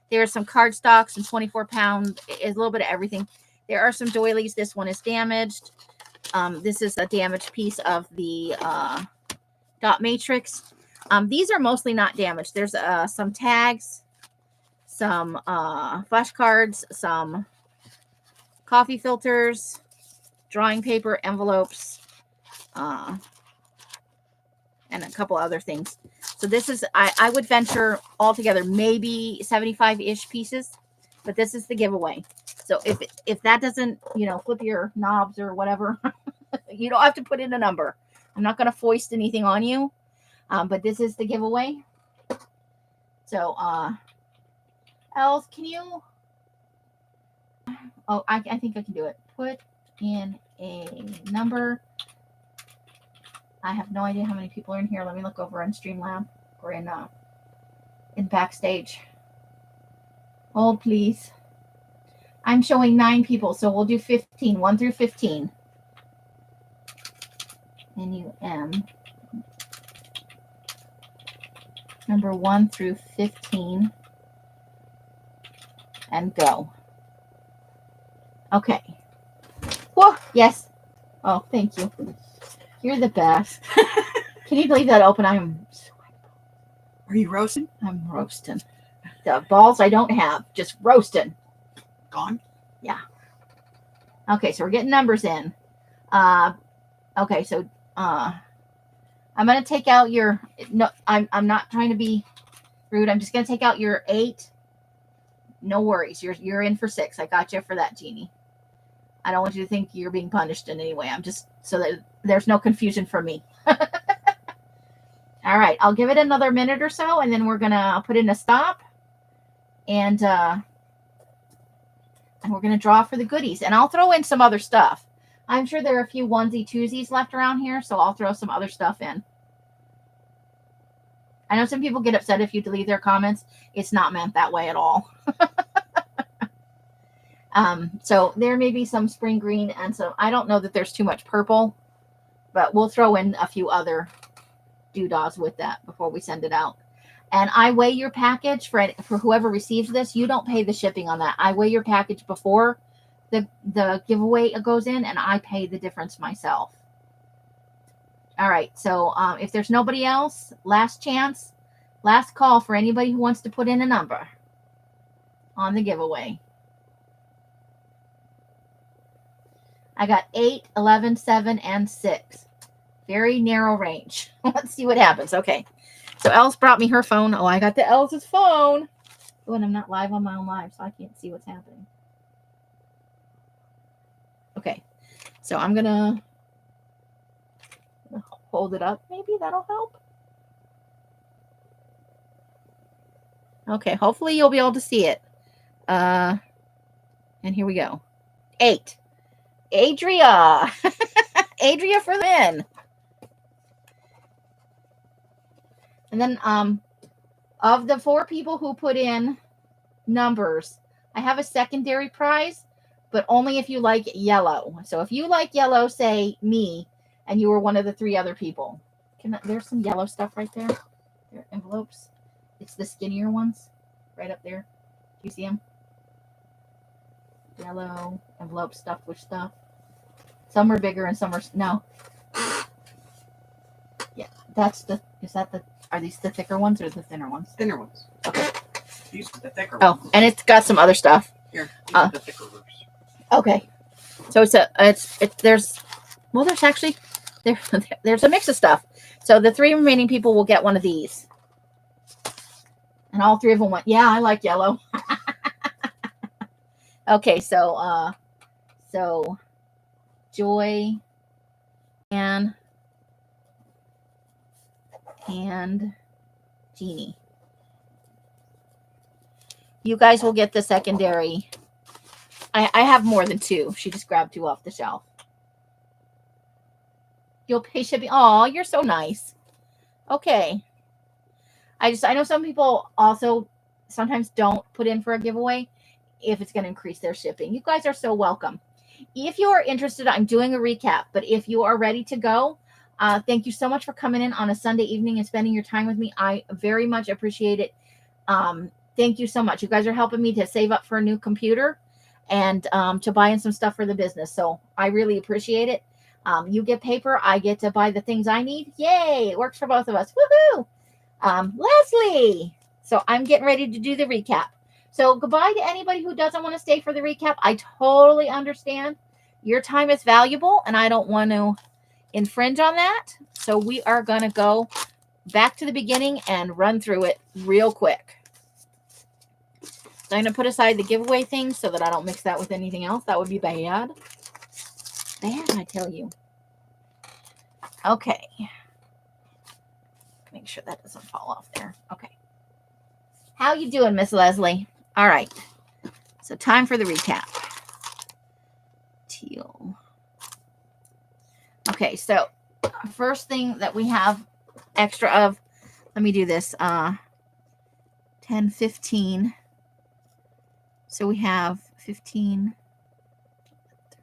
There's some cardstock, some 24-pound, is a little bit of everything. There are some doilies. This one is damaged. This is a damaged piece of the dot matrix. These are mostly not damaged. There's some tags, some flashcards, some coffee filters, drawing paper, envelopes, and a couple other things. So this is, I would venture altogether maybe 75-ish pieces, but this is the giveaway. So if that doesn't, flip your knobs or whatever, you don't have to put in a number. I'm not going to foist anything on you, but this is the giveaway. So, Els, can you, I think I can do it. Put in a number. I have no idea how many people are in here. Let me look over in Streamlab or in Backstage. Hold, please. I'm showing 9 people, so we'll do 15, 1 through 15. NUM. Number 1 through 15. And go. Okay. Whoa, yes. Oh, thank you. You're the best. Can you believe that open? Are you roasting? I'm roasting. The balls I don't have, just roasting. Gone? Yeah. Okay, so we're getting numbers in. Okay, so I'm gonna take out your I'm not trying to be rude. I'm just gonna take out your 8. No worries. You're in for 6. I got you for that, Jeannie. I don't want you to think you're being punished in any way. I'm just so that there's no confusion for me. All right, I'll give it another minute or so, and then we're gonna put in a stop, and we're gonna draw for the goodies. And I'll throw in some other stuff. I'm sure there are a few onesie twosies left around here, so I'll throw some other stuff in. I know some people get upset if you delete their comments. It's not meant that way at all. So there may be some spring green, and so I don't know that there's too much purple, but we'll throw in a few other doodads with that before we send it out. And I weigh your package for whoever receives this. You don't pay the shipping on that. I weigh your package before the giveaway goes in, and I pay the difference myself. All right, so if there's nobody else, last chance, last call for anybody who wants to put in a number on the giveaway. I got 8, 11, 7, and 6. Very narrow range. Let's see what happens. Okay, so Else brought me her phone. Oh, I got the Else's phone. Oh, and I'm not live on my own live, so I can't see what's happening. Okay, so I'm gonna hold it up. Maybe that'll help. Okay, hopefully you'll be able to see it. And here we go. 8. Adria. Adria for the win. And then of the 4 people who put in numbers, I have a secondary prize, but only if you like yellow. So if you like yellow, say me, and you were one of the 3 other people. There's some yellow stuff right there. There, envelopes. It's the skinnier ones right up there. Do you see them? Yellow envelope stuffed with stuff. Some are bigger and some are no. Yeah, are these the thicker ones or the thinner ones? Thinner ones. Okay. These are the thicker ones. Oh, and it's got some other stuff. Here, these are the thicker ones. Okay. So there's actually there's a mix of stuff. So the 3 remaining people will get one of these. And all 3 of them went, yeah, I like yellow. Okay, so Joy and Jeannie. You guys will get the secondary. I have more than 2. She just grabbed 2 off the shelf. You'll pay shipping. Oh, you're so nice. Okay. I know some people also sometimes don't put in for a giveaway if it's going to increase their shipping. You guys are so welcome. If you are interested, I'm doing a recap, but if you are ready to go, thank you so much for coming in on a Sunday evening and spending your time with me. I very much appreciate it. Thank you so much. You guys are helping me to save up for a new computer and to buy in some stuff for the business. So I really appreciate it. You get paper. I get to buy the things I need. Yay. It works for both of us. Woohoo. Leslie. So I'm getting ready to do the recap. So goodbye to anybody who doesn't want to stay for the recap. I totally understand. Your time is valuable, and I don't want to infringe on that. So we are going to go back to the beginning and run through it real quick. So I'm going to put aside the giveaway thing so that I don't mix that with anything else. That would be bad. Bad, I tell you. Okay. Make sure that doesn't fall off there. Okay. How you doing, Miss Leslie? All right. So time for the recap. Teal. Okay, so first thing that we have extra of, let me do this. 10, 15. So we have 15,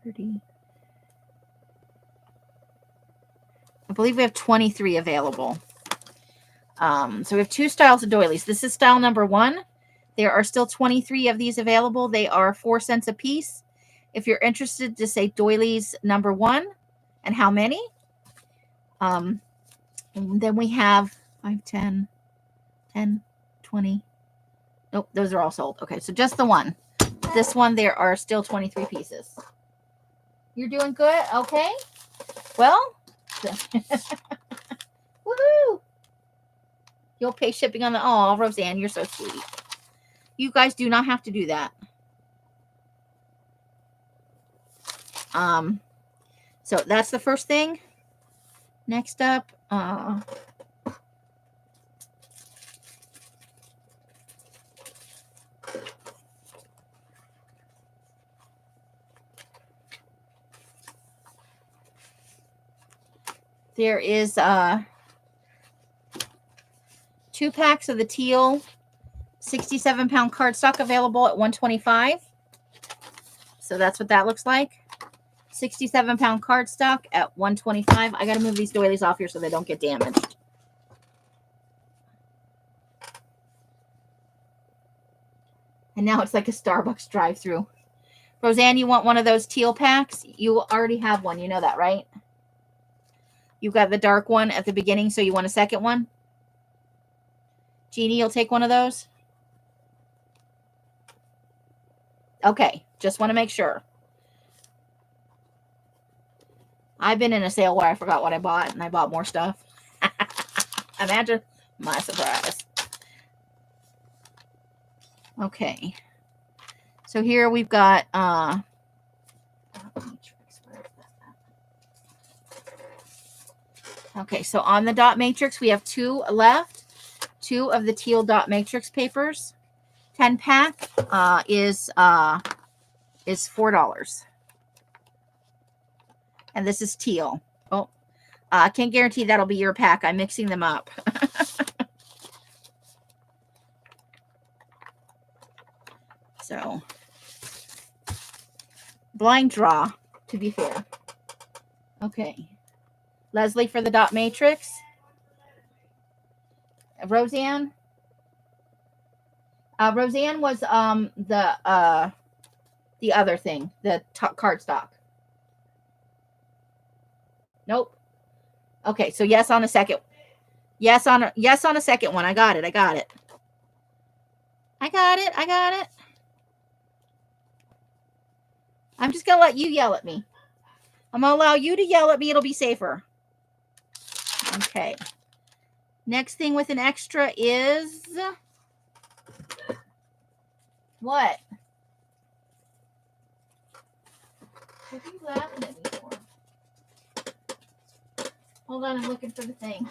30. I believe we have 23 available. So we have 2 styles of doilies. This is style number 1. There are still 23 of these available. They are 4 cents a piece. If you're interested, to say doilies number 1 and how many. And then we have 5, 10, 20. Nope, those are all sold. Okay, so just the one. This one, there are still 23 pieces. You're doing good? Okay. Well, woohoo! You'll pay shipping on the... Oh, Roseanne, you're so sweet. You guys do not have to do that. So that's the first thing. Next up, There is 2 packs of the Teal 67-pound cardstock available at $125. So that's what that looks like. 67-pound cardstock at $125. I got to move these doilies off here so they don't get damaged. And now it's like a Starbucks drive-thru. Roseanne, you want one of those Teal packs? You already have one. You know that, right? You got the dark one at the beginning, so you want a second one? Jeannie, you'll take one of those? Okay, just want to make sure. I've been in a sale where I forgot what I bought, and I bought more stuff. Imagine my surprise. Okay. So here we've got okay, so on the dot matrix, we have 2 left. 2 of the Teal dot matrix papers. 10 pack is $4. And this is Teal. Oh, I can't guarantee that'll be your pack. I'm mixing them up. So, blind draw, to be fair. Okay. Leslie for the dot matrix. Roseanne. Roseanne was the other thing, the cardstock. Nope. Okay, so yes on a second. Yes on a second one. I got it. I'm just gonna let you yell at me. I'm gonna allow you to yell at me. It'll be safer. Okay. Next thing with an extra is what? What are you laughing at me for? Hold on, I'm looking for the thing.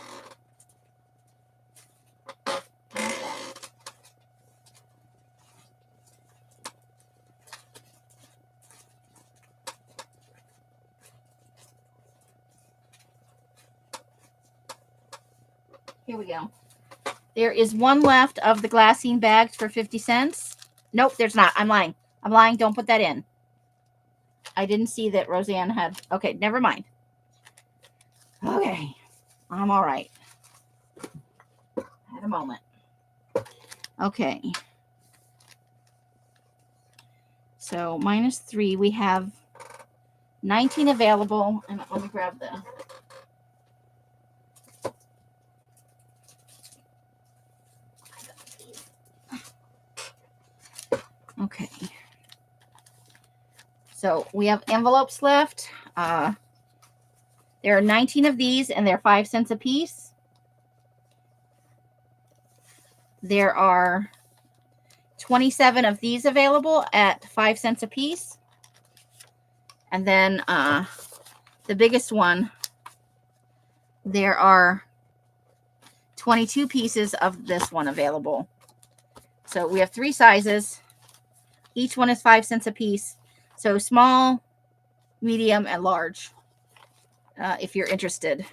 Here we go. There is 1 left of the glassine bags for 50 cents. Nope, there's not. I'm lying. Don't put that in. I didn't see that Roseanne had. Okay, never mind. Okay, I'm all right. At a moment. Okay. So -3, we have 19 available. And let me grab the. Okay. So we have envelopes left. There are 19 of these, and they're 5 cents a piece. There are 27 of these available at 5 cents a piece. And then the biggest one, there are 22 pieces of this one available. So we have 3 sizes. Each one is 5 cents a piece. So small, medium, and large, if you're interested.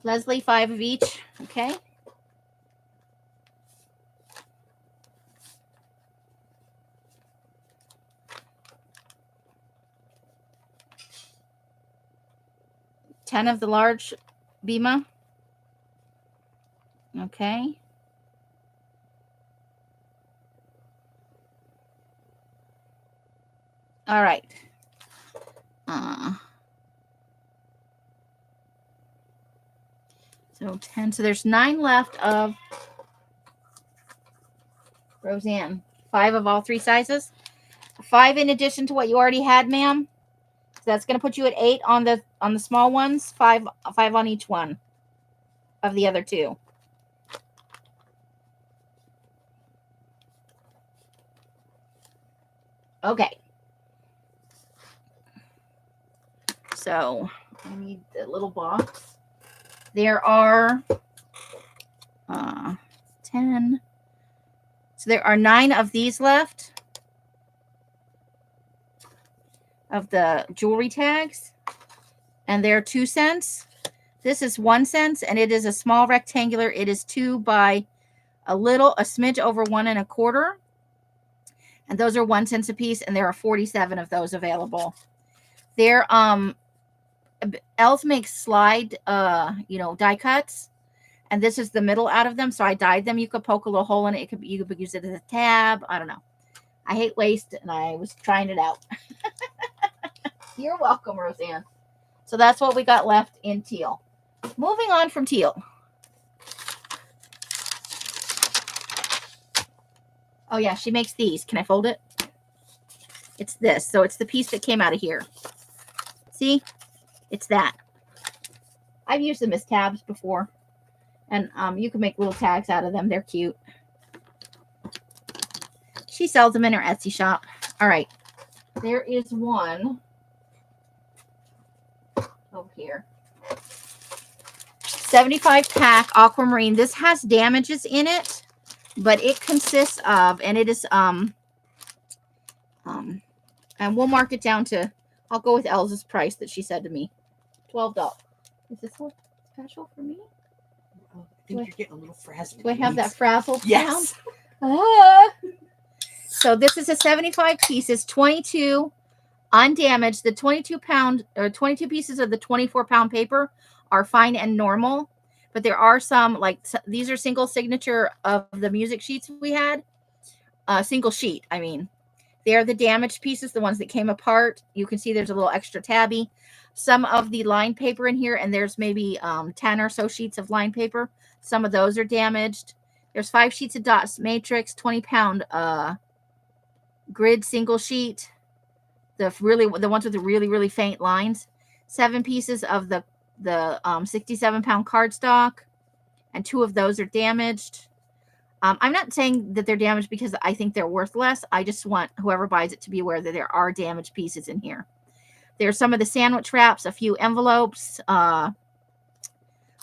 Leslie, 5 of each. Okay. $10 of the large Bima. Okay. All right. So 10. So there's 9 left of Roseanne. 5 of all 3 sizes. 5 in addition to what you already had, ma'am. So that's going to put you at 8 on the small ones. 5 on each one of the other 2. Okay. So I need the little box. There are 10. So there are 9 of these left. of the jewelry tags, and they're 2 cents. This is 1 cent, and it is a small rectangular. It is 2 by a smidge over 1 1/4. And those are 1 cent a piece, and there are 47 of those available. They're Elf makes slide die cuts, and this is the middle out of them, so I dyed them. You could poke a little hole in it. You could use it as a tab. I don't know. I hate waste, and I was trying it out. You're welcome, Roseanne. So that's what we got left in Teal. Moving on from Teal. Oh, yeah, she makes these. Can I fold it? It's this. So it's the piece that came out of here. See? It's that. I've used them as tabs before. And you can make little tags out of them. They're cute. She sells them in her Etsy shop. All right. There is one over here. 75 pack Aquamarine. This has damages in it, but it consists of, and it is and we'll mark it down to, I'll go with Elsa's price that she said to me, $12. Is this one special for me? Oh, I think you're getting a little frazzled. Do I have that frazzled Yes. sound? So this is a 75 pieces, 22 undamaged. The 22 pieces of the 24-pound paper are fine and normal, but there are some, like these are single signature of the music sheets we had. Single sheet, I mean. They're the damaged pieces, the ones that came apart. You can see there's a little extra tabby. Some of the lined paper in here, and there's maybe 10 or so sheets of lined paper. Some of those are damaged. There's 5 sheets of dots matrix, 20-pound grid single sheet. The ones with the really faint lines. 7 pieces of the 67-pound cardstock, and 2 of those are damaged. I'm not saying that they're damaged because I think they're worth less. I just want whoever buys it to be aware that there are damaged pieces in here. There's some of the sandwich wraps, a few envelopes. I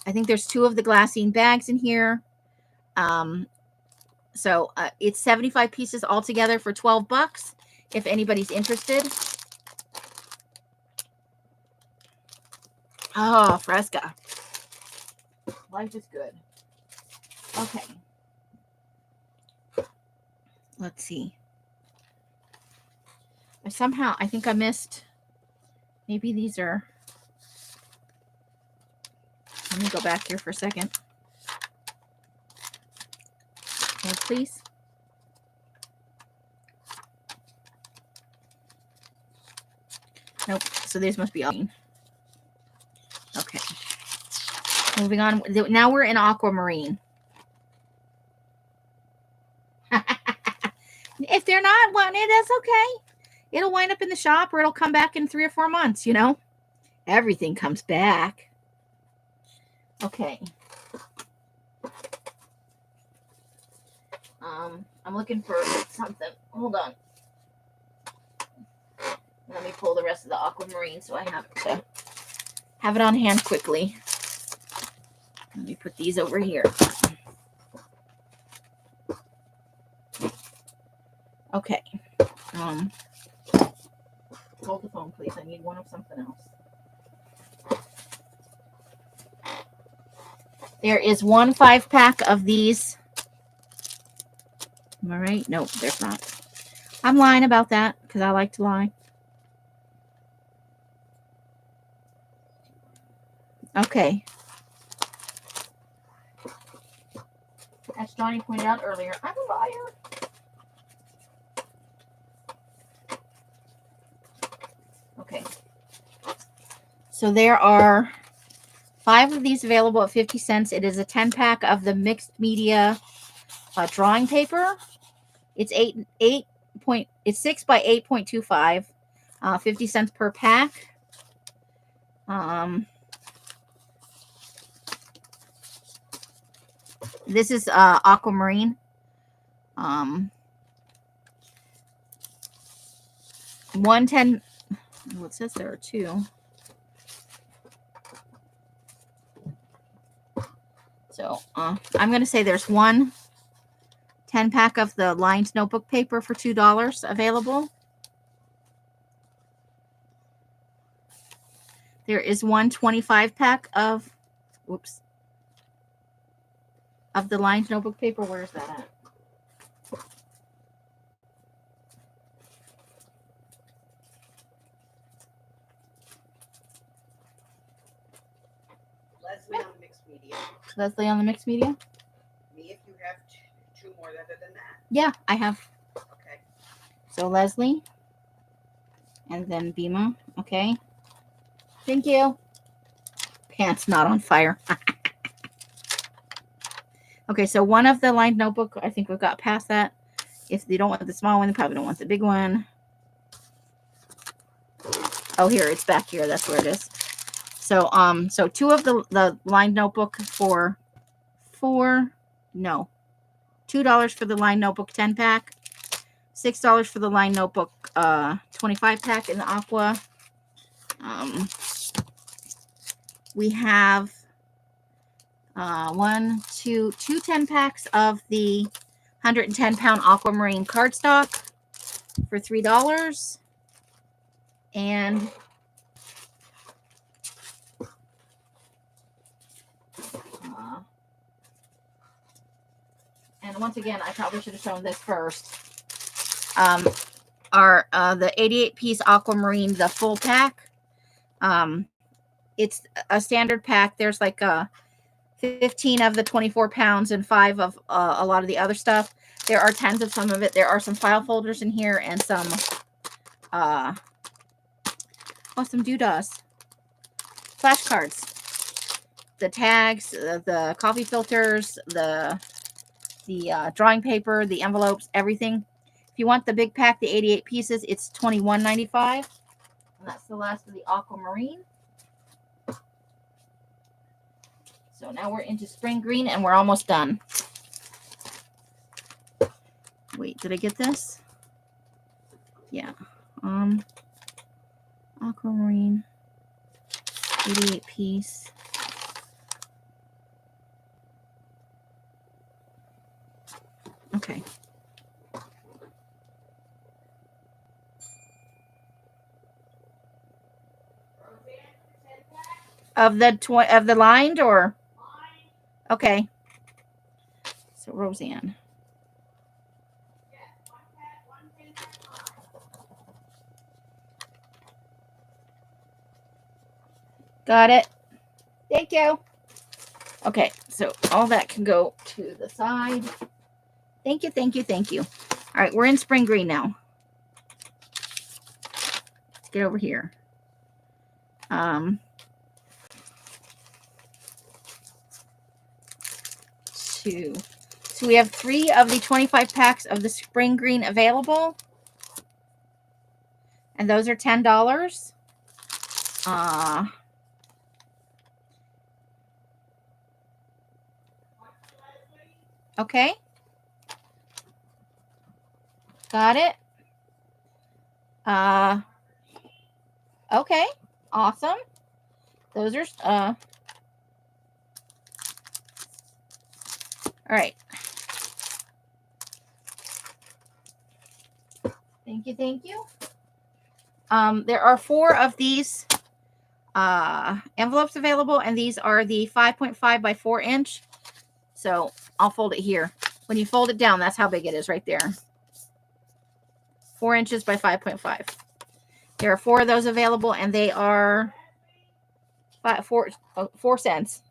think there's 2 of the glassine bags in here. So it's 75 pieces altogether for $12 if anybody's interested. Oh, Fresca. Life is good. Okay. Let's see. I think I missed. Maybe these are. Let me go back here for a second. Hold, please. Nope. So these must be all. Okay. Moving on. Now we're in Aquamarine. If they're not wanted, that's okay. It'll wind up in the shop, or it'll come back in 3 or 4 months, Everything comes back. Okay. I'm looking for something. Hold on. Let me pull the rest of the Aquamarine so I have it on hand quickly. Let me put these over here. Okay. Hold the phone, please. I need one of something else. There is 1 5-pack of these. Am I right? Nope, there's not. I'm lying about that because I like to lie. Okay. As Johnny pointed out earlier, I'm a liar. Okay. So there are 5 of these available at 50 cents. It is a 10-pack of the mixed media drawing paper. It's 6 by 8.25, 50 cents per pack. This is Aquamarine. 110. Well, it says there are 2. So I'm going to say there's 1 10-pack of the lined notebook paper for $2 available. There is one 25-pack of, of the lined notebook paper. Where's that at? Leslie on the mixed media. Leslie on the mixed media? Me if you have two more other than that. Yeah, I have. Okay. So Leslie. And then Bima. Okay. Thank you. Pants not on fire. Okay, so one of the lined notebook, I think we've got past that. If they don't want the small one, they probably don't want the big one. Oh, here, it's back here. That's where it is. So, so two of the lined notebook for $2 for the lined notebook 10-pack, $6 for the lined notebook 25-pack in the aqua. We have two 10-packs of the 110-pound Aquamarine cardstock for $3. And once again, I probably should have shown this first. Are the 88-piece Aquamarine, the full pack. It's a standard pack. There's like 15 of the 24 pounds and 5 of a lot of the other stuff. There are tons of some of it. There are some file folders in here and some some doodads, flashcards, the tags, the coffee filters, the drawing paper, the envelopes, everything. If you want the big pack, the 88 pieces, it's $21.95. And that's the last of the Aquamarine. So now we're into spring green and we're almost done. Wait, did I get this? Yeah. Aquamarine 88 piece. Okay. Of the lined or? Okay. So Roseanne. Got it. Thank you. Okay, so all that can go to the side. Thank you, thank you, thank you. All right, we're in spring green now. Let's get over here. So we have 3 of the 25 packs of the spring green available. And those are $10. Okay. Got it. Okay. Awesome. Those are all right. Thank you, thank you. There are 4 of these envelopes available, and these are the 5.5 by 4 inch. So I'll fold it here. When you fold it down, that's how big it is right there. 4 inches by 5.5. There are 4 of those available, and they are 4 cents.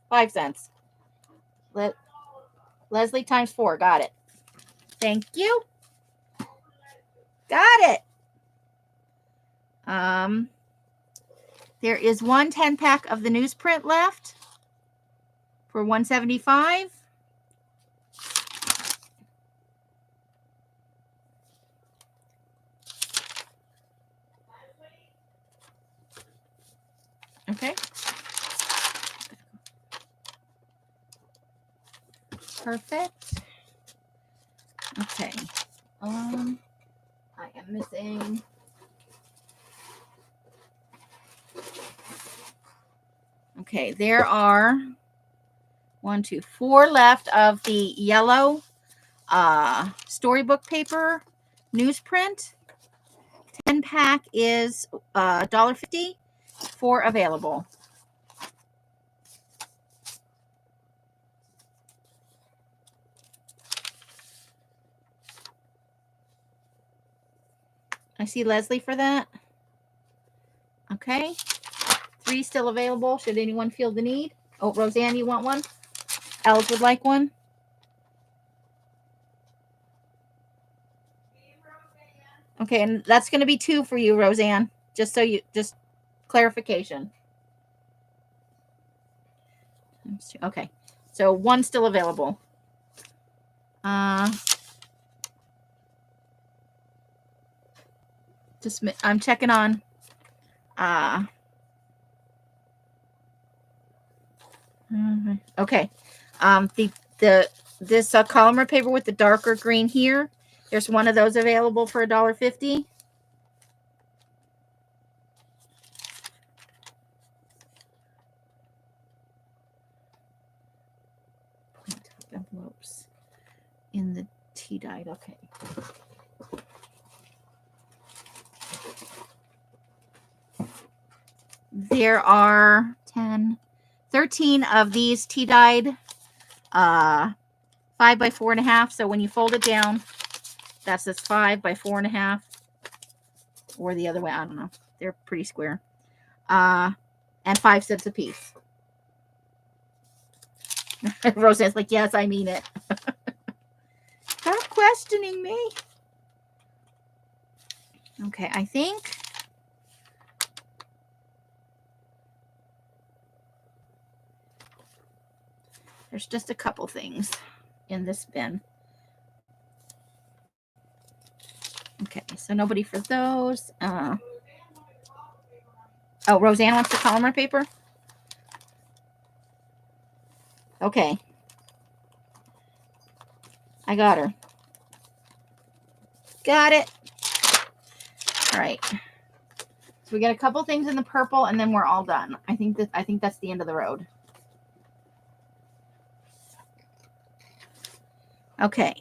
5 cents. Leslie times 4. Got it. Thank you. Got it. There is one 10-pack of the newsprint left for $175. Okay. Perfect. Okay. I am missing. Okay, there are 1, 2, 4 left of the yellow storybook paper newsprint. 10-pack is $1.50. 4 available. I see Leslie for that. Okay. 3 still available. Should anyone feel the need? Oh, Roseanne, you want one? Els would like one. Okay, and that's going to be 2 for you, Roseanne. Just clarification. Okay, so 1 still available. I'm checking on. Okay. This Columnar paper with the darker green here. There's one of those available for $1.50. Envelopes in the tea dyed. Okay. There are 13 of these tea dyed 5 by 4.5. So when you fold it down, that's this 5 by 4.5, or the other way. I don't know. They're pretty square. And 5 cents a piece. Roseanne's like, yes, I mean it. Stop questioning me. Okay, I think there's just a couple things in this bin. Okay, so nobody for those. Oh, Roseanne wants the Columnar paper? Okay. I got her. Got it. All right. So we got a couple things in the purple, and then we're all done. I think that's the end of the road. Okay.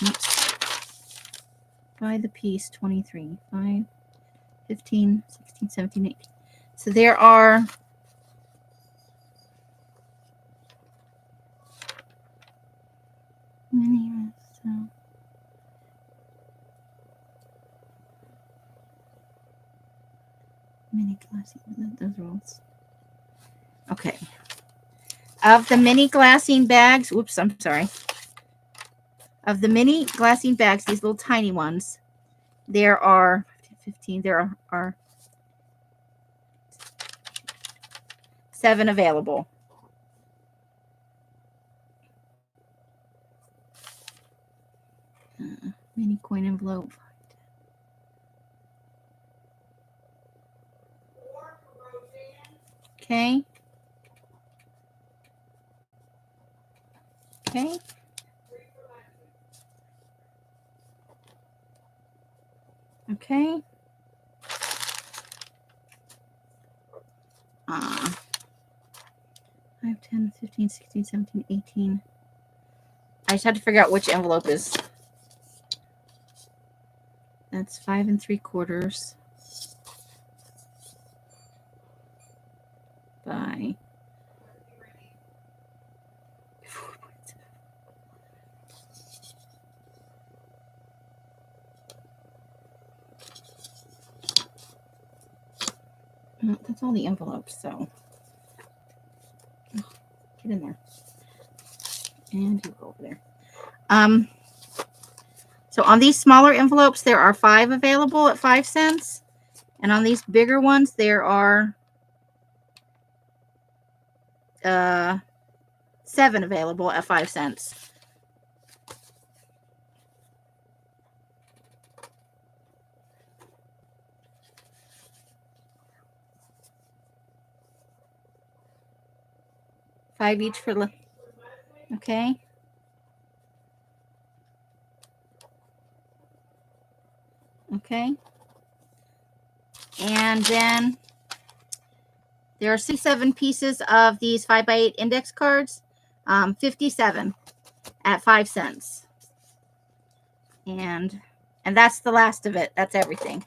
Oops. By the piece, 23, 5, 15, 16, 17, 18. So there are many. Mini glassine, those rolls. Okay. Of the mini glassine bags, whoops, I'm sorry. Of the mini glassine bags, these little tiny ones, there are 15. There are 7 available. Mini coin envelope. Okay. Okay. Okay. 5, 10, 15, 16, 17, 18. I just had to figure out which envelope is. That's 5 3/4 by 4.7. No, that's all the envelopes, so get in there. And you go over there. So on these smaller envelopes, there are 5 available at 5 cents. And on these bigger ones, there are 7 available at 5 cents. $5 each for okay. Okay. And then there are 67 pieces of these 5 by 8 index cards. 57 at 5 cents. And that's the last of it. That's everything.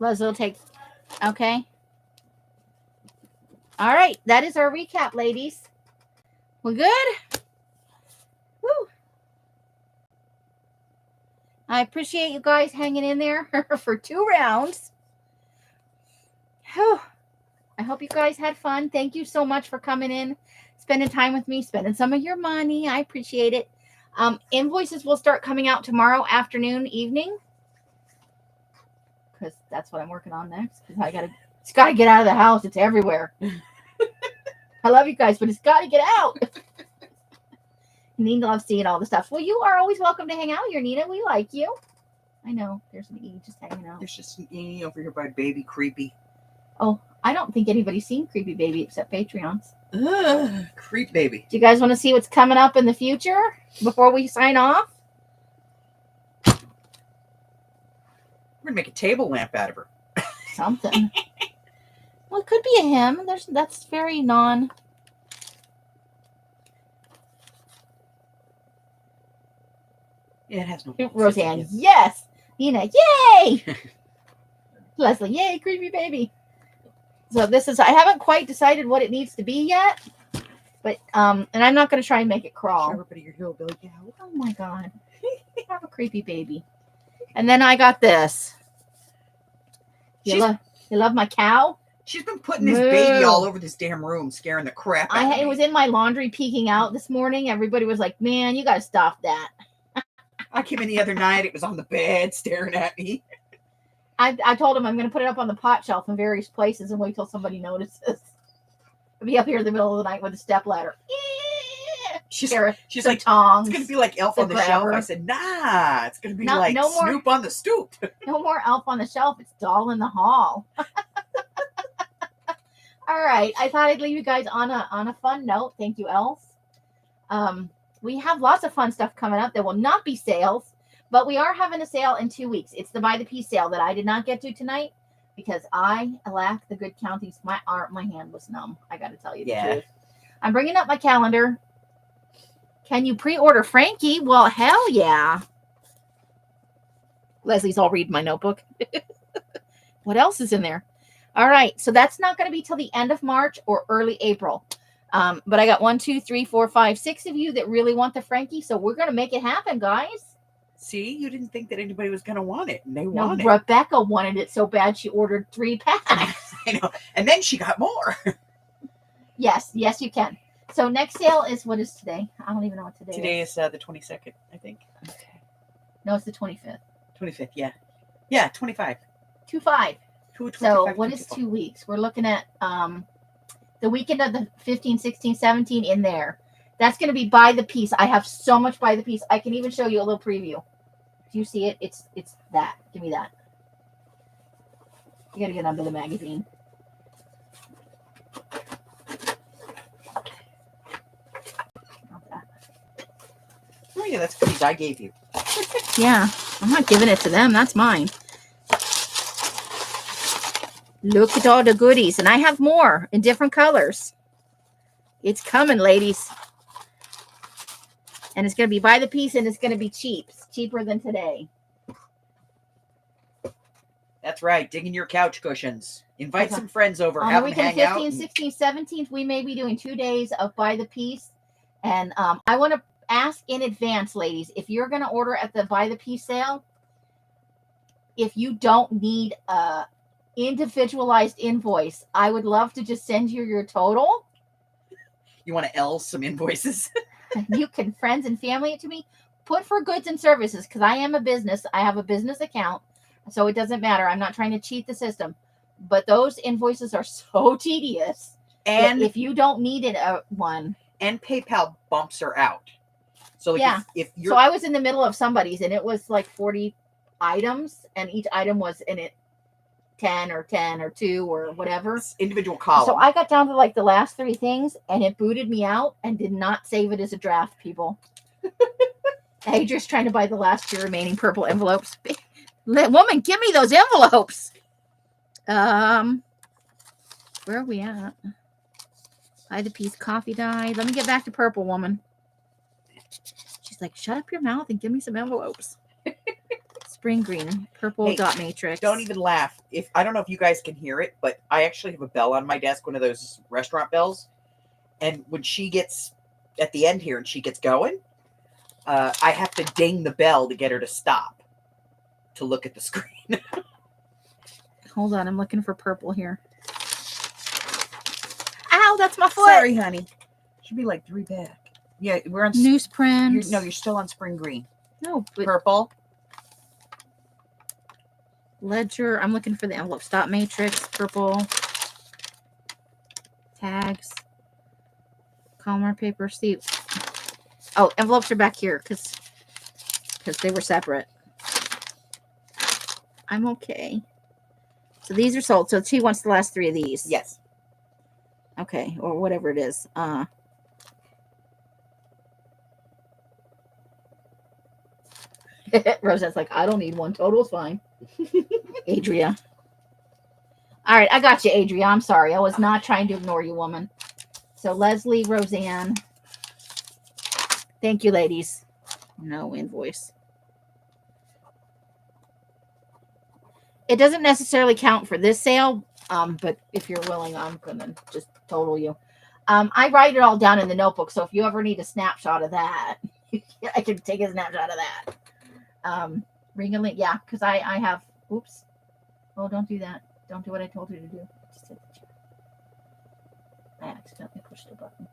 Leslie will take. Okay. All right. That is our recap, ladies. We're good? Woo. I appreciate you guys hanging in there for 2 rounds. Whew. I hope you guys had fun. Thank you so much for coming in, spending time with me, spending some of your money. I appreciate it. Invoices will start coming out tomorrow afternoon, evening. Because that's what I'm working on next. Because it's got to get out of the house. It's everywhere. I love you guys, but it's got to get out. Nina loves seeing all the stuff. Well, you are always welcome to hang out here, Nina. We like you. I know. There's an E just hanging out. There's just an E over here by Baby Creepy. Oh, I don't think anybody's seen Creepy Baby except Patreons. Ugh, Creep Baby. Do you guys want to see what's coming up in the future before we sign off? We're going to make a table lamp out of her. Something. Well, it could be a him. That's very non. Yeah, it has no. Roseanne, yes. Nina, yay. Leslie, yay, Creepy Baby. So this is, I haven't quite decided what it needs to be yet, but, and I'm not going to try and make it crawl. Show everybody your hillbilly gal. Oh my God. Have a Creepy Baby. And then I got this. You love my cow? She's been putting this baby all over this damn room, scaring the crap out of me. It was in my laundry peeking out this morning. Everybody was like, man, you got to stop that. I came in the other night. It was on the bed staring at me. I told him I'm going to put it up on the pot shelf in various places and wait till somebody notices. I'll be up here in the middle of the night with a step ladder. She's like, tongs. It's going to be like Elf on the Shelf. I said, nah, it's going to be like Snoop on the Stoop. No more Elf on the Shelf. It's Doll in the Hall. All right. I thought I'd leave you guys on a fun note. Thank you, Elf. We have lots of fun stuff coming up. There will not be sales, but we are having a sale in 2 weeks. It's the Buy the Piece sale that I did not get to tonight because I lack the good counting. My hand was numb. I got to tell you the truth. I'm bringing up my calendar. Can you pre-order Frankie? Well, hell yeah. Leslie's all reading my notebook. What else is in there? All right. So that's not going to be till the end of March or early April. But I got 1, 2, 3, 4, 5, 6 of you that really want the Frankie. So we're going to make it happen, guys. See, you didn't think that anybody was going to want it. And they want it. Rebecca wanted it so bad she ordered 3 packs. I know. And then she got more. Yes, you can. So next sale is, what is today? I don't even know what today is. Today is the 22nd, I think. Okay. No, it's the 25th. 25th, yeah. Yeah, 25. 2/5. So what is 2 2 weeks? We're looking at the weekend of the 15, 16, 17 in there. That's going to be Buy the Piece. I have so much Buy the Piece. I can even show you a little preview. Do you see it? It's that. Give me that. You got to get under the magazine. Oh, yeah, that's goodies I gave you. Yeah, I'm not giving it to them. That's mine. Look at all the goodies. And I have more in different colors. It's coming, ladies. And it's going to be Buy the Piece, and it's going to be cheap. It's cheaper than today. That's right. Dig in your couch cushions. Invite some friends over. On have the them weekend, hang 15, out. 16, 17th, we may be doing 2 days of Buy the Piece. And I want to ask in advance, ladies, if you're going to order at the Buy the Piece sale, if you don't need a individualized invoice, I would love to just send you your total. You want to L some invoices? You can friends and family it to me. Put for goods and services, because I am a business. I have a business account, so it doesn't matter. I'm not trying to cheat the system. But those invoices are so tedious. And if you don't need it, one. And PayPal bumps her out. So like yeah. if you're... So I was in the middle of somebody's, and it was like 40 items, and each item was in it 10 or 2 or whatever. Individual column. So I got down to like the last 3 things, and it booted me out and did not save it as a draft, people. Adria's trying to buy the last 2 remaining purple envelopes. Woman, give me those envelopes. Where are we at? Buy the Piece coffee dye. Let me get back to purple, woman. She's like, shut up your mouth and give me some envelopes. It's spring green, purple Hey, dot matrix. Don't even laugh. If I don't know if you guys can hear it, but I actually have a bell on my desk, one of those restaurant bells. And when she gets at the end here and she gets going, I have to ding the bell to get her to stop to look at the screen. Hold on, I'm looking for purple here. Ow, that's my foot. Sorry, honey. Should be like 3 back. Yeah, we're on Newsprint. No, you're still on spring green. No, but Purple. ledger. I'm looking for the envelopes. Dot matrix, purple. Tags. Calmer paper. See. Oh, envelopes are back here because they were separate. I'm okay. So these are sold. So she wants the last 3 of these. Yes. Okay, or whatever it is. Rosette's like, I don't need one. Total's fine. Adria. All right, I got you, Adria. I'm sorry. I was not trying to ignore you, woman. So Leslie, Roseanne. Thank you, ladies. No invoice. It doesn't necessarily count for this sale, but if you're willing, I'm going to just total you. I write it all down in the notebook, so if you ever need a snapshot of that, I can take a snapshot of that. Ring a link, yeah, because I have, oops. Oh, don't do that. Don't do what I told you to do. I accidentally pushed a button.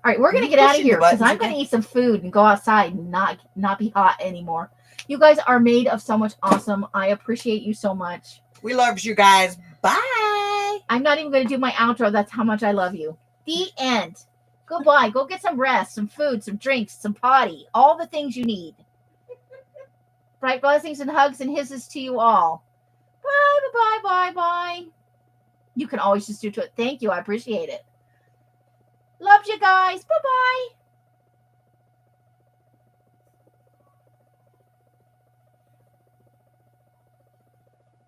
All right, we're going to get out of here because I'm going to eat some food and go outside and not be hot anymore. You guys are made of so much awesome. I appreciate you so much. We love you guys. Bye. I'm not even going to do my outro. That's how much I love you. The end. Goodbye. Go get some rest, some food, some drinks, some potty. All the things you need. Bright blessings and hugs and hisses to you all. Bye, bye, bye, bye. You can always just do it. Thank you. I appreciate it. Love you guys. Bye-bye.